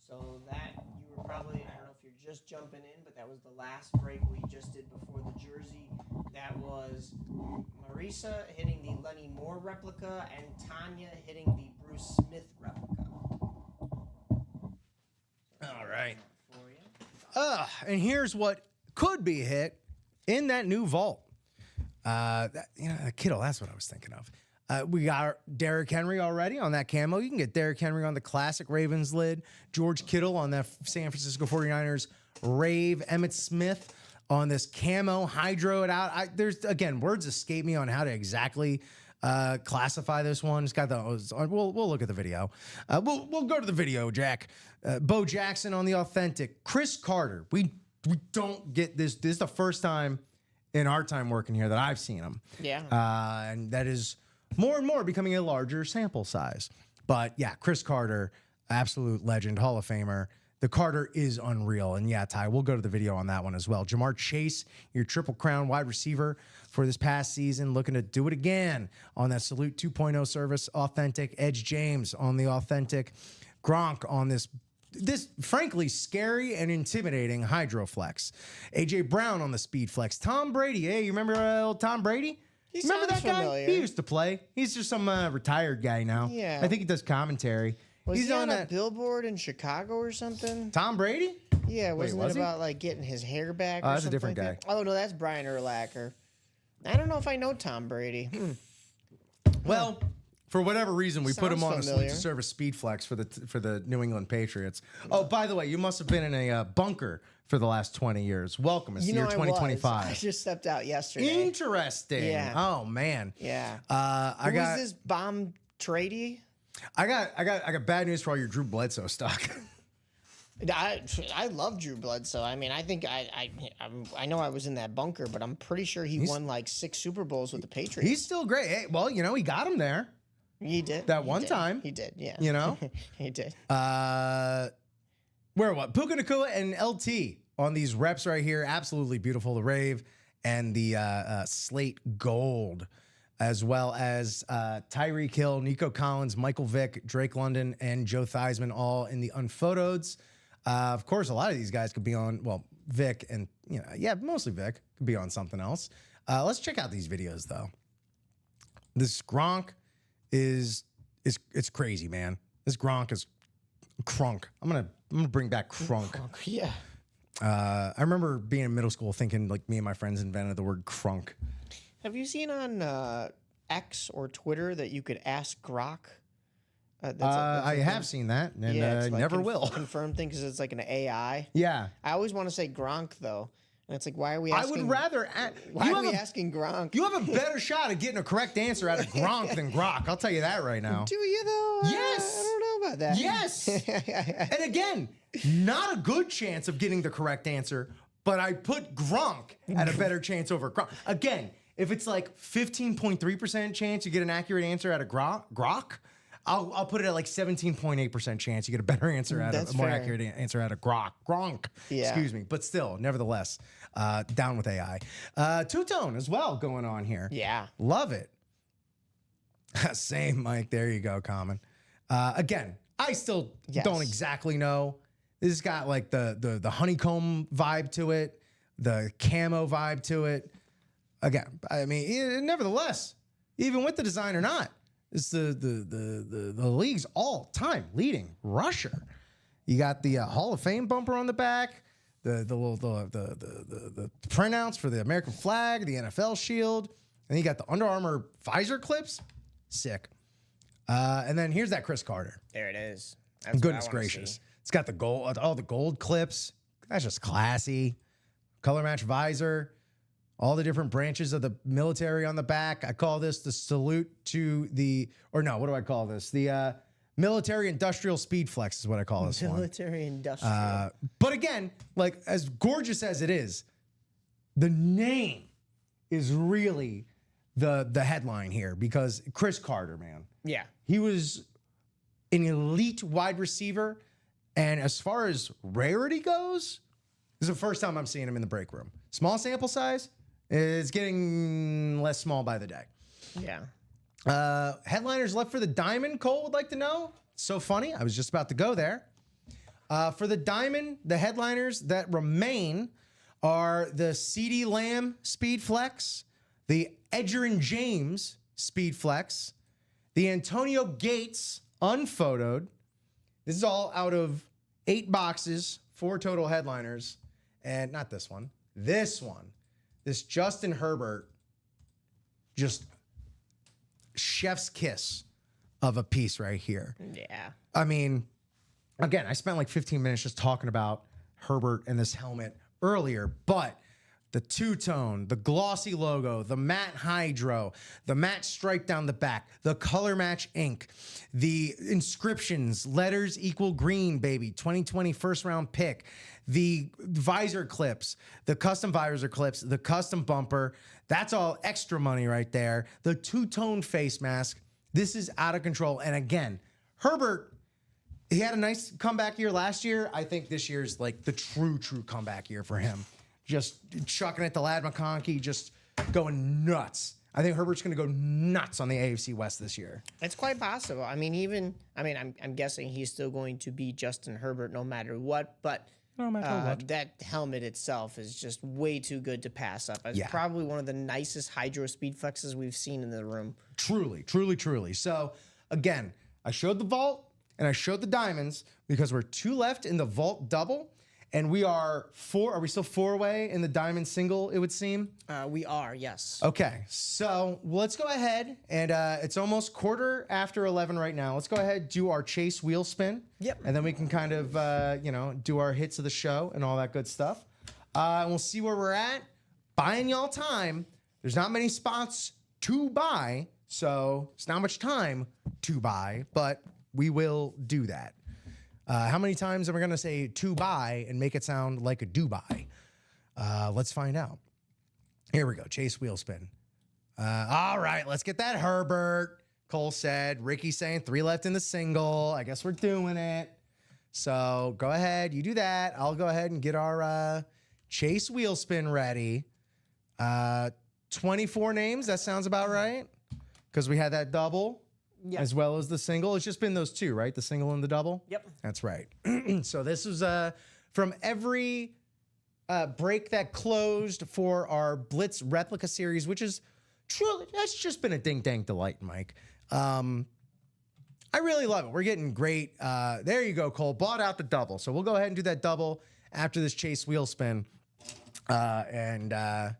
Speaker 3: So that you were probably, I don't know if you're just jumping in, but that was the last break we just did before the jersey. That was Marisa hitting the Lenny Moore replica and Tanya hitting the Bruce Smith replica.
Speaker 2: All right.
Speaker 3: For you.
Speaker 2: And here's what could be a hit in that new vault. Kittle, that's what I was thinking of. We got Derrick Henry already on that camo. You can get Derrick Henry on the classic Ravens lid. George Kittle on that San Francisco 49ers Rave. Emmitt Smith on this camo. Hydro it out. There's, again, words escape me on how to exactly classify this one. It's got we'll look at the video. We'll go to the video, Jack. Bo Jackson on the authentic. Chris Carter. We don't get this. This is the first time in our time working here that I've seen him.
Speaker 3: Yeah.
Speaker 2: And that is more and more becoming a larger sample size. But yeah, Chris Carter, absolute legend, Hall of Famer. The Carter is unreal. And yeah, Ty, we'll go to the video on that one as well. Jamar Chase, your Triple Crown wide receiver for this past season, looking to do it again on that Salute 2.0 service. Authentic. Edge James on the authentic. Gronk on this frankly scary and intimidating Hydroflex. AJ Brown on the Speed Flex. Tom Brady. Hey, you remember old Tom Brady?
Speaker 3: He
Speaker 2: Remember that
Speaker 3: sounds
Speaker 2: guy?
Speaker 3: familiar.
Speaker 2: He used to play. He's just some retired guy now.
Speaker 3: Yeah.
Speaker 2: I think he does commentary.
Speaker 3: Was
Speaker 2: He's
Speaker 3: he on a
Speaker 2: that.
Speaker 3: billboard in Chicago or something?
Speaker 2: Tom Brady?
Speaker 3: Yeah, wasn't
Speaker 2: was
Speaker 3: it
Speaker 2: he?
Speaker 3: about like getting his hair back?
Speaker 2: Oh,
Speaker 3: or
Speaker 2: that's a
Speaker 3: something
Speaker 2: different
Speaker 3: like that? Oh no, that's Brian Urlacher. I don't know if I know Tom Brady.
Speaker 2: Well, for whatever reason, we put him
Speaker 3: Sounds
Speaker 2: on a
Speaker 3: familiar.
Speaker 2: Salute to Service Speed Flex for the New England Patriots. Oh, by the way, you must have been in a bunker for the last 20 years. Welcome. It's the year
Speaker 3: I
Speaker 2: 2025.
Speaker 3: was. I just stepped out yesterday.
Speaker 2: Interesting.
Speaker 3: Yeah.
Speaker 2: Oh man.
Speaker 3: Yeah.
Speaker 2: I got
Speaker 3: Who's this bomb tradie?
Speaker 2: I got bad news for all your Drew Bledsoe stock.
Speaker 3: I love Drew Bledsoe. I mean, I think I know I was in that bunker, but I'm pretty sure he won like 6 Super Bowls with the Patriots.
Speaker 2: He's still great. Hey, well, he got him there.
Speaker 3: He did
Speaker 2: That
Speaker 3: He
Speaker 2: one
Speaker 3: did.
Speaker 2: time.
Speaker 3: He did. Yeah.
Speaker 2: You know?
Speaker 3: He did.
Speaker 2: Where what? Puka Nacua and LT on these reps right here. Absolutely beautiful. The Rave and the Slate Gold, as well as Tyreek Hill, Nico Collins, Michael Vick, Drake London, and Joe Theismann, all in the unphotoeds. Of course, a lot of these guys could be on, well, Vic and, mostly Vic could be on something else. Let's check out these videos, though. This Gronk it's crazy, man. This Gronk is crunk. I'm gonna bring back crunk.
Speaker 3: Yeah.
Speaker 2: I remember being in middle school thinking like me and my friends invented the word crunk.
Speaker 3: Have you seen on X or Twitter that you could ask Grok?
Speaker 2: I have seen that, and
Speaker 3: it's like
Speaker 2: never will.
Speaker 3: confirm thing because it's like an AI.
Speaker 2: Yeah,
Speaker 3: I always want to say Gronk though, and it's like, why are we
Speaker 2: I
Speaker 3: asking?
Speaker 2: would rather.
Speaker 3: Why are we asking Gronk?
Speaker 2: You have a better shot at getting a correct answer out of Gronk than Grok. I'll tell you that right now.
Speaker 3: Do you though?
Speaker 2: Yes.
Speaker 3: I don't know about that.
Speaker 2: Yes. And again, not a good chance of getting the correct answer, but I put Gronk at a better chance over Gronk. Again, if it's like 15.3% chance you get an accurate answer out of Grok, I'll put it at like 17.8% chance you get a better answer out of a more
Speaker 3: fair.
Speaker 2: accurate answer out of Gronk.
Speaker 3: Yeah.
Speaker 2: Excuse me. But still, nevertheless, down with AI. Two-tone as well going on here.
Speaker 3: Yeah.
Speaker 2: Love it. Same, Mike. There you go, Common. Again, I still don't exactly know. This has got like the honeycomb vibe to it, the camo vibe to it. Again, I mean, nevertheless, even with the design or not, it's the league's all-time leading rusher. You got the Hall of Fame bumper on the back, the printouts for the American flag, the NFL shield. And you got the Under Armour visor clips. Sick. And then here's that Chris Carter.
Speaker 3: There it is. That's
Speaker 2: Goodness
Speaker 3: what I wanna
Speaker 2: gracious.
Speaker 3: see.
Speaker 2: It's got the gold, all the gold clips. That's just classy. Color match visor. All the different branches of the military on the back. I call this the salute to the, or no, what do I call this? The military industrial speed flex is what I call this one.
Speaker 3: Military industrial.
Speaker 2: But again, like as gorgeous as it is, the name is really the headline here because Chris Carter, man.
Speaker 3: Yeah.
Speaker 2: He was an elite wide receiver. And as far as rarity goes, this is the first time I'm seeing him in the break room. Small sample size. It's getting less small by the day.
Speaker 3: Yeah.
Speaker 2: Headliners left for the Diamond, Cole would like to know. So funny. I was just about to go there. For the Diamond, the headliners that remain are the CeeDee Lamb Speed Flex, the Edgerrin James Speed Flex, the Antonio Gates Unphotoed. This is all out of 8 boxes, 4 total headliners. And not this one. This one. This Justin Herbert, just chef's kiss of a piece right here.
Speaker 3: Yeah.
Speaker 2: I mean, again, I spent like 15 minutes just talking about Herbert and this helmet earlier, but the two-tone, the glossy logo, the matte hydro, the matte stripe down the back, the color match ink, the inscriptions, letters equal green, baby, 2020 first round pick, the visor clips, the custom visor clips, the custom bumper, that's all extra money right there. The two-tone face mask, this is out of control. And again, Herbert, he had a nice comeback year last year. I think this year's like the true comeback year for him. Just chucking it to Lad McConkey, just going nuts. I think Herbert's going to go nuts on the AFC West this year.
Speaker 3: It's quite possible. I mean, I'm guessing he's still going to be Justin Herbert no matter what, but
Speaker 4: No matter what.
Speaker 3: that helmet itself is just way too good to pass up. It's
Speaker 2: Yeah.
Speaker 3: probably one of the nicest hydro speed flexes we've seen in the room.
Speaker 2: Truly. So again, I showed the vault and I showed the diamonds because we're 2 left in the vault double. And we are 4. Are we still 4 away in the diamond single, it would seem?
Speaker 3: We are, yes.
Speaker 2: Okay, so let's go ahead. And it's almost 11:15 right now. Let's go ahead, do our chase wheel spin.
Speaker 3: Yep.
Speaker 2: And then we can kind of, do our hits of the show and all that good stuff. And we'll see where we're at. Buying y'all time. There's not many spots to buy, so it's not much time to buy, but we will do that. How many times am I going to say to buy and make it sound like a Dubai? Let's find out. Here we go. Chase wheel spin. All right, let's get that Herbert. Cole said. Ricky saying 3 left in the single. I guess we're doing it. So go ahead. You do that. I'll go ahead and get our chase wheel spin ready. 24 names. That sounds about right. Because we had that double.
Speaker 3: Yep.
Speaker 2: As well as the single. It's just been those 2, right? The single and the double?
Speaker 3: Yep.
Speaker 2: That's right. So this was from every break that closed for our Blitz replica series, which is truly, that's just been a ding-dang delight, Mike. I really love it. We're getting great. There you go, Cole. Bought out the double. So we'll go ahead and do that double after this chase wheel spin. Yeah,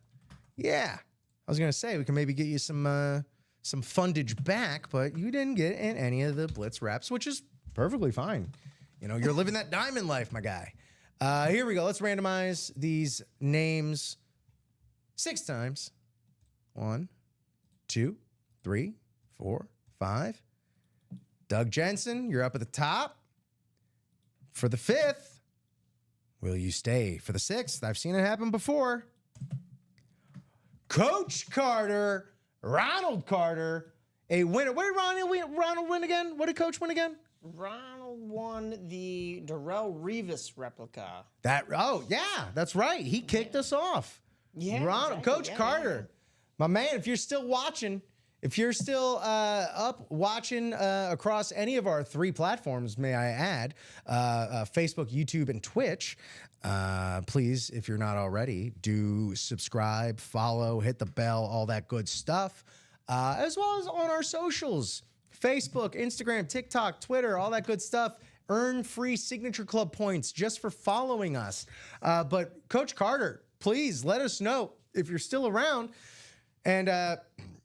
Speaker 2: I was going to say we can maybe get you some fundage back, but you didn't get in any of the Blitz reps, which is perfectly fine. You know, you're living that diamond life, my guy. Here we go. Let's randomize these names 6 times. 1, 2, 3, 4, 5. Doug Jensen, you're up at the top. For the 5th, will you stay for the 6th? I've seen it happen before. Coach Carter, Ronald Carter, a winner. Where did Ronald win again? What did Coach win again?
Speaker 3: Ronald won the Darrell Revis replica.
Speaker 2: That's right. He kicked us off.
Speaker 3: Yeah,
Speaker 2: Ronald,
Speaker 3: exactly.
Speaker 2: Coach Carter, my man. If you're still watching, if you're still up watching across any of our 3 platforms, may I add, Facebook, YouTube, and Twitch. Please, if you're not already, do subscribe, follow, hit the bell, all that good stuff, as well as on our socials, Facebook, Instagram, TikTok, Twitter, all that good stuff. Earn free Signature Club points just for following us. But Coach Carter, please let us know if you're still around And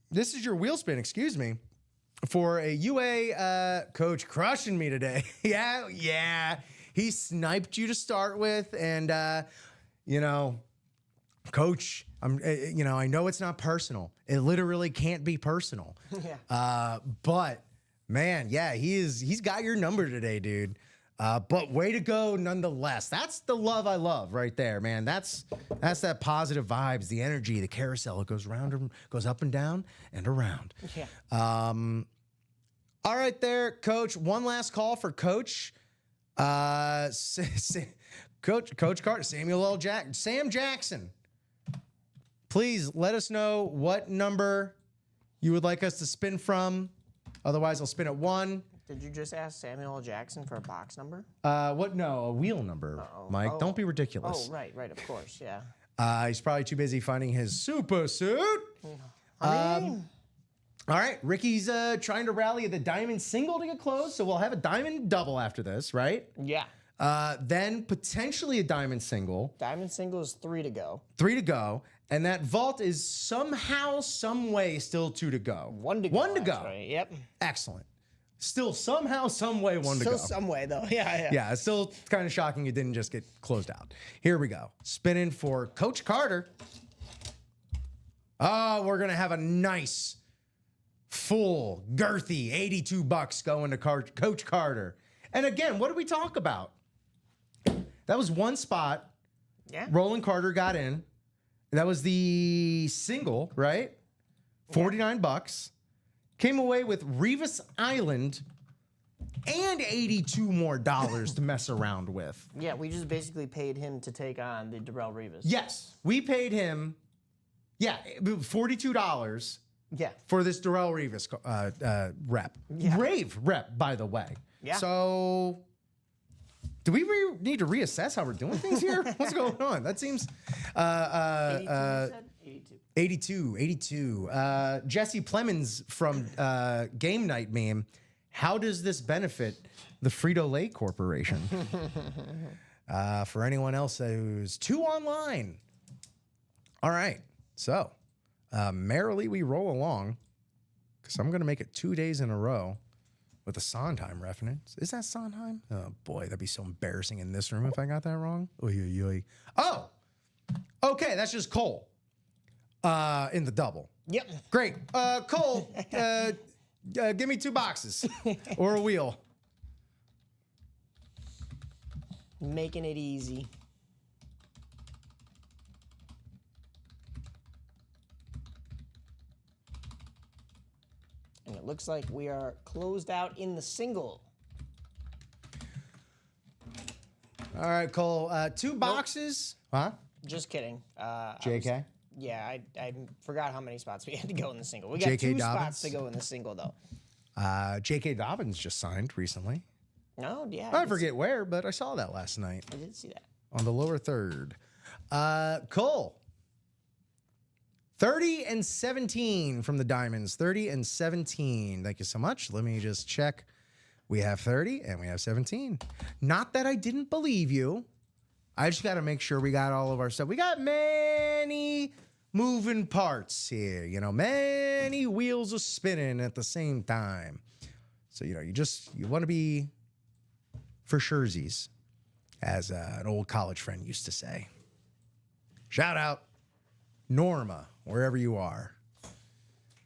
Speaker 2: this is your wheel spin, excuse me, for a UA coach crushing me today. yeah. He sniped you to start with. And, coach, I know it's not personal. It literally can't be personal.
Speaker 3: Yeah.
Speaker 2: But, man, yeah, he's got your number today, dude. But way to go nonetheless. That's the love I love right there, man. That's that positive vibes, the energy, the carousel. It goes round and goes up and down and around.
Speaker 3: Yeah.
Speaker 2: All right there, Coach. One last call for Coach. Coach Carter, Sam Jackson. Please let us know what number you would like us to spin from. Otherwise, I'll spin at 1.
Speaker 3: Did you just ask Samuel L. Jackson for a box number?
Speaker 2: What? No, a wheel number, Mike.
Speaker 3: Oh.
Speaker 2: Don't be ridiculous.
Speaker 3: Oh, right, of course, yeah.
Speaker 2: He's probably too busy finding his super suit. All right, Ricky's trying to rally the diamond single to get close, so we'll have a diamond double after this, right?
Speaker 3: Yeah.
Speaker 2: Then potentially a diamond single.
Speaker 3: Diamond single is 3 to go.
Speaker 2: 3 to go. And that vault is somehow, some way still 2 to go.
Speaker 3: 1 to go.
Speaker 2: 1 to go.
Speaker 3: Actually. Yep.
Speaker 2: Excellent. Still somehow, some way 1 to go.
Speaker 3: Still some way, though. Yeah.
Speaker 2: Yeah, it's still kind of shocking it didn't just get closed out. Here we go. Spinning for Coach Carter. Oh, we're going to have a nice, full, girthy $82 going to Coach Carter. And again, what did we talk about? That was one spot.
Speaker 3: Yeah.
Speaker 2: Roland Carter got in. That was the single, right? $49. Came away with Revis Island and $82 more to mess around with.
Speaker 3: Yeah, we just basically paid him to take on the Darrell Revis.
Speaker 2: Yes, we paid him, $42 for this Darrell Revis rep.
Speaker 3: Yeah.
Speaker 2: Rave rep, by the way.
Speaker 3: Yeah.
Speaker 2: So, do we need to reassess how we're doing things here? What's going on? That seems... 82. Jesse Plemons from Game Night meme. How does this benefit the Frito-Lay Corporation? For anyone else who's 2 online. All right. So, merrily we roll along because I'm going to make it 2 days in a row with a Sondheim reference. Is that Sondheim? Oh, boy, that'd be so embarrassing in this room if I got that wrong. Oh, okay. That's just Cole. In the double.
Speaker 3: Yep.
Speaker 2: Great. Cole, give me 2 boxes or a wheel.
Speaker 3: Making it easy. And it looks like we are closed out in the single.
Speaker 2: All right, Cole. 2 boxes. Huh?
Speaker 3: Just kidding.
Speaker 2: JK?
Speaker 3: I forgot how many spots we had to go in the single. We got
Speaker 2: J.K.
Speaker 3: 2
Speaker 2: Dobbins?
Speaker 3: spots to go in the single, though.
Speaker 2: J.K. Dobbins just signed recently.
Speaker 3: No, yeah.
Speaker 2: I forget where, but I saw that last night
Speaker 3: I did see that.
Speaker 2: on the lower third. Cole. 30 and 17 from the Diamonds. 30 and 17. Thank you so much. Let me just check. We have 30 and we have 17. Not that I didn't believe you. I just got to make sure we got all of our stuff. We got many moving parts here, many wheels are spinning at the same time. So, you want to be for surezies, as an old college friend used to say. Shout out Norma, wherever you are.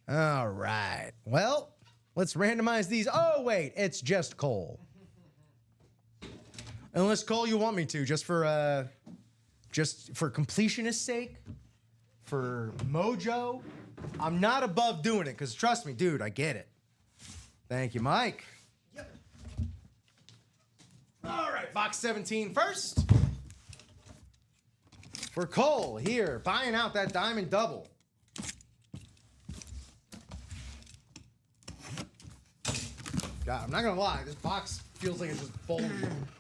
Speaker 2: All right. Well, let's randomize these. Oh, wait, it's just Cole. Unless, Cole, you want me to, just for completionist's sake, for mojo. I'm not above doing it, because trust me, dude, I get it. Thank you, Mike. Yep. All right, box 17 first. For Cole here, buying out that diamond double. God, I'm not going to lie, this box feels like it's just folded.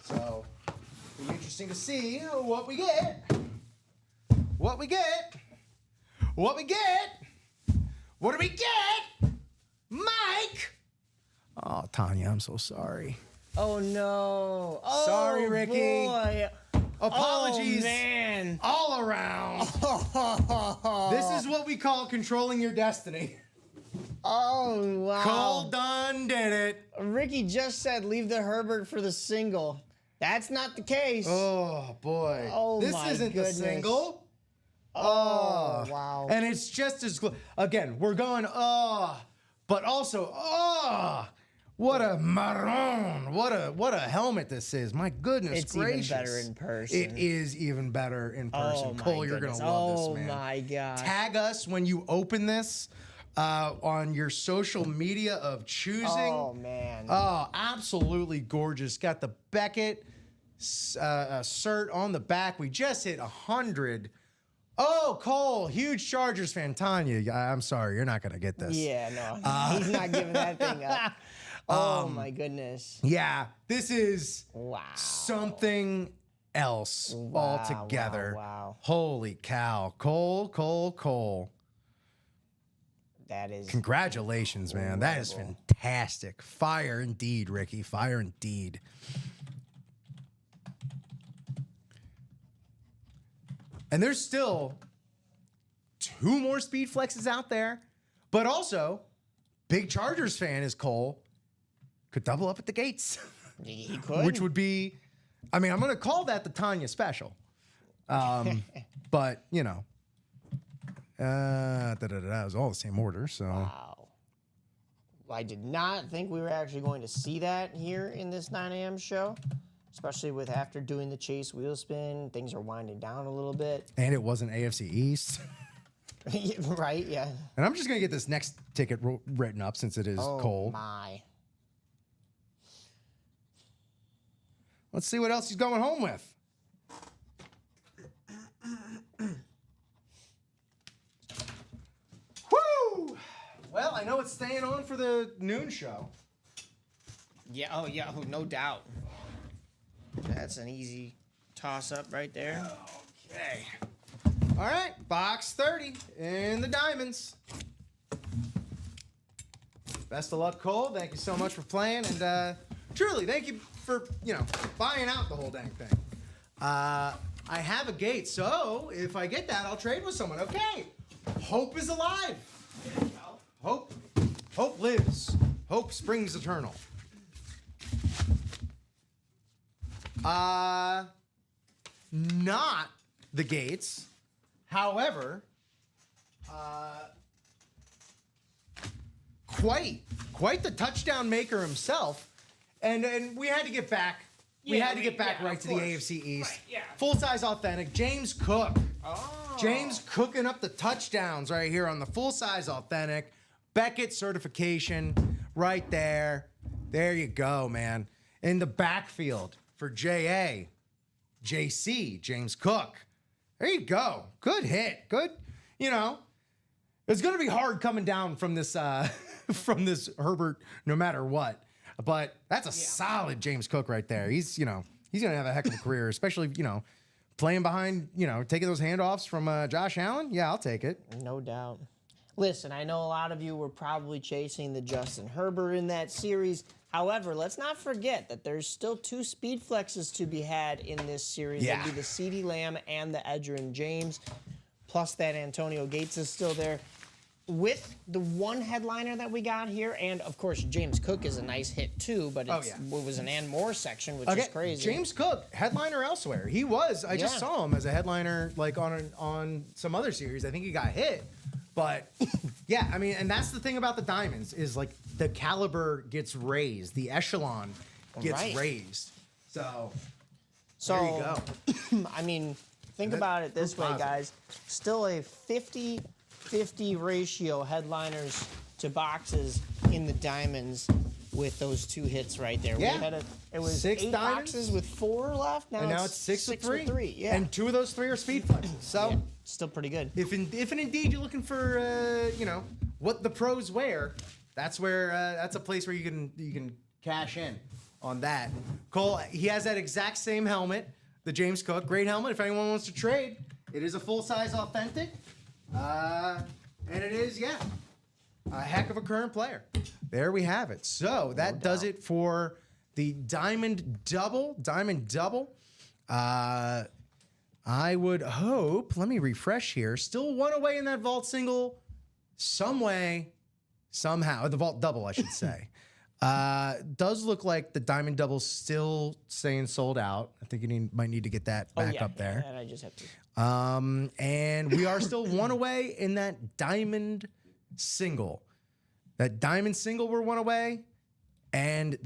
Speaker 2: So, it'll be interesting to see what we get. What we get. What we get. What do we get? Mike! Oh, Tanya, I'm so sorry.
Speaker 3: Oh, no. Oh,
Speaker 2: Sorry, Ricky.
Speaker 3: Boy.
Speaker 2: apologies
Speaker 3: Oh, man.
Speaker 2: all around. This is what we call controlling your destiny.
Speaker 3: Oh, wow.
Speaker 2: Cole done did it.
Speaker 3: Ricky just said leave the Herbert for the single. That's not the case.
Speaker 2: Oh boy.
Speaker 3: Oh,
Speaker 2: this
Speaker 3: my
Speaker 2: isn't
Speaker 3: goodness.
Speaker 2: the single.
Speaker 3: Oh, wow.
Speaker 2: And it's just as again, we're going but also what a marron. What a helmet this is. My goodness
Speaker 3: It's
Speaker 2: gracious.
Speaker 3: even better in person.
Speaker 2: It is even better in person.
Speaker 3: Oh, my
Speaker 2: Cole, you're
Speaker 3: goodness.
Speaker 2: gonna love
Speaker 3: Oh,
Speaker 2: this, man.
Speaker 3: my God.
Speaker 2: Tag us when you open this on your social media of choosing.
Speaker 3: Oh, man.
Speaker 2: Oh, absolutely gorgeous. Got the Beckett cert on the back. We just hit 100. Oh, Cole, huge Chargers fan. Tanya, I'm sorry, you're not going to get this.
Speaker 3: Yeah, no. He's not giving that thing up. Oh, my goodness.
Speaker 2: Yeah, this is
Speaker 3: Wow.
Speaker 2: something else altogether.
Speaker 3: Wow.
Speaker 2: Holy cow. Cole.
Speaker 3: That is.
Speaker 2: Congratulations, man. That is fantastic. Fire indeed, Ricky. Fire indeed. And there's still 2 more speed flexes out there, but also big Chargers fan is Cole could double up at the gates,
Speaker 3: He could.
Speaker 2: which would be, I mean, I'm going to call that the Tanya special. But, you know, it was all the same order. So
Speaker 3: Wow. I did not think we were actually going to see that here in this 9 a.m. show, especially with after doing the Chase wheel spin, things are winding down a little bit.
Speaker 2: and it wasn't AFC East.
Speaker 3: Right? Yeah.
Speaker 2: And I'm just going to get this next ticket written up since it is
Speaker 3: Oh,
Speaker 2: Cole.
Speaker 3: my.
Speaker 2: Let's see what else he's going home with. Woo! Well, I know it's staying on for the noon show.
Speaker 3: Yeah. Oh, yeah. Oh, no doubt. That's an easy toss up right there.
Speaker 2: Okay. All right, box 30 in the diamonds. Best of luck, Cole. Thank you so much for playing, and truly, thank you for buying out the whole dang thing. I have a gate, so if I get that, I'll trade with someone. Okay. Hope is alive. Hope lives. Hope springs eternal. Not the gates. However, quite the touchdown maker himself, and we had to get back. We had to get back right to the AFC East.
Speaker 3: Right, yeah.
Speaker 2: Full size authentic. James Cook.
Speaker 3: Oh.
Speaker 2: James cooking up the touchdowns right here on the full size authentic Beckett certification right there. There you go, man. In the backfield for JC, James Cook. There you go. Good hit. Good. It's going to be hard coming down from this from this Herbert no matter what. But that's a solid James Cook right there. He's going to have a heck of a career, especially, playing behind, taking those handoffs from Josh Allen. Yeah, I'll take it.
Speaker 3: No doubt. Listen, I know a lot of you were probably chasing the Justin Herbert in that series. However, let's not forget that there's still 2 speed flexes to be had in this series.
Speaker 2: Yeah.
Speaker 3: That'd be the CeeDee Lamb and the Edgerrin James. Plus that Antonio Gates is still there. With the one headliner that we got here, and of course James Cook is a nice hit too, but it was an and more section, which is crazy.
Speaker 2: James Cook, headliner elsewhere. He was. I just
Speaker 3: Yeah.
Speaker 2: saw him as a headliner, like on some other series. I think he got hit, but yeah, I mean, and that's the thing about the diamonds is like the caliber gets raised, the echelon gets
Speaker 3: Right.
Speaker 2: raised. So
Speaker 3: So,
Speaker 2: there you go.
Speaker 3: I mean, think about it this way,
Speaker 2: positive.
Speaker 3: guys. Still a 50-50 ratio headliners to boxes in the diamonds with those 2 hits right there.
Speaker 2: Yeah.
Speaker 3: We had it was
Speaker 2: 6
Speaker 3: 8
Speaker 2: diamonds.
Speaker 3: boxes with 4 left.
Speaker 2: And now it's 6 with 3.
Speaker 3: with 3. Yeah.
Speaker 2: And 2 of those 3 are speed flexes. So
Speaker 3: Yeah, still pretty good.
Speaker 2: if and indeed you're looking for what the pros wear, that's where that's a place where you can cash in on that. Cole, he has that exact same helmet, the James Cook, great helmet. If anyone wants to trade, it is a full size authentic, and it is a heck of a current player. There we have it. So that does it for the Diamond Double. I would hope, let me refresh here, still one away in that vault single, some way, somehow, the vault double, I should say. Does look like the diamond double's still staying sold out. I think you might need to get that back up there.
Speaker 3: Yeah, I just have to.
Speaker 2: And we are still one away in that diamond single. That diamond single, we're one away. And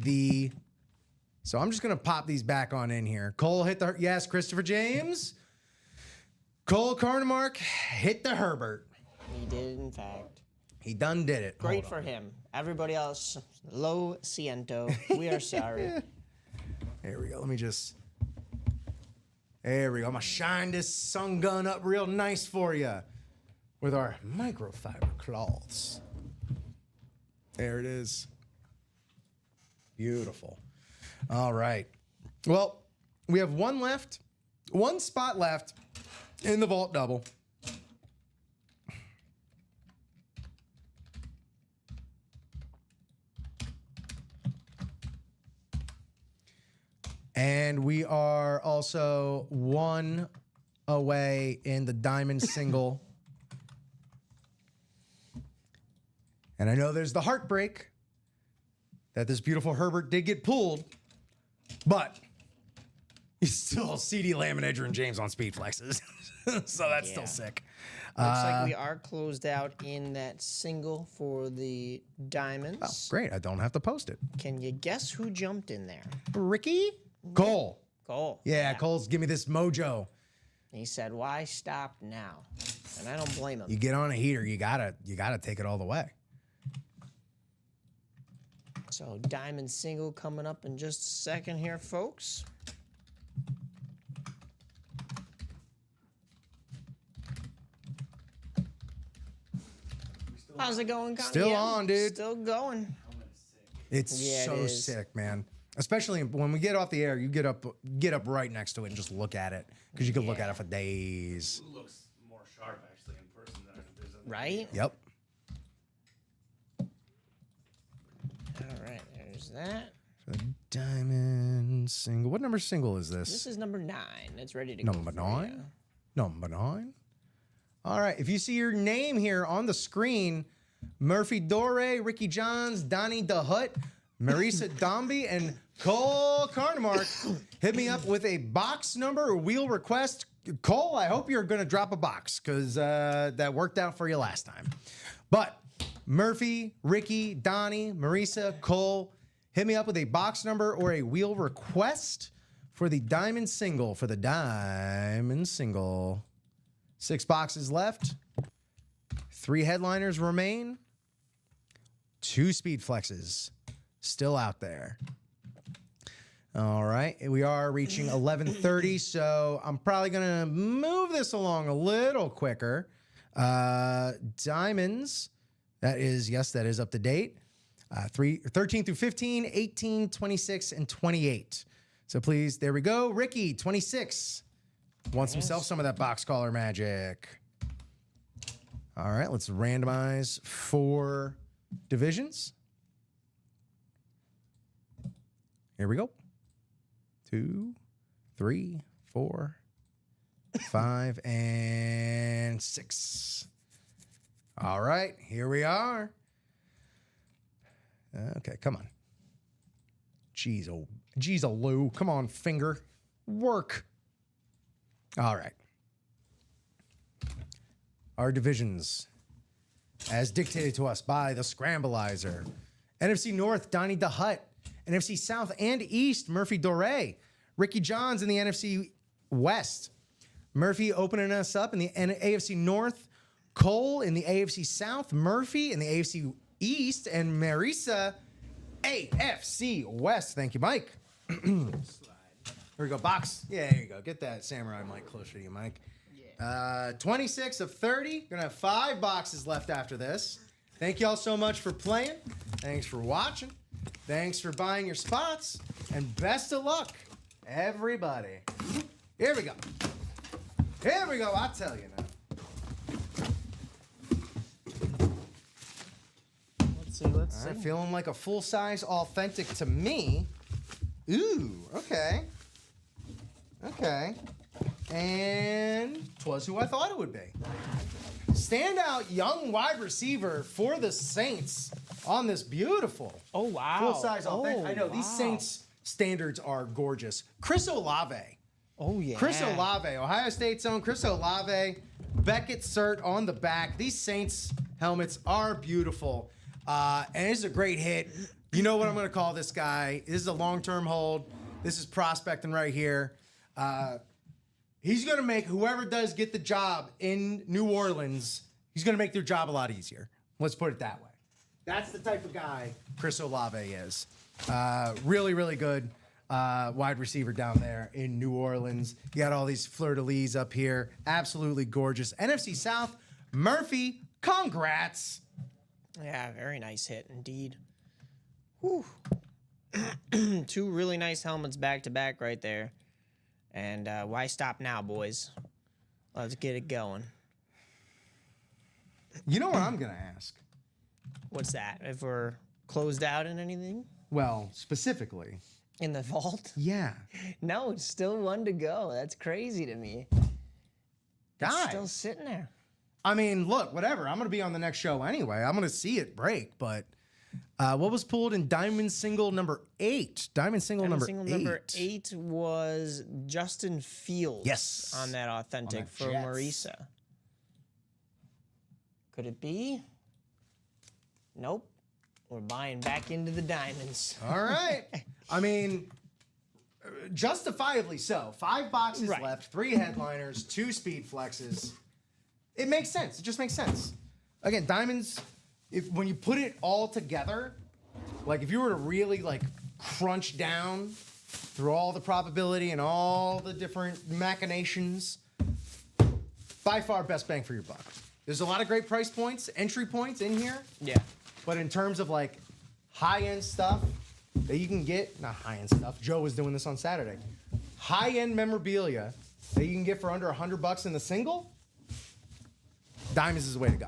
Speaker 2: so I'm just going to pop these back on in here. Cole hit yes, Christopher James. Cole Carnemark hit the Herbert.
Speaker 3: He did, in fact.
Speaker 2: He done did it.
Speaker 3: Great for him. Everybody else, lo siento. We are sorry.
Speaker 2: There we go. There we go. I'm going to shine this sun gun up real nice for you with our microfiber cloths. There it is. Beautiful. All right. Well, we have one spot left in the vault double. And we are also one away in the diamond single. And I know there's the heartbreak that this beautiful Herbert did get pulled, but he's still CD Lamb and Edgerrin James on speed flexes. So that's still sick.
Speaker 3: Looks like we are closed out in that single for the diamonds.
Speaker 2: Oh, great. I don't have to post it.
Speaker 3: Can you guess who jumped in there?
Speaker 2: Ricky? Cole.
Speaker 3: Cole.
Speaker 2: Yeah, Cole's give me this mojo.
Speaker 3: He said, "Why stop now?" And I don't blame him.
Speaker 2: You get on a heater, you gotta take it all the way.
Speaker 3: So diamond single coming up in just a second here, folks. How's it going, Connie?
Speaker 2: Still on, dude.
Speaker 3: Still going.
Speaker 2: It's so sick, man. Especially when we get off the air, you get up right next to it and just look at it because you can look at it for days.
Speaker 1: It looks more sharp actually in person than it is.
Speaker 3: Right?
Speaker 2: Yep.
Speaker 3: All right, there's that.
Speaker 2: So diamond single. What number single is this?
Speaker 3: This is number 9. It's ready to
Speaker 2: Number
Speaker 3: go.
Speaker 2: 9? Number 9? All right. If you see your name here on the screen, Murphy Dore, Ricky Johns, Donnie DeHut, Marisa Dombey, and Cole Carnemark, hit me up with a box number or wheel request. Cole, I hope you're going to drop a box because that worked out for you last time. But Murphy, Ricky, Donnie, Marisa, Cole, hit me up with a box number or a wheel request for the diamond single. 6 boxes left. 3 headliners remain. 2 speed flexes still out there. All right. We are reaching 11:30, so I'm probably going to move this along a little quicker. Diamonds, that is up to date. 13 through 15, 18, 26, and 28. So please, there we go. Ricky, 26. Wants himself some of that box collar magic. All right, let's randomize 4 divisions. Here we go. 2, 3, 4, 5, and 6. All right, here we are. Okay, come on. Jeez, Lou. Come on, finger. Work. All right. Our divisions, as dictated to us by the Scrambleizer. NFC North, Donnie DeHut. NFC South and East, Murphy Dore. Ricky Johns in the NFC West. Murphy opening us up in the AFC North. Cole in the AFC South. Murphy in the AFC East. And Marisa, AFC West. Thank you, Mike. Here we go. Box. Yeah, there you go. Get that samurai mic closer to you, Mike. 26 of 30. Gonna have 5 boxes left after this. Thank you all so much for playing. Thanks for watching. Thanks for buying your spots. And best of luck, everybody. Here we go. Here we go. I'll tell you now.
Speaker 3: Let's see. All
Speaker 2: right, feeling like a full-size authentic to me. Ooh, okay. Okay. And 'twas who I thought it would be. Standout young wide receiver for the Saints on this beautiful
Speaker 3: Oh, wow.
Speaker 2: full-size authentic. I know,
Speaker 3: wow.
Speaker 2: these Saints standards are gorgeous. Chris Olave.
Speaker 3: Oh, yeah.
Speaker 2: Chris Olave, Ohio State's own Chris Olave, Beckett cert on the back. These Saints helmets are beautiful, and it's a great hit. You know what I'm going to call this guy? This is a long-term hold. This is prospecting right here. He's going to make whoever does get the job in New Orleans, he's going to make their job a lot easier. Let's put it that way. That's the type of guy Chris Olave is. Really, really good. Wide receiver down there in New Orleans. You got all these fleur-de-lis up here. Absolutely gorgeous. NFC South, Murphy, congrats.
Speaker 3: Yeah, very nice hit indeed. Whew. Two really nice helmets back to back right there. And why stop now, boys? Let's get it going.
Speaker 2: You know what I'm going to ask?
Speaker 3: What's that? If we're closed out in anything?
Speaker 2: Well, specifically.
Speaker 3: In the vault?
Speaker 2: Yeah.
Speaker 3: No, it's still one to go. That's crazy to me. It's still
Speaker 2: Guys.
Speaker 3: sitting there.
Speaker 2: I mean, look, whatever. I'm going to be on the next show anyway. I'm going to see it break, but what was pulled in Diamond Single number 8? Diamond Single number 8.
Speaker 3: Number 8 was Justin Fields.
Speaker 2: Yes.
Speaker 3: On that authentic
Speaker 2: On that
Speaker 3: for
Speaker 2: Jets.
Speaker 3: Marisa. Could it be? Nope. We're buying back into the diamonds.
Speaker 2: All right. I mean, justifiably so. 5 boxes
Speaker 3: Right.
Speaker 2: left, 3 headliners, 2 speed flexes. It makes sense. It just makes sense. Again, diamonds, when you put it all together, like if you were to really like crunch down through all the probability and all the different machinations, by far best bang for your buck. There's a lot of great price points, entry points in here.
Speaker 3: Yeah.
Speaker 2: But in terms of like high-end stuff that you can get, not high-end stuff, Joe was doing this on Saturday. High-end memorabilia that you can get for under $100 in the single, Diamonds is the way to go.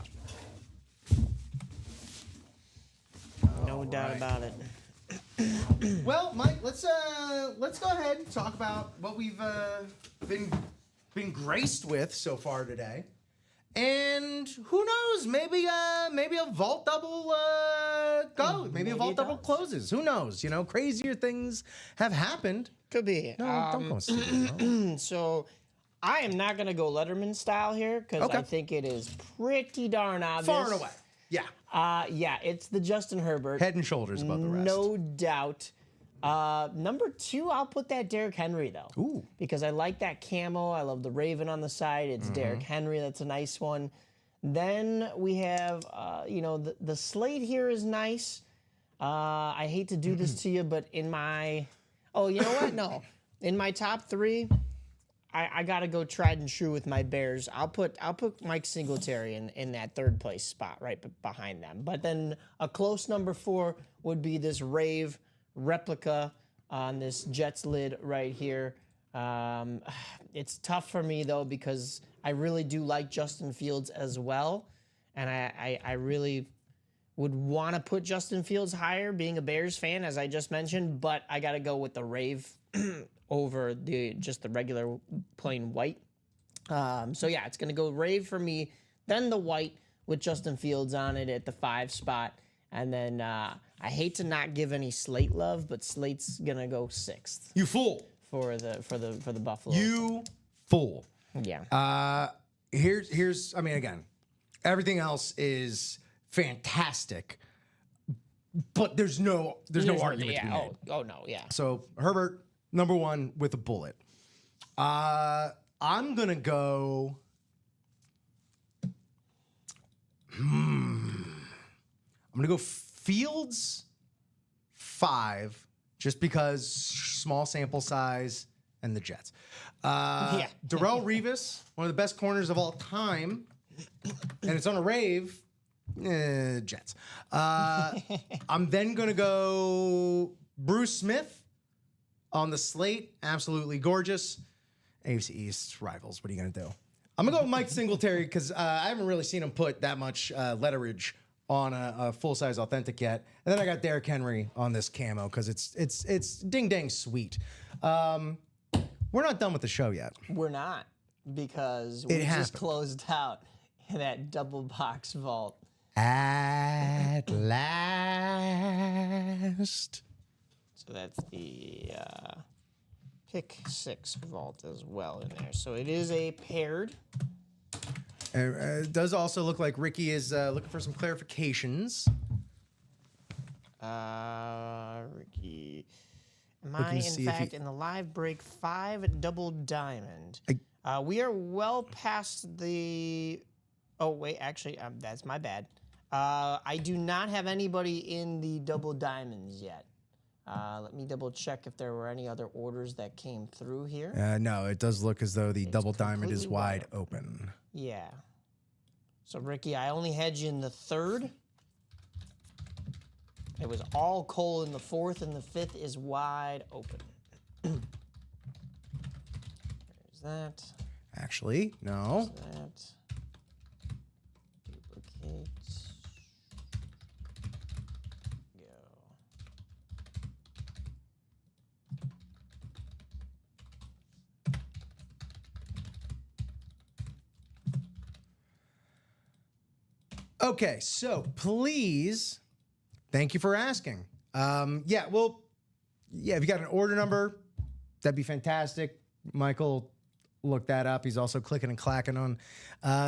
Speaker 3: No doubt about it.
Speaker 2: Well, Mike, let's go ahead and talk about what we've been graced with so far today. And who knows? Maybe a vault double goes. Maybe a vault double closes. Who knows? You know, crazier things have happened.
Speaker 3: Could be.
Speaker 2: No, don't go stupid. No.
Speaker 3: So I am not going to go Letterman style here because
Speaker 2: Okay.
Speaker 3: I think it is pretty darn obvious.
Speaker 2: Far and away. Yeah.
Speaker 3: Yeah, it's the Justin Herbert.
Speaker 2: Head and shoulders above the rest.
Speaker 3: No doubt. Number 2, I'll put that Derrick Henry though.
Speaker 2: Ooh.
Speaker 3: Because I like that camo. I love the Raven on the side. It's Derrick Henry. That's a nice one. Then we have, the slate here is nice. I hate to do this to you, but in my, you know what? No, in my top 3, I gotta go tried and true with my Bears. I'll put Mike Singletary in that 3rd place spot right behind them. But then a close number 4 would be this Rave replica on this Jets lid right here. It's tough for me though because I really do like Justin Fields as well, and I really would want to put Justin Fields higher, being a Bears fan, as I just mentioned. But I got to go with the Rave over just the regular plain white. So yeah, it's gonna go Rave for me, then the white with Justin Fields on it at the 5 spot, and then I hate to not give any Slate love, but Slate's gonna go 6th
Speaker 2: You fool.
Speaker 3: for the Buffalo.
Speaker 2: You fool.
Speaker 3: Yeah.
Speaker 2: Here's I mean, again, everything else is fantastic, but there's no argument to be made.
Speaker 3: Oh no, yeah.
Speaker 2: So Herbert, number 1 with a bullet. I'm gonna go. I'm gonna go Fields 5, just because small sample size and the Jets.
Speaker 3: Yeah.
Speaker 2: Darrell Revis, one of the best corners of all time, and it's on a Rave. Jets. I'm then gonna go Bruce Smith on the slate. Absolutely gorgeous. AFC East rivals. What are you gonna do? I'm gonna go with Mike Singletary because I haven't really seen him put that much letterage on a full size authentic yet. And then I got Derrick Henry on this camo because it's ding dang sweet. We're not done with the show yet.
Speaker 3: We're not, because we
Speaker 2: happened.
Speaker 3: just closed out that double box vault.
Speaker 2: At last.
Speaker 3: So that's the pick 6 vault as well in there. So it is a paired.
Speaker 2: It does also look like Ricky is looking for some clarifications.
Speaker 3: Ricky. Am I,
Speaker 2: see
Speaker 3: in
Speaker 2: if
Speaker 3: fact,
Speaker 2: he-
Speaker 3: in the live break 5 double diamond? We are well past the... Oh, wait, actually, that's my bad. I do not have anybody in the double diamonds yet. Let me double check if there were any other orders that came through here.
Speaker 2: No, it does look as though the double diamond is
Speaker 3: completely
Speaker 2: wide open.
Speaker 3: Yeah. So, Ricky, I only had you in the 3rd. It was all coal in the 4th, and the 5th is wide open. There's that.
Speaker 2: Actually, no.
Speaker 3: That. Duplicate. Go.
Speaker 2: Okay, so please, thank you for asking. Yeah, well, yeah, if you got an order number, that'd be fantastic. Michael, look that up. He's also clicking and clacking on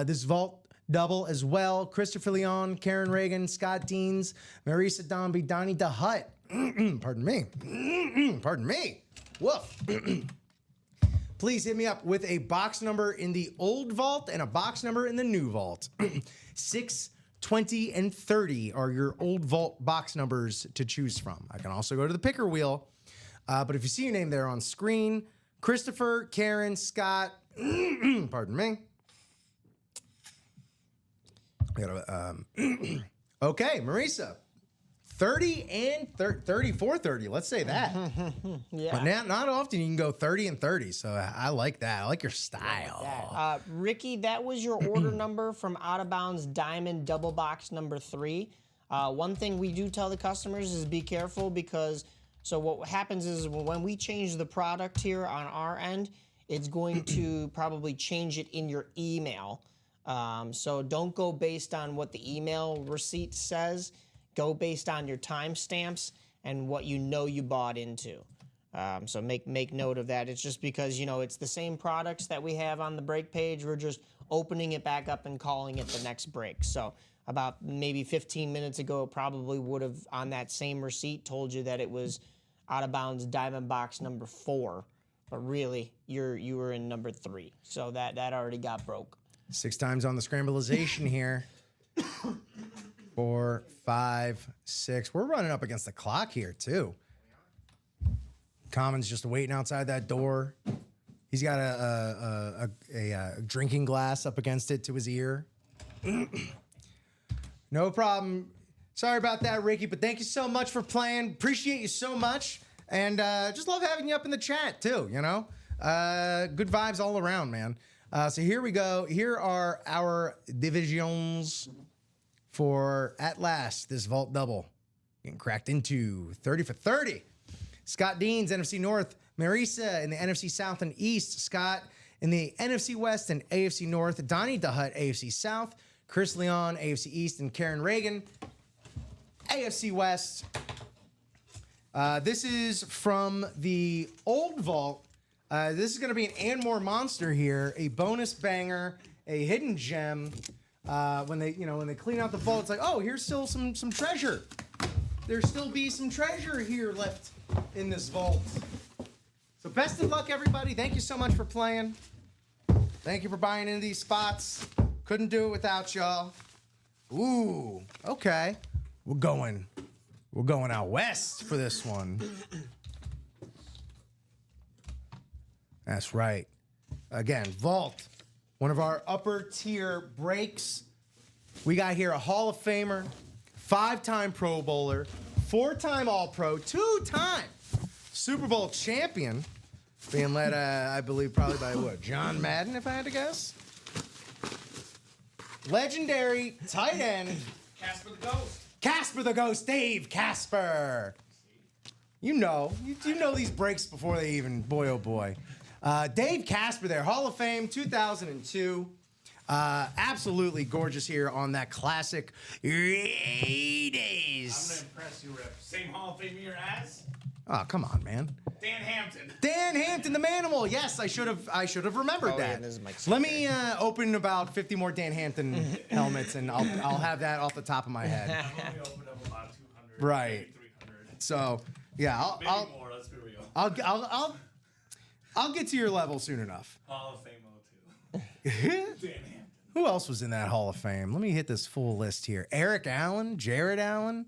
Speaker 2: this vault double as well. Christopher Leon, Karen Reagan, Scott Deans, Marisa Dombey, Donnie DeHutt. Pardon me. Pardon me. Woof. Please hit me up with a box number in the old vault and a box number in the new vault. 6, 20, and 30 are your old vault box numbers to choose from. I can also go to the picker wheel. But if you see your name there on screen, Christopher, Karen, Scott, pardon me. I gotta, okay, Marisa. 30 and 34 30. Let's say that.
Speaker 3: Yeah.
Speaker 2: But not often you can go 30 and 30. So I like that. I like your style.
Speaker 3: Ricky, that was your order number from Out of Bounds Diamond Double Box number 3. One thing we do tell the customers is be careful, because so what happens is when we change the product here on our end, it's going to probably change it in your email. So don't go based on what the email receipt says. Go based on your timestamps and what you know you bought into. So make note of that. It's just because, you know, it's the same products that we have on the break page. We're just opening it back up and calling it the next break. So about maybe 15 minutes ago, probably would have on that same receipt told you that it was Out of Bounds Diamond Box number 4. But really, you were in number 3. So that already got broke.
Speaker 2: 6 times on the scramblization here. 4, 5, 6. We're running up against the clock here, too. Common's just waiting outside that door. He's got a drinking glass up against it to his ear. No problem. Sorry about that, Ricky, but thank you so much for playing. Appreciate you so much. And just love having you up in the chat, too, you know? Good vibes all around, man. So here we go. Here are our divisions for, at last, this vault double. Getting cracked into 30 for 30. Scott Deans, NFC North. Marisa in the NFC South and East. Scott in the NFC West and AFC North. Donnie DeHutt, AFC South. Chris Leon, AFC East. And Karen Reagan, AFC West. This is from the old vault. This is going to be an and more monster here. A bonus banger, a hidden gem. When they clean out the vault, it's like, oh, here's still some treasure. There still be some treasure here left in this vault. So best of luck, everybody. Thank you so much for playing. Thank you for buying into these spots. Couldn't do it without y'all. Ooh, okay. We're going out west for this one. That's right. Again, vault. One of our upper tier breaks. We got here a Hall of Famer, 5-time Pro Bowler, 4-time All-Pro, 2-time Super Bowl champion, being led, I believe, probably by what? John Madden, if I had to guess. Legendary tight end.
Speaker 1: Casper the Ghost.
Speaker 2: Casper the Ghost, Dave Casper. You know these breaks before they even, boy oh boy. Dave Casper there, Hall of Fame, 2002. Absolutely gorgeous here on that classic 80s.
Speaker 1: I'm gonna impress you, Rip. Same Hall of Fame year as
Speaker 2: Oh, come on, man.
Speaker 1: Dan Hampton.
Speaker 2: Dan Hampton, the Manimal. Yes, I should have remembered
Speaker 3: Oh,
Speaker 2: that.
Speaker 3: yeah, this is Mike
Speaker 2: Let me open about 50 more Dan Hampton helmets, and I'll have that off the top of my head.
Speaker 1: I've only opened up about 200,
Speaker 2: Right.
Speaker 1: maybe 300.
Speaker 2: So yeah,
Speaker 1: Maybe more. Let's be real.
Speaker 2: I'll get to your level soon enough.
Speaker 1: Hall of Fame 02. Dan Hampton.
Speaker 2: Who else was in that Hall of Fame? Let me hit this full list here. Eric Allen, Jared Allen,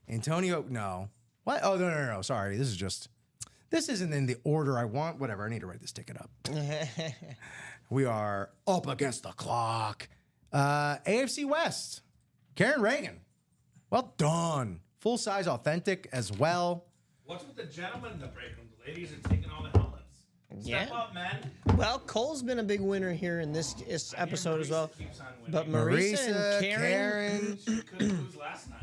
Speaker 2: Antonio. No. What? Oh, no. Sorry. This isn't in the order I want. Whatever. I need to write this ticket up. We are up against the clock. AFC West. Karen Reagan. Well done. Full size, authentic as well.
Speaker 1: What's with the gentlemen in the break room? The ladies are taking all the helmets. Step up, man.
Speaker 3: Well, Cole's been a big winner here in this episode as well.
Speaker 1: Keeps on winning.
Speaker 3: But Marisa and Karen.
Speaker 1: She couldn't lose last night.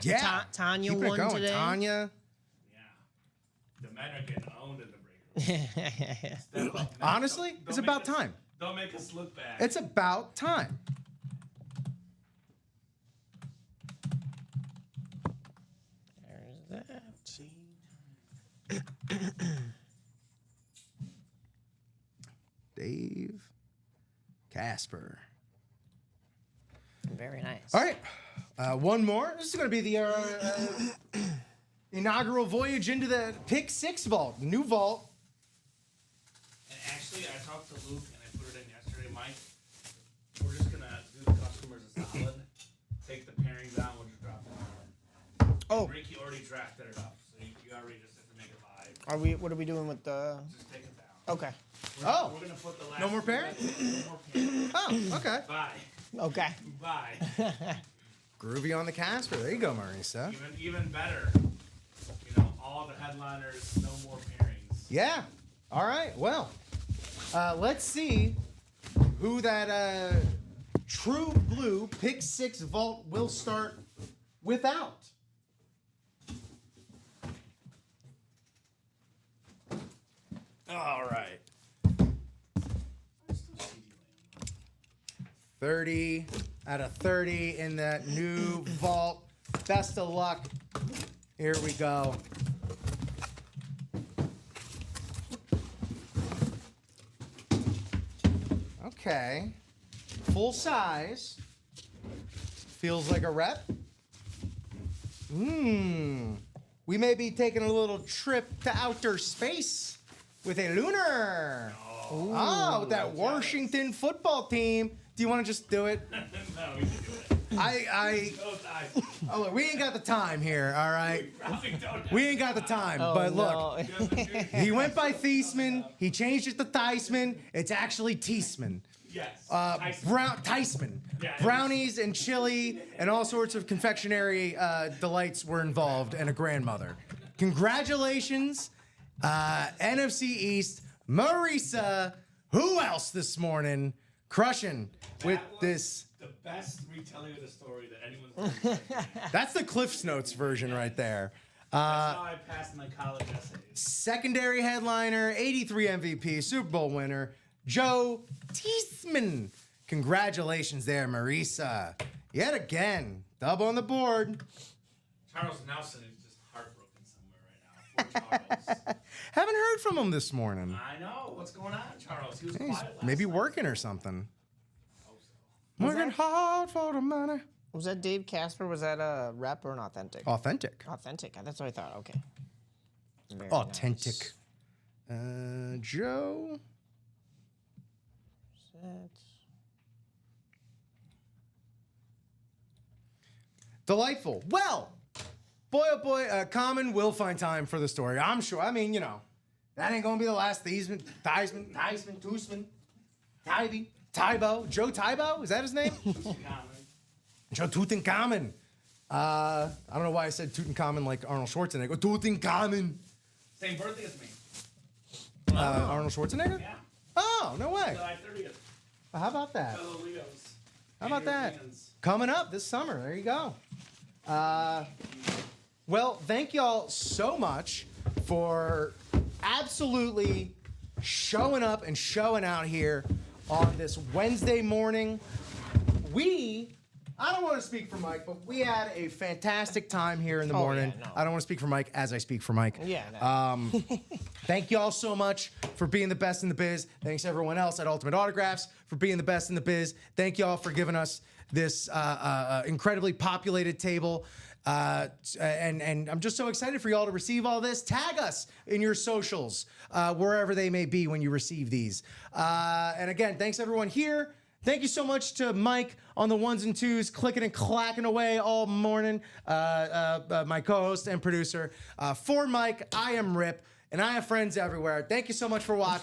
Speaker 2: Yeah.
Speaker 3: Tanya
Speaker 2: Keep it
Speaker 3: won
Speaker 2: going,
Speaker 3: today.
Speaker 2: Tanya.
Speaker 1: Yeah. The men are getting owned in the break room. Step up, man.
Speaker 2: Honestly,
Speaker 1: Don't
Speaker 2: it's
Speaker 1: make
Speaker 2: about
Speaker 1: us-
Speaker 2: time.
Speaker 1: Don't make us look bad.
Speaker 2: It's about time.
Speaker 3: There's that.
Speaker 2: Dave Casper.
Speaker 3: Very nice.
Speaker 2: All right. One more. This is going to be the inaugural voyage into the Pick 6 vault. New vault.
Speaker 1: And actually, I talked to Luke and I put it in yesterday, Mike. We're just going to do the customers a solid. Take the pairing down, we'll just drop it in.
Speaker 3: Oh,
Speaker 1: Ricky already drafted it up, so you already just have to make it live.
Speaker 3: are we? What are we doing with the?
Speaker 1: Just take it down.
Speaker 3: Okay.
Speaker 2: Oh.
Speaker 1: We're going to put the last
Speaker 2: No more
Speaker 1: two
Speaker 2: pairing?
Speaker 1: reps. No more pairing.
Speaker 2: Oh, okay.
Speaker 1: Bye.
Speaker 3: Okay.
Speaker 1: Bye.
Speaker 2: Groovy on the Casper. There you go, Marisa.
Speaker 1: Even better. You know, all the headliners, no more pairings.
Speaker 2: Yeah. All right. Well, let's see who that true blue Pick 6 vault will start without. All right. 30 out of 30 in that new vault. Best of luck. Here we go. Okay. Full size. Feels like a rep. We may be taking a little trip to outer space with a lunar. Oh, with that Washington football team. Do you want to just do it?
Speaker 1: No, we can do it. No time.
Speaker 2: Oh, look, we ain't got the time here, all right?
Speaker 1: Probably don't have
Speaker 2: We ain't got the time, but look, he went by Thiesman. He changed it to Theisman. It's actually Teisman.
Speaker 1: Yes.
Speaker 2: Theisman.
Speaker 1: Yeah, it
Speaker 2: Brownies and chili and all sorts of confectionery delights were involved, and a grandmother. Congratulations, NFC East, Marisa. Who else this morning crushing with
Speaker 1: That was
Speaker 2: this?
Speaker 1: the best retelling of the story that anyone's done.
Speaker 2: That's the Cliff's Notes version right there.
Speaker 1: That's how I passed my college essays.
Speaker 2: Secondary headliner, 83 MVP, Super Bowl winner, Joe Teisman. Congratulations there, Marisa. Yet again, double on the board.
Speaker 1: Charles Nelson is just heartbroken somewhere right now. Poor Charles.
Speaker 2: Haven't heard from him this morning.
Speaker 1: I know. What's going on, Charles? He was
Speaker 2: He's
Speaker 1: quiet last
Speaker 2: maybe
Speaker 1: night.
Speaker 2: working or something.
Speaker 1: Hope so.
Speaker 2: Working hard for the money.
Speaker 3: Was that Dave Casper? Was that a rep or an authentic?
Speaker 2: Authentic.
Speaker 3: Authentic. That's what I thought. Okay. Very
Speaker 2: Authentic.
Speaker 3: nice.
Speaker 2: Joe.
Speaker 3: That's-
Speaker 2: Delightful. Well, boy, oh boy, Common will find time for the story. I'm sure. I mean, you know, that ain't going to be the last Theisman, Tusman, Tybo. Joe Tybo? Is that his name? Joe Tutankhamun. I don't know why I said Tutankhamun like Arnold Schwarzenegger. Tutankhamun.
Speaker 1: Same birthday as me.
Speaker 2: Arnold Schwarzenegger?
Speaker 1: Yeah.
Speaker 2: Oh, no way.
Speaker 1: July 30th.
Speaker 2: How about that?
Speaker 1: Fellow Leos.
Speaker 2: How about that?
Speaker 1: Europeans.
Speaker 2: Coming up this summer. There you go. Well, thank y'all so much for absolutely showing up and showing out here on this Wednesday morning. I don't want to speak for Mike, but we had a fantastic time here in the morning.
Speaker 3: Yeah, no.
Speaker 2: I don't want to speak for Mike as I speak for Mike.
Speaker 3: Yeah. No.
Speaker 2: Thank you all so much for being the best in the biz. Thanks everyone else at Ultimate Autographs for being the best in the biz. Thank you all for giving us this incredibly populated table. And I'm just so excited for y'all to receive all this. Tag us in your socials, wherever they may be when you receive these. And again, thanks everyone here. Thank you so much to Mike on the ones and twos, clicking and clacking away all morning, my co-host and producer. For Mike, I am Rip, and I have friends everywhere. Thank you so much for watching.